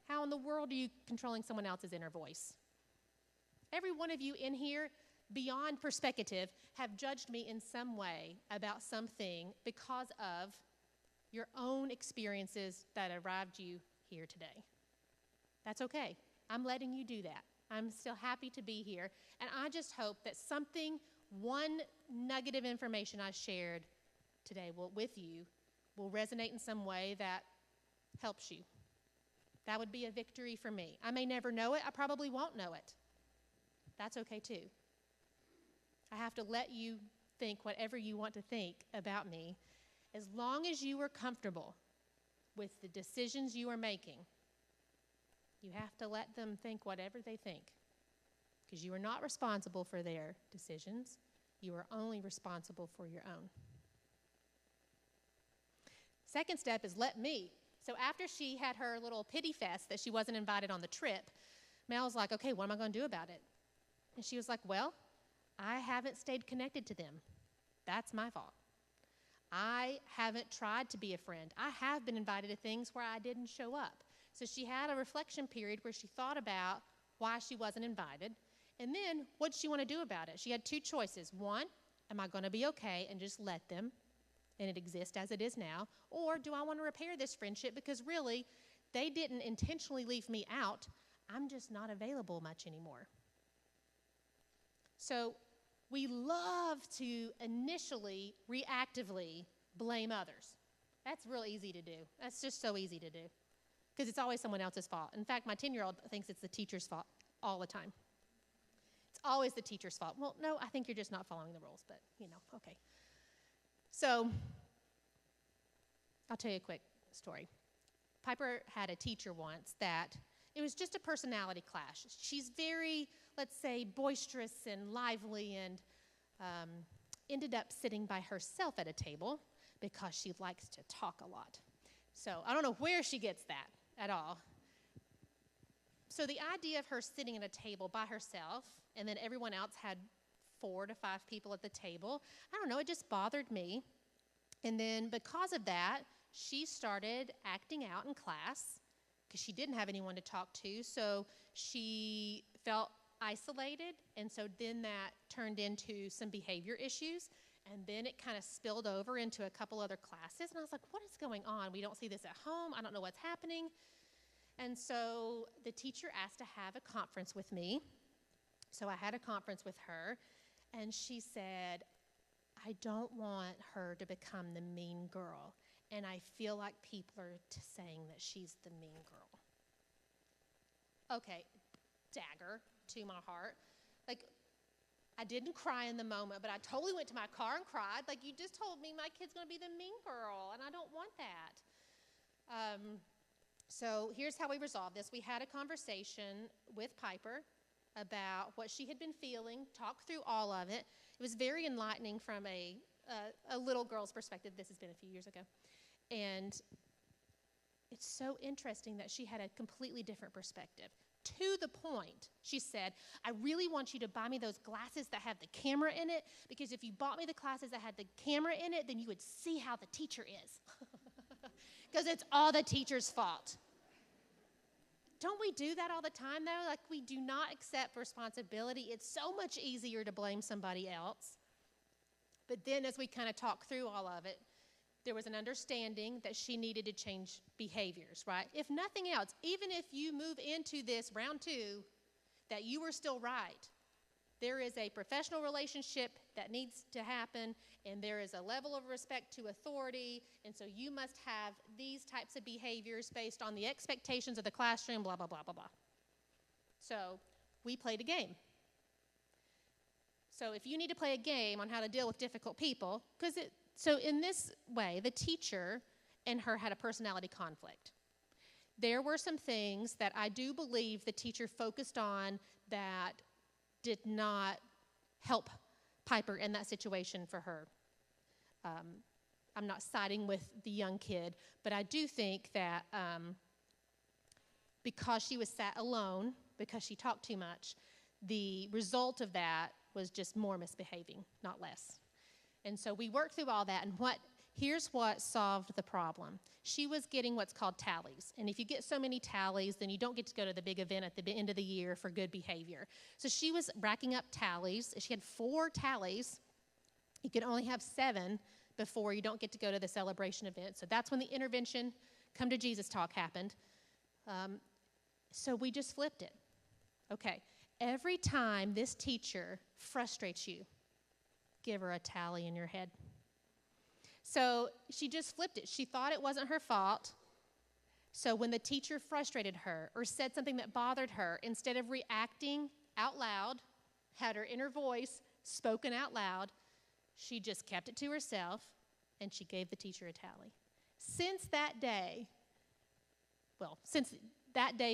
How in the world are you controlling someone else's inner voice? Every one of you in here, beyond perspective, have judged me in some way about something because of your own experiences that arrived you here today. That's okay. I'm letting you do that. I'm still happy to be here. And I just hope that one nugget of information I shared today with you will resonate in some way that helps you. That would be a victory for me. I may never know it. I probably won't know it. That's okay too. I have to let you think whatever you want to think about me. As long as you are comfortable with the decisions you are making, you have to let them think whatever they think, because you are not responsible for their decisions. You are only responsible for your own. Second step is let me. So after she had her little pity fest that she wasn't invited on the trip, Mel was like, okay, what am I going to do about it? And she was like, well, I haven't stayed connected to them. That's my fault. I haven't tried to be a friend. I have been invited to things where I didn't show up. So she had a reflection period where she thought about why she wasn't invited. And then what did she want to do about it? She had two choices. One, am I going to be okay and just let them and it exists as it is now? Or do I want to repair this friendship because really they didn't intentionally leave me out. I'm just not available much anymore. So we love to initially, reactively blame others. That's real easy to do. That's just so easy to do because it's always someone else's fault. In fact, my 10-year-old thinks it's the teacher's fault all the time. It's always the teacher's fault. Well, no, I think you're just not following the rules, but, okay. So I'll tell you a quick story. Piper had a teacher once that it was just a personality clash. She's very, let's say, boisterous and lively and ended up sitting by herself at a table because she likes to talk a lot. So I don't know where she gets that at all. So the idea of her sitting at a table by herself and then everyone else had 4 to 5 people at the table, I don't know, it just bothered me. And then because of that, she started acting out in class because she didn't have anyone to talk to. So she felt isolated, and so then that turned into some behavior issues, and then it kind of spilled over into a couple other classes. And I was like, what is going on? We don't see this at home. I don't know what's happening. And so the teacher asked to have a conference with me. So I had a conference with her, and she said, I don't want her to become the mean girl, and I feel like people are saying that she's the mean girl. Okay, dagger to my heart. Like, I didn't cry in the moment, but I totally went to my car and cried. Like, you just told me my kid's going to be the mean girl, and I don't want that. So here's how we resolved this. We had a conversation with Piper about what she had been feeling, talked through all of it. It was very enlightening from a little girl's perspective. This has been a few years ago. And it's so interesting that she had a completely different perspective. To the point, she said, I really want you to buy me those glasses that have the camera in it, because if you bought me the glasses that had the camera in it, then you would see how the teacher is. Because it's all the teacher's fault. Don't we do that all the time, though? Like, we do not accept responsibility. It's so much easier to blame somebody else. But then as we kind of talk through all of it, there was an understanding that she needed to change behaviors, right? If nothing else, even if you move into this round 2, that you were still right. There is a professional relationship that needs to happen, and there is a level of respect to authority, and so you must have these types of behaviors based on the expectations of the classroom, blah, blah, blah, blah, blah. So we played a game. So if you need to play a game on how to deal with difficult people, so in this way, the teacher and her had a personality conflict. There were some things that I do believe the teacher focused on that did not help Piper in that situation for her. I'm not siding with the young kid, but I do think that because she was sat alone, because she talked too much, the result of that was just more misbehaving, not less. And so we worked through all that, and here's what solved the problem. She was getting what's called tallies. And if you get so many tallies, then you don't get to go to the big event at the end of the year for good behavior. So she was racking up tallies. She had 4 tallies. You can only have 7 before you don't get to go to the celebration event. So that's when the intervention, come to Jesus talk happened. So we just flipped it. Okay, every time this teacher frustrates you, give her a tally in your head. So she just flipped it. She thought it wasn't her fault. So when the teacher frustrated her or said something that bothered her, instead of reacting out loud, had her inner voice spoken out loud, she just kept it to herself and she gave the teacher a tally. Since that day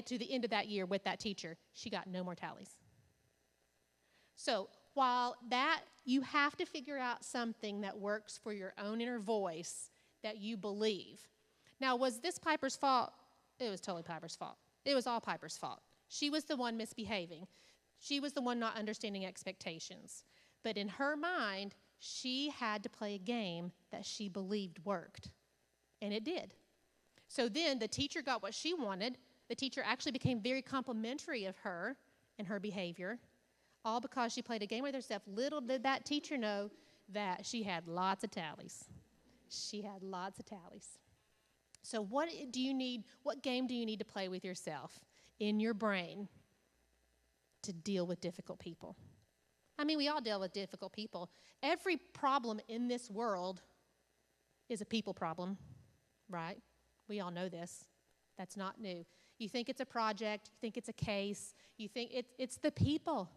to the end of that year with that teacher, she got no more tallies. So while that, you have to figure out something that works for your own inner voice that you believe. Now, was this Piper's fault? It was totally Piper's fault. It was all Piper's fault. She was the one misbehaving. She was the one not understanding expectations. But in her mind, she had to play a game that she believed worked. And it did. So then the teacher got what she wanted. The teacher actually became very complimentary of her and her behavior, all because she played a game with herself. Little did that teacher know that she had lots of tallies. She had lots of tallies. So what game do you need to play with yourself in your brain to deal with difficult people? I mean, we all deal with difficult people. Every problem in this world is a people problem, right? We all know this. That's not new. You think it's a project, you think it's a case, you think it's the people.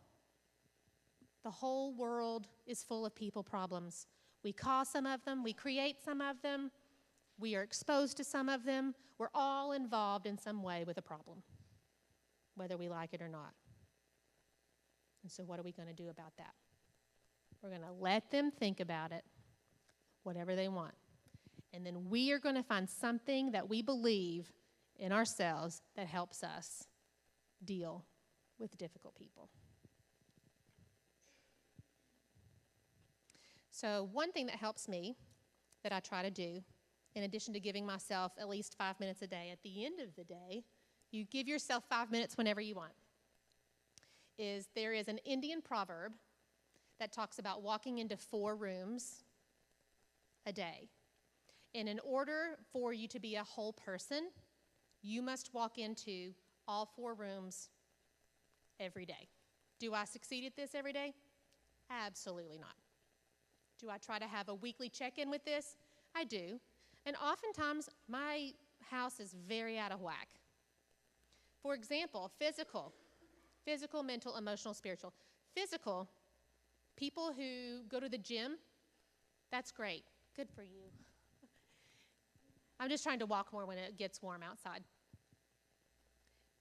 The whole world is full of people problems. We cause some of them, we create some of them, we are exposed to some of them. We're all involved in some way with a problem, whether we like it or not. And so what are we going to do about that? We're going to let them think about it, whatever they want. And then we are going to find something that we believe in ourselves that helps us deal with difficult people. So one thing that helps me, that I try to do, in addition to giving myself at least 5 minutes a day, at the end of the day, you give yourself 5 minutes whenever you want, is there is an Indian proverb that talks about walking into 4 rooms a day. And in order for you to be a whole person, you must walk into all 4 rooms every day. Do I succeed at this every day? Absolutely not. Do I try to have a weekly check-in with this? I do. And oftentimes, my house is very out of whack. For example, physical, mental, emotional, spiritual. Physical, people who go to the gym, that's great. Good for you. I'm just trying to walk more when it gets warm outside.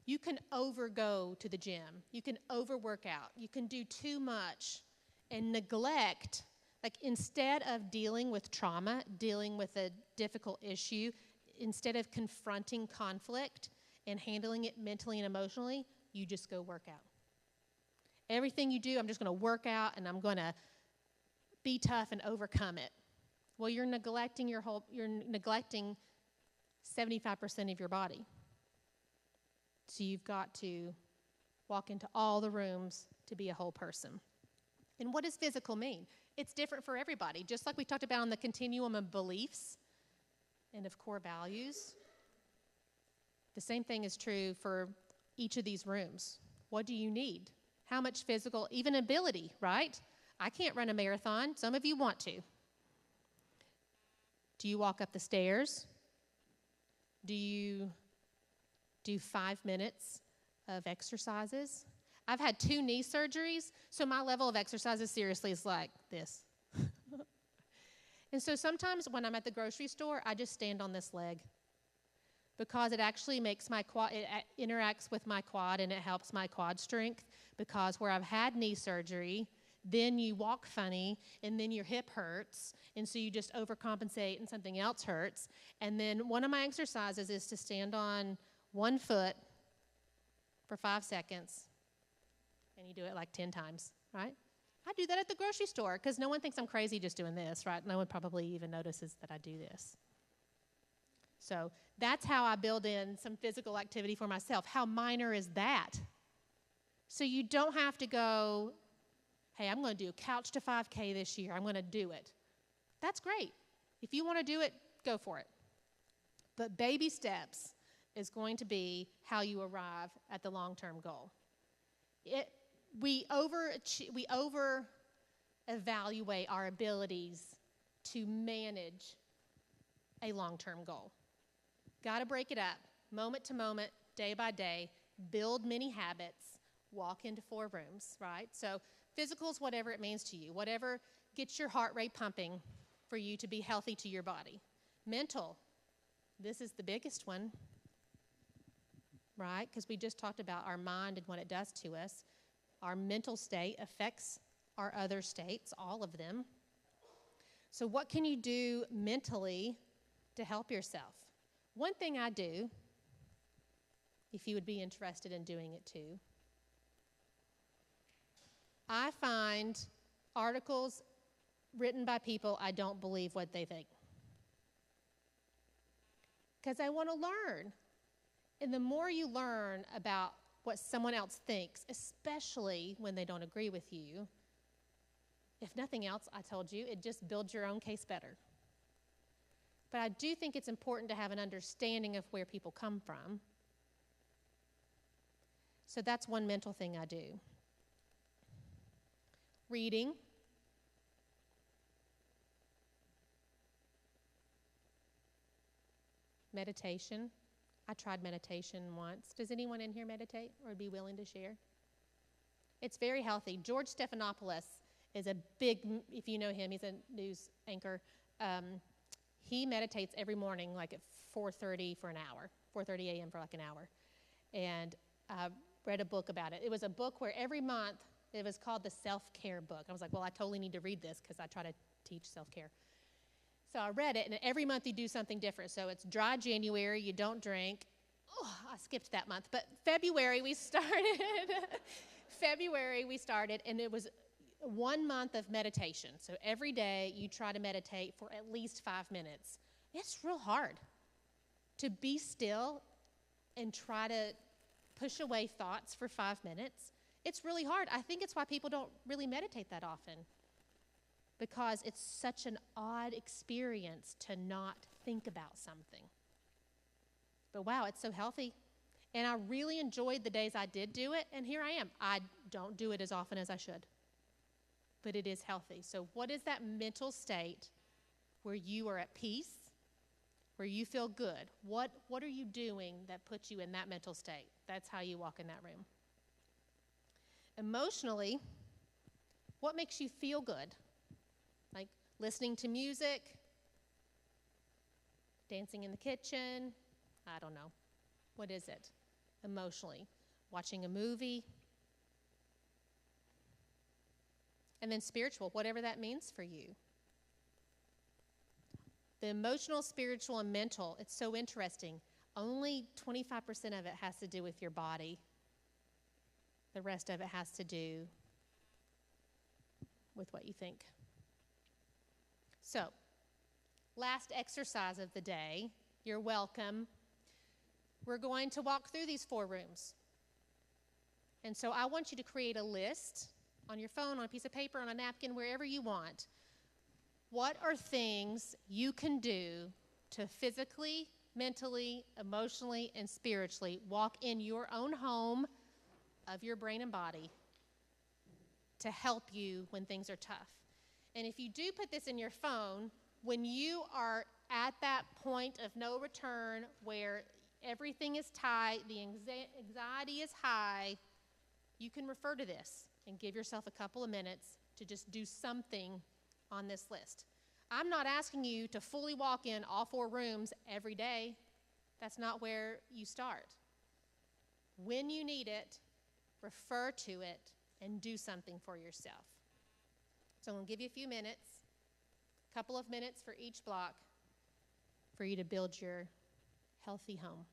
You can overgo to the gym. You can overwork out. You can do too much and neglect. Like, instead of dealing with trauma, dealing with a difficult issue, instead of confronting conflict and handling it mentally and emotionally, you just go work out. Everything you do, I'm just going to work out and I'm going to be tough and overcome it. Well, you're neglecting 75% of your body. So you've got to walk into all the rooms to be a whole person. And what does physical mean? It's different for everybody. Just like we talked about on the continuum of beliefs and of core values, the same thing is true for each of these rooms. What do you need? How much physical, even ability, right? I can't run a marathon. Some of you want to. Do you walk up the stairs? Do you do 5 minutes of exercises? I've had 2 knee surgeries, so my level of exercises seriously is like this. And so sometimes when I'm at the grocery store, I just stand on this leg because it actually makes my quad, it interacts with my quad and it helps my quad strength, because where I've had knee surgery, then you walk funny and then your hip hurts, and so you just overcompensate and something else hurts. And then one of my exercises is to stand on one foot for 5 seconds. And you do it like 10 times, right? I do that at the grocery store because no one thinks I'm crazy just doing this, right? No one probably even notices that I do this. So that's how I build in some physical activity for myself. How minor is that? So you don't have to go, hey, I'm going to do a couch to 5K this year. I'm going to do it. That's great. If you want to do it, go for it. But baby steps, is going to be how you arrive at the long-term goal. We over evaluate our abilities to manage a long-term goal. Got to break it up, moment to moment, day by day, build many habits, walk into 4 rooms, right? So physicals, whatever it means to you, whatever gets your heart rate pumping for you to be healthy to your body. Mental, this is the biggest one, right? Because we just talked about our mind and what it does to us. Our mental state affects our other states, all of them. So what can you do mentally to help yourself? One thing I do, if you would be interested in doing it too, I find articles written by people I don't believe what they think. Because I want to learn. And the more you learn about what someone else thinks, especially when they don't agree with you, if nothing else, I told you, it just builds your own case better. But I do think it's important to have an understanding of where people come from. So that's one mental thing I do. Reading. Meditation. I tried meditation once. Does anyone in here meditate or be willing to share? It's very healthy. George Stephanopoulos is a big, if you know him, he's a news anchor. He meditates every morning like at 4:30 for an hour, 4:30 a.m. for like an hour. And I read a book about it. It was a book where every month, it was called the self-care book. I was like, well, I totally need to read this because I try to teach self-care. So I read it, and every month you do something different. So it's dry January, you don't drink. Oh, I skipped that month. But February we started, and it was 1 month of meditation. So every day you try to meditate for at least 5 minutes. It's real hard to be still and try to push away thoughts for 5 minutes. It's really hard. I think it's why people don't really meditate that often, because it's such an odd experience to not think about something. But wow, it's so healthy. And I really enjoyed the days I did do it, and here I am. I don't do it as often as I should, but it is healthy. So what is that mental state where you are at peace, where you feel good? What are you doing that puts you in that mental state? That's how you walk in that room. Emotionally, what makes you feel good? Like listening to music, dancing in the kitchen, I don't know. What is it emotionally? Watching a movie. And then spiritual, whatever that means for you. The emotional, spiritual, and mental, it's so interesting. Only 25% of it has to do with your body. The rest of it has to do with what you think. So, last exercise of the day. You're welcome. We're going to walk through these 4 rooms. And so I want you to create a list on your phone, on a piece of paper, on a napkin, wherever you want. What are things you can do to physically, mentally, emotionally, and spiritually walk in your own home of your brain and body to help you when things are tough? And if you do put this in your phone, when you are at that point of no return where everything is tight, the anxiety is high, you can refer to this and give yourself a couple of minutes to just do something on this list. I'm not asking you to fully walk in all 4 rooms every day. That's not where you start. When you need it, refer to it and do something for yourself. So I'm going to give you a few minutes, a couple of minutes for each block for you to build your healthy home.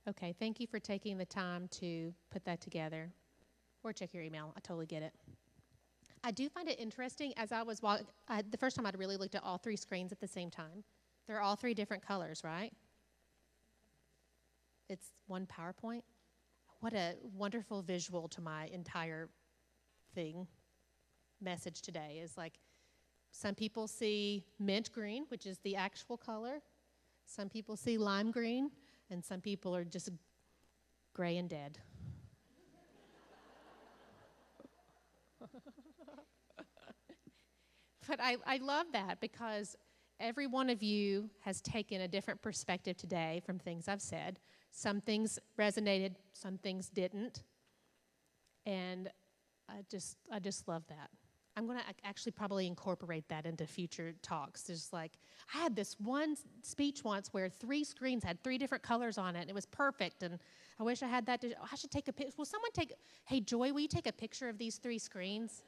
Okay, thank you for taking the time to put that together. Or check your email. I totally get it. I do find it interesting as I was the first time I'd really looked at all three screens at the same time. They're all three different colors, right? It's one PowerPoint. What a wonderful visual to my entire message today is like some people see mint green, which is the actual color. Some people see lime green, and some people are just gray and dead. But I love that because every one of you has taken a different perspective today from things I've said. Some things resonated, some things didn't. And I just love that. I'm going to actually probably incorporate that into future talks. There's like, I had this one speech once where 3 screens had 3 different colors on it, and it was perfect, and I wish I had that. I should take a picture. Will someone hey, Joy, will you take a picture of these 3 screens?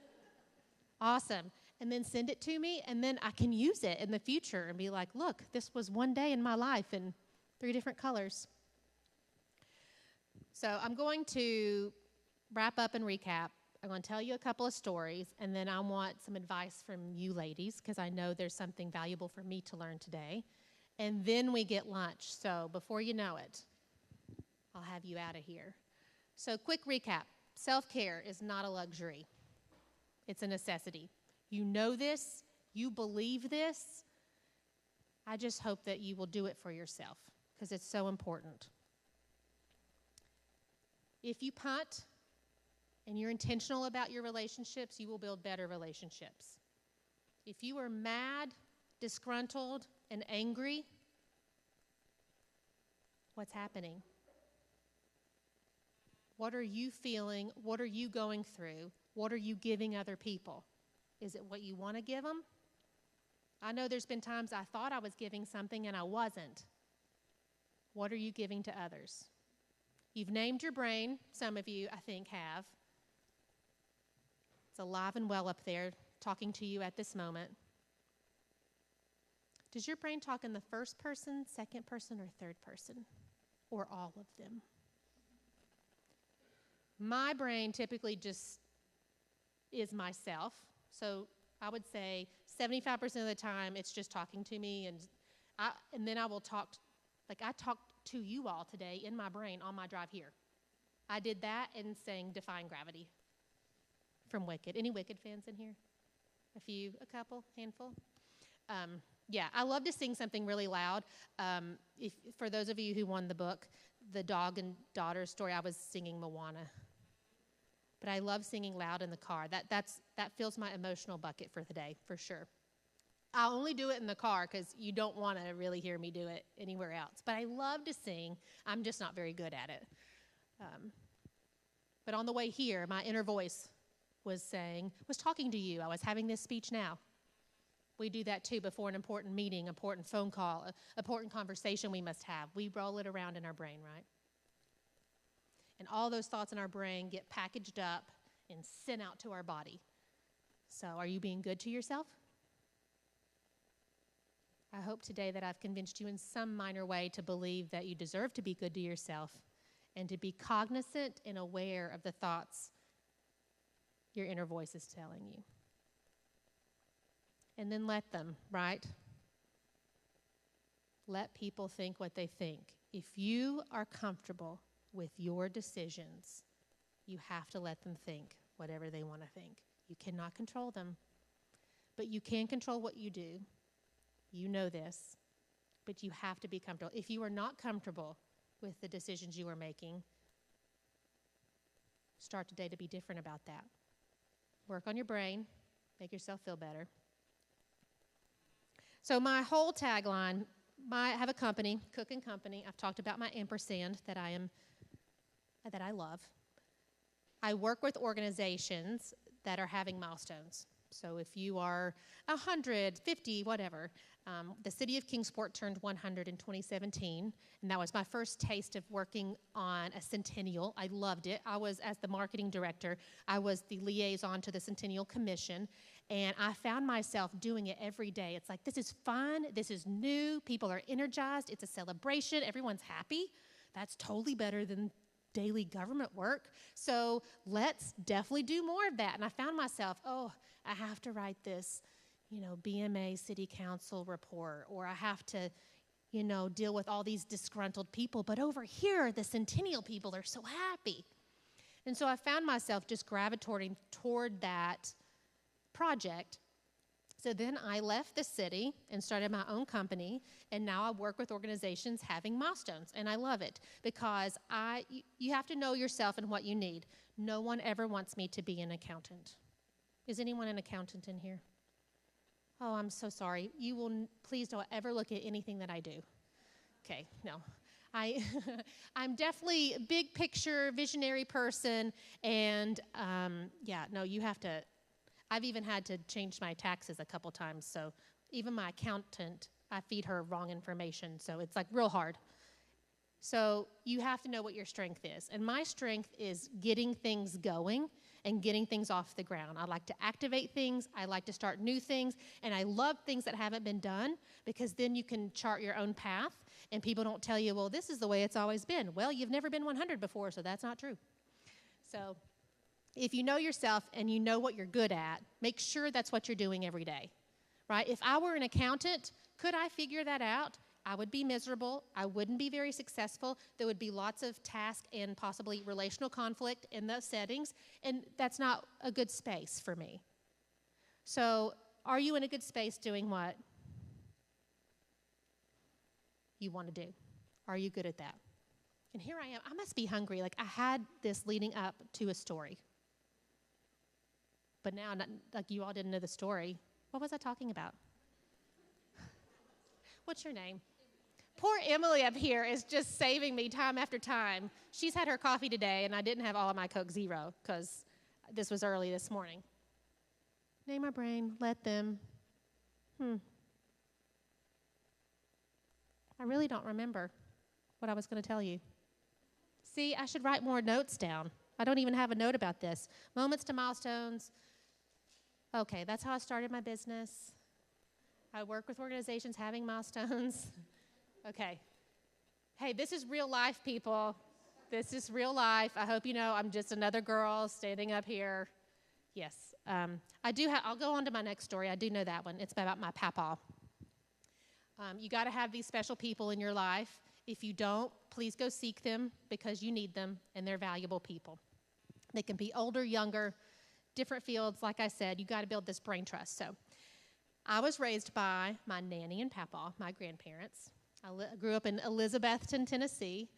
Awesome. And then send it to me, and then I can use it in the future and be like, look, this was one day in my life in 3 different colors. So I'm going to wrap up and recap. I'm going to tell you a couple of stories, and then I want some advice from you ladies because I know there's something valuable for me to learn today. And then we get lunch. So before you know it, I'll have you out of here. So quick recap. Self-care is not a luxury. It's a necessity. You know this. You believe this. I just hope that you will do it for yourself because it's so important. If you punt and you're intentional about your relationships, you will build better relationships. If you are mad, disgruntled, and angry, what's happening? What are you feeling? What are you going through? What are you giving other people? Is it what you want to give them? I know there's been times I thought I was giving something and I wasn't. What are you giving to others? You've named your brain. Some of you, I think, have. It's alive and well up there, talking to you at this moment. Does your brain talk in the first person, second person, or third person? Or all of them? My brain typically just is myself. So I would say 75% of the time it's just talking to me, and then I will talk, like I talked to you all today in my brain on my drive here. I did that and sang Defying Gravity from Wicked. Any Wicked fans in here? A few, a couple, handful? Yeah, I love to sing something really loud. For those of you who won the book, the dog and daughter story, I was singing Moana. But I love singing loud in the car. That fills my emotional bucket for the day, for sure. I'll only do it in the car because you don't want to really hear me do it anywhere else. But I love to sing. I'm just not very good at it. But on the way here, my inner voice was talking to you. I was having this speech now. We do that too before an important meeting, important phone call, important conversation we must have. We roll it around in our brain, right? And all those thoughts in our brain get packaged up and sent out to our body. So are you being good to yourself? I hope today that I've convinced you in some minor way to believe that you deserve to be good to yourself and to be cognizant and aware of the thoughts your inner voice is telling you. And then let them, right? Let people think what they think. If you are comfortable with your decisions, you have to let them think whatever they want to think. You cannot control them, but you can control what you do. You know this, but you have to be comfortable. If you are not comfortable with the decisions you are making, start today to be different about that. Work on your brain, make yourself feel better. So my whole tagline, I have a company, Cook & Company. I've talked about my ampersand that I love. I work with organizations that are having milestones. So if you are 100, 50, whatever, the city of Kingsport turned 100 in 2017, and that was my first taste of working on a centennial. I loved it. As the marketing director, I was the liaison to the Centennial Commission, and I found myself doing it every day. It's like, this is fun, this is new, people are energized, it's a celebration, everyone's happy. That's totally better than daily government work. So let's definitely do more of that. And I found myself, I have to write this, BMA city council report, or I have to, deal with all these disgruntled people. But over here, the Centennial people are so happy. And so I found myself just gravitating toward that project. So then I left the city and started my own company, and now I work with organizations having milestones, and I love it because you have to know yourself and what you need. No one ever wants me to be an accountant. Is anyone an accountant in here? Oh, I'm so sorry. Please don't ever look at anything that I do. Okay, no. I'm definitely a big picture, visionary person, and you have to. I've even had to change my taxes a couple times, so even my accountant, I feed her wrong information, so it's like real hard. So you have to know what your strength is, and my strength is getting things going and getting things off the ground. I like to activate things, I like to start new things, and I love things that haven't been done because then you can chart your own path, and people don't tell you, well, this is the way it's always been. Well, you've never been 100 before, so that's not true. So if you know yourself and you know what you're good at, make sure that's what you're doing every day, right? If I were an accountant, could I figure that out? I would be miserable. I wouldn't be very successful. There would be lots of task and possibly relational conflict in those settings, and that's not a good space for me. So are you in a good space doing what you want to do? Are you good at that? And here I am. I must be hungry. Like I had this leading up to a story. But now, like you all didn't know the story. What was I talking about? What's your name? Poor Emily up here is just saving me time after time. She's had her coffee today, and I didn't have all of my Coke Zero because this was early this morning. Name my brain. Let them. I really don't remember what I was going to tell you. See, I should write more notes down. I don't even have a note about this. Moments to milestones. Okay, that's how I started my business. I work with organizations having milestones. Okay. Hey, this is real life, people. This is real life. I hope you know I'm just another girl standing up here. Yes. I'll go on to my next story. I do know that one. It's about my papa. You got to have these special people in your life. If you don't, please go seek them because you need them, and they're valuable people. They can be older, younger, different fields. Like I said, you got to build this brain trust. So I was raised by my nanny and papa, my grandparents. I grew up in Elizabethton, Tennessee,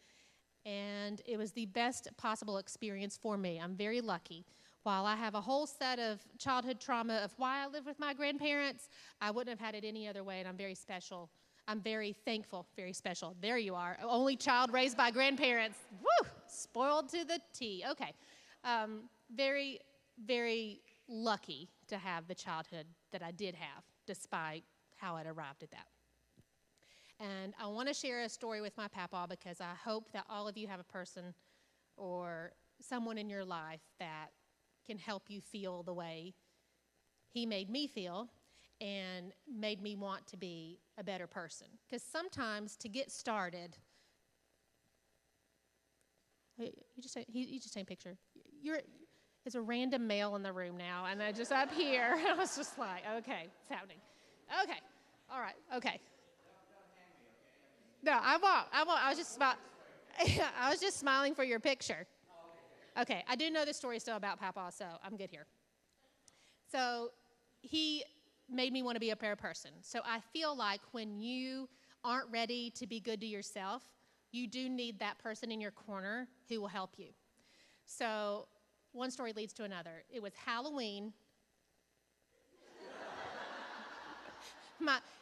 and it was the best possible experience for me. I'm very lucky. While I have a whole set of childhood trauma of why I lived with my grandparents, I wouldn't have had it any other way, and I'm very special. I'm very thankful, very special. There you are, only child raised by grandparents. Woo, spoiled to the T. Okay, very, very lucky to have the childhood that I did have, despite how I'd arrived at that. And I want to share a story with my papa because I hope that all of you have a person or someone in your life that can help you feel the way he made me feel and made me want to be a better person. Because sometimes to get started, you just take a picture. It's a random male in the room now, and I just up here, I was just like, okay, it's happening. Okay, all right, okay. No, I won't. I was just smiling for your picture. Okay, I do know the story still about Papa, so I'm good here. So he made me want to be a better person. So I feel like when you aren't ready to be good to yourself, you do need that person in your corner who will help you. So one story leads to another. It was Halloween.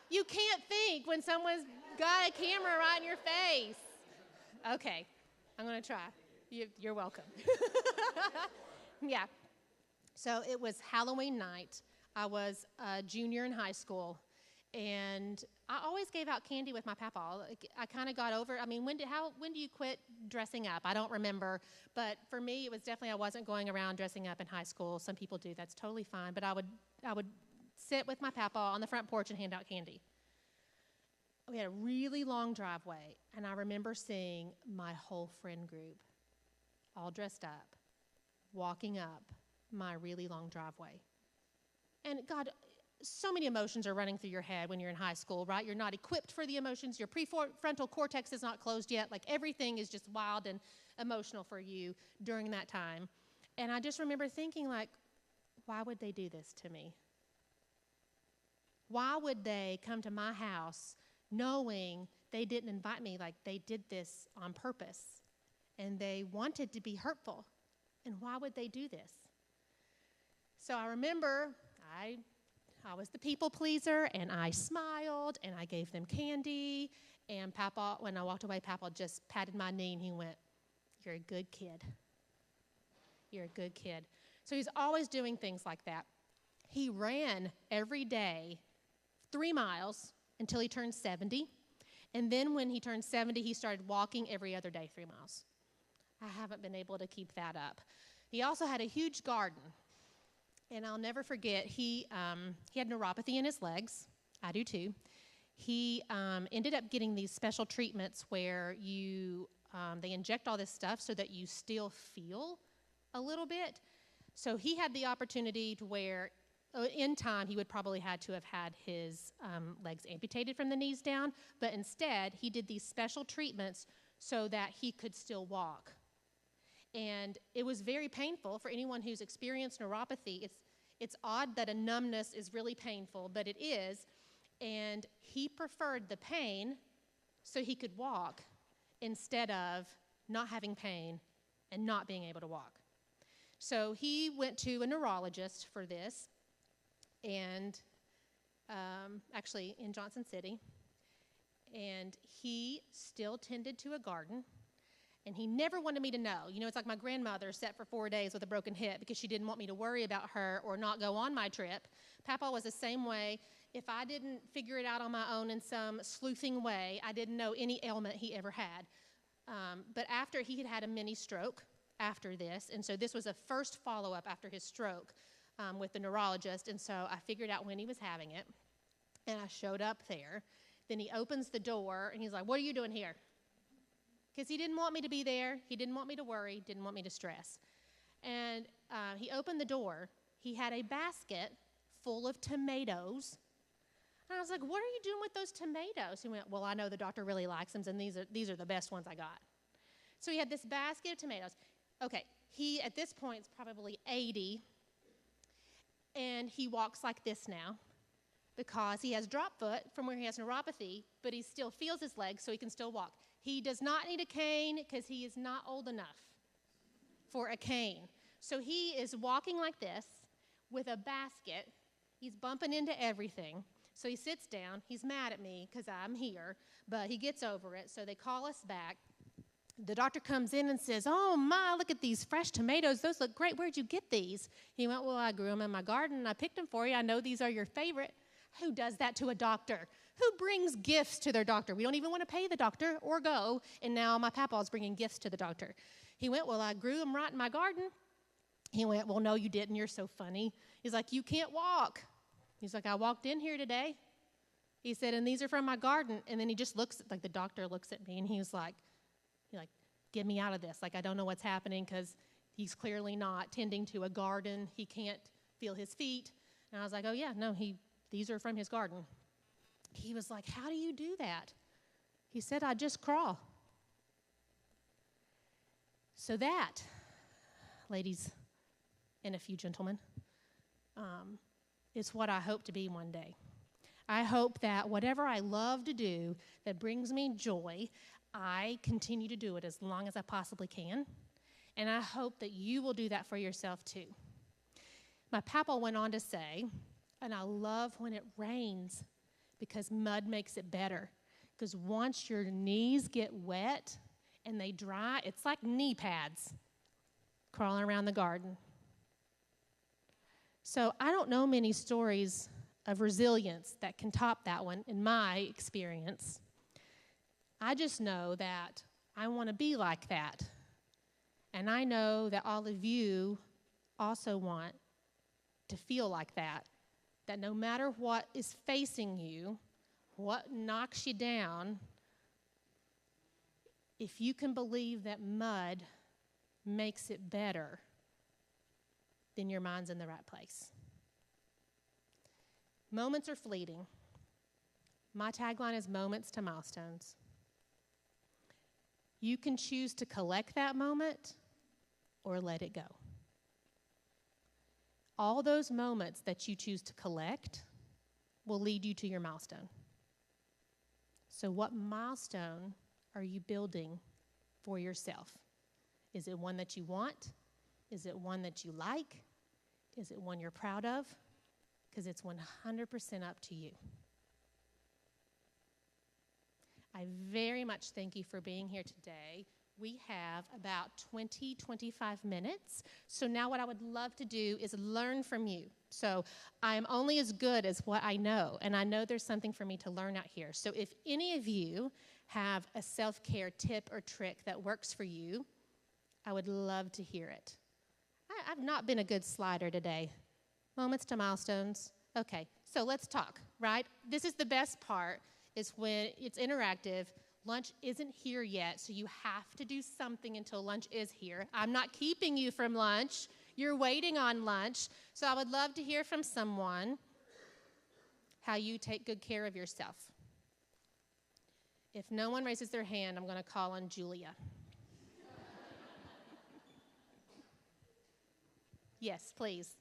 You can't think when someone's got a camera right in your face. Okay, I'm going to try. You're welcome. Yeah. So it was Halloween night. I was a junior in high school, and I always gave out candy with my papa. I kind of got over. I mean, when do you quit dressing up? I don't remember, but for me, it was definitely I wasn't going around dressing up in high school. Some people do. That's totally fine. But I would sit with my papa on the front porch and hand out candy. we had a really long driveway, and I remember seeing my whole friend group all dressed up, walking up my really long driveway. And God, so many emotions are running through your head when you're in high school, right? You're not equipped for the emotions. Your prefrontal cortex is not closed yet. Like everything is just wild and emotional for you during that time. And I just remember thinking, like, why would they do this to me? Why would they come to my house knowing they didn't invite me? Like they did this on purpose and they wanted to be hurtful. And why would they do this? So I remember I was the people pleaser, and I smiled and I gave them candy. And Papa, when I walked away, Papa just patted my knee and he went, "You're a good kid. You're a good kid." So he's always doing things like that. He ran every day 3 miles until he turned 70. And then when he turned 70, he started walking every other day 3 miles. I haven't been able to keep that up. He also had a huge garden. And I'll never forget, he had neuropathy in his legs. I do too. He ended up getting these special treatments where they inject all this stuff so that you still feel a little bit. So he had the opportunity to where, in time, he would probably had to have had his legs amputated from the knees down, but instead, he did these special treatments so that he could still walk. And it was very painful for anyone who's experienced neuropathy. It's odd that a numbness is really painful, but it is. And he preferred the pain so he could walk instead of not having pain and not being able to walk. So he went to a neurologist for this, and actually in Johnson City, and he still tended to a garden, and he never wanted me to know. You know, it's like my grandmother sat for 4 days with a broken hip because she didn't want me to worry about her or not go on my trip. Papa was the same way. If I didn't figure it out on my own in some sleuthing way, I didn't know any ailment he ever had. But after he had had a mini stroke after this, and so this was a first follow-up after his stroke with the neurologist, and so I figured out when he was having it, and I showed up there. Then he opens the door, and he's like, "What are you doing here?" Because he didn't want me to be there. He didn't want me to worry, didn't want me to stress. And he opened the door. He had a basket full of tomatoes. And I was like, "What are you doing with those tomatoes?" He went, "Well, I know the doctor really likes them, and these are the best ones I got." So he had this basket of tomatoes. Okay, he, at this point, is probably 80, and he walks like this now because he has drop foot from where he has neuropathy, but he still feels his legs, so he can still walk. He does not need a cane because he is not old enough for a cane. So he is walking like this with a basket. He's bumping into everything. So he sits down. He's mad at me because I'm here, but he gets over it. So they call us back. The doctor comes in and says, "Oh, my, look at these fresh tomatoes. Those look great. Where'd you get these?" He went, "Well, I grew them in my garden, and I picked them for you. I know these are your favorite." Who does that to a doctor? Who brings gifts to their doctor? We don't even want to pay the doctor or go, and now my papa's bringing gifts to the doctor. He went, "Well, I grew them right in my garden." He went, "Well, no, you didn't. You're so funny." He's like, "You can't walk." He's like, "I walked in here today." He said, "And these are from my garden." And then he just looks, like the doctor looks at me, and he's like, "Get me out of this. Like, I don't know what's happening," because he's clearly not tending to a garden. He can't feel his feet. And I was like, "Oh, yeah, no, these are from his garden." He was like, "How do you do that?" He said, "I just crawl." So that, ladies and a few gentlemen, is what I hope to be one day. I hope that whatever I love to do that brings me joy, I continue to do it as long as I possibly can. And I hope that you will do that for yourself too. My papa went on to say, and I love when it rains because mud makes it better. Because once your knees get wet and they dry, it's like knee pads crawling around the garden. So I don't know many stories of resilience that can top that one in my experience. I just know that I want to be like that. And I know that all of you also want to feel like that no matter what is facing you, What knocks you down, if you can believe that mud makes it better, then your mind's in the right place. Moments are fleeting. My tagline is moments to milestones. You can choose to collect that moment or let it go. All those moments that you choose to collect will lead you to your milestone. So what milestone are you building for yourself? Is it one that you want? Is it one that you like? Is it one you're proud of? Because it's 100% up to you. I very much thank you for being here today. We have about 25 minutes. So now what I would love to do is learn from you. So I'm only as good as what I know, and I know there's something for me to learn out here. So if any of you have a self-care tip or trick that works for you, I would love to hear it. I've not been a good slider today. Moments to milestones. Okay, so let's talk, right? This is the best part, is when it's interactive. Lunch isn't here yet, so you have to do something until lunch is here. I'm not keeping you from lunch. You're waiting on lunch. So I would love to hear from someone how you take good care of yourself. If no one raises their hand, I'm going to call on Julia. Yes, please.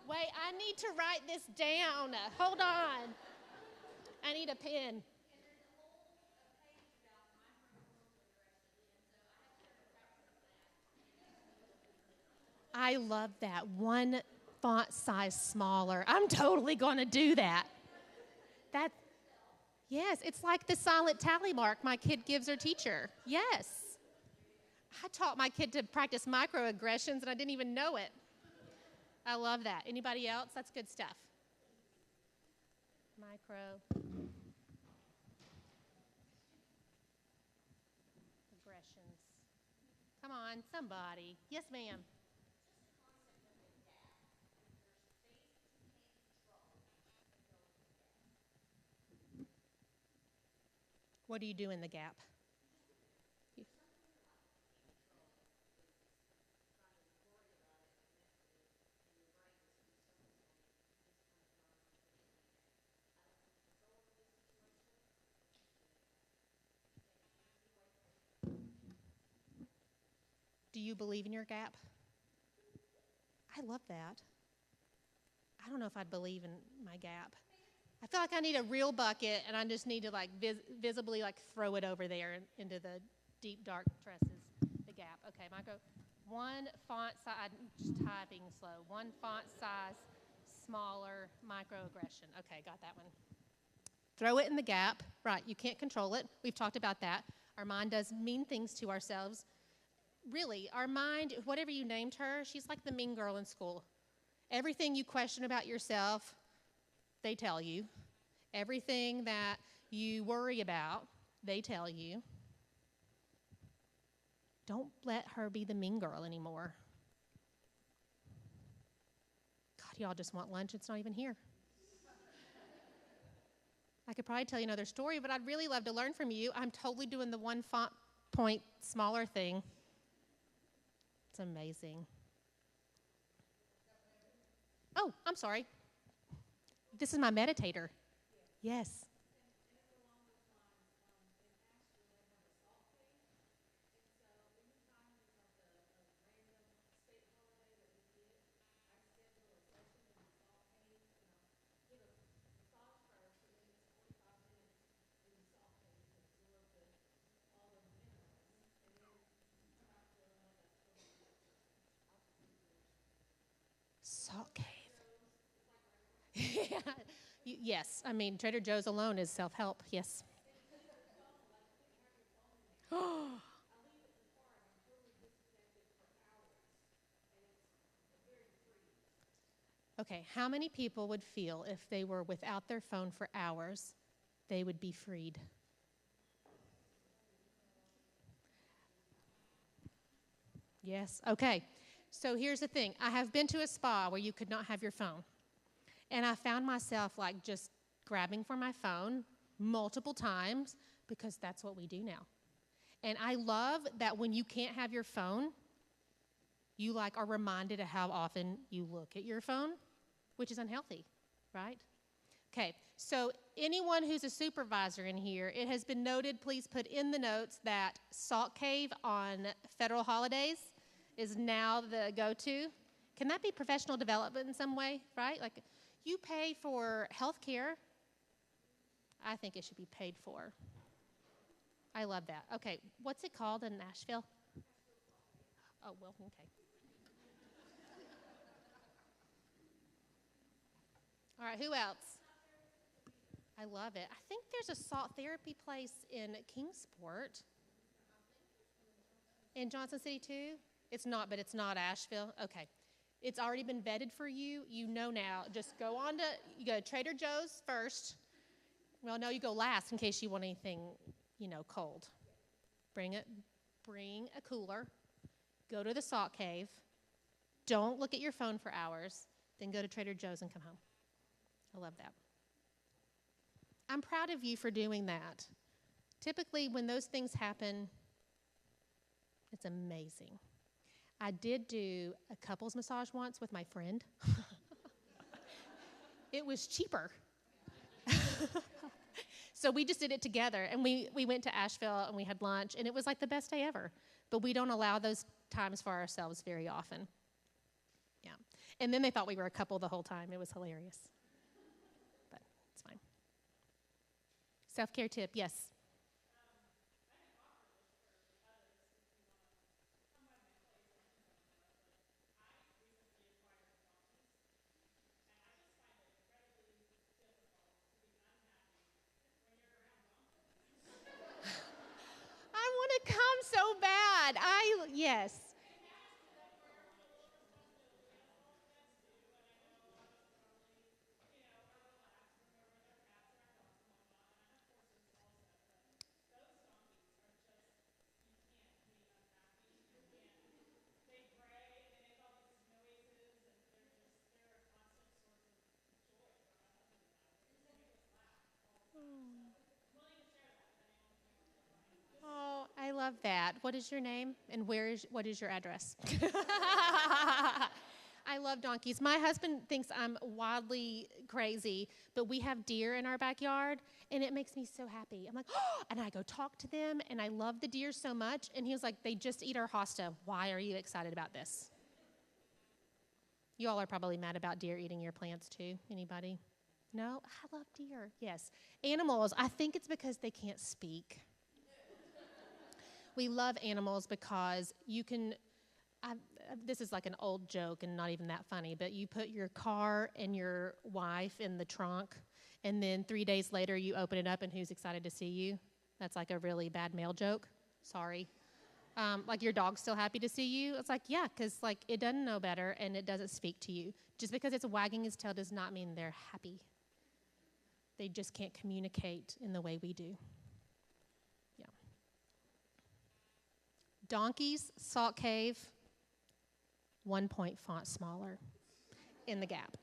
Wait, I need to write this down. Hold on. I need a pen. I love that. One font size smaller. I'm totally going to do that. Yes, it's like the silent tally mark my kid gives her teacher. Yes. I taught my kid to practice microaggressions, and I didn't even know it. I love that. Anybody else? That's good stuff. Microaggressions. Come on, somebody. Yes, ma'am. What do you do in the gap? Do you believe in your gap? I love that. I don't know if I'd believe in my gap. I feel like I need a real bucket, and I just need to visibly throw it over there into the deep dark tresses. The gap. Okay, micro. One font size. I'm just typing slow. One font size smaller microaggression. Okay, got that one. Throw it in the gap. Right. You can't control it. We've talked about that. Our mind does mean things to ourselves. Really, our mind, whatever you named her, she's like the mean girl in school. Everything you question about yourself, they tell you. Everything that you worry about, they tell you. Don't let her be the mean girl anymore. God, y'all just want lunch. It's not even here. I could probably tell you another story, but I'd really love to learn from you. I'm totally doing the one font point smaller thing. It's amazing. Oh, I'm sorry. This is my meditator. Yes. Yes, I mean, Trader Joe's alone is self-help, yes. Okay, how many people would feel if they were without their phone for hours, they would be freed? Yes, okay. So here's the thing. I have been to a spa where you could not have your phone. And I found myself like just grabbing for my phone multiple times because that's what we do now. And I love that when you can't have your phone, you like are reminded of how often you look at your phone, which is unhealthy, right? Okay, so anyone who's a supervisor in here, it has been noted, please put in the notes that Salt Cave on federal holidays is now the go-to. Can that be professional development in some way, right? Like you pay for health care. I think it should be paid for. I love that. Okay, what's it called in Nashville? Oh, well, okay. All right, who else? I love it. I think there's a salt therapy place in Kingsport. In Johnson City, too? It's not, but it's not Asheville. Okay. It's already been vetted for you. You know now. Just go on to, you go to Trader Joe's first. Well, no, you go last in case you want anything, cold. Bring a cooler. Go to the salt cave. Don't look at your phone for hours. Then go to Trader Joe's and come home. I love that. I'm proud of you for doing that. Typically, when those things happen, it's amazing. I did do a couples massage once with my friend. It was cheaper. So we just did it together, and we went to Asheville, and we had lunch, and it was like the best day ever. But we don't allow those times for ourselves very often. Yeah. And then they thought we were a couple the whole time. It was hilarious. But it's fine. Self-care tip, yes. I want to come so bad. Yes. Oh, I love that. What is your name and what is your address? I love donkeys. My husband thinks I'm wildly crazy, but we have deer in our backyard, and it makes me so happy. I'm like, oh, and I go talk to them, and I love the deer so much. And he was like, they just eat our hosta. Why are you excited about this? You all are probably mad about deer eating your plants too. Anybody? No? I love deer. Yes. Animals, I think it's because they can't speak. We love animals because you can, this is like an old joke and not even that funny, but you put your car and your wife in the trunk, and then 3 days later you open it up and who's excited to see you? That's like a really bad male joke. Sorry. Like your dog's still happy to see you? It's like, yeah, because like it doesn't know better and it doesn't speak to you. Just because it's wagging its tail does not mean they're happy. They just can't communicate in the way we do. Donkeys, Salt Cave, 1-point font smaller in the gap.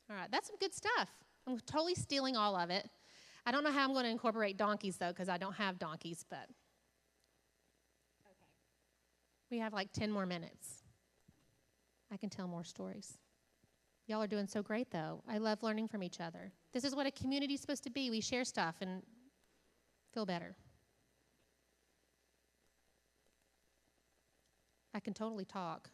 All right, that's some good stuff. I'm totally stealing all of it. I don't know how I'm going to incorporate donkeys, though, because I don't have donkeys, but okay. We have like 10 more minutes. I can tell more stories. Y'all are doing so great, though. I love learning from each other. This is what a community is supposed to be. We share stuff and feel better. I can totally talk.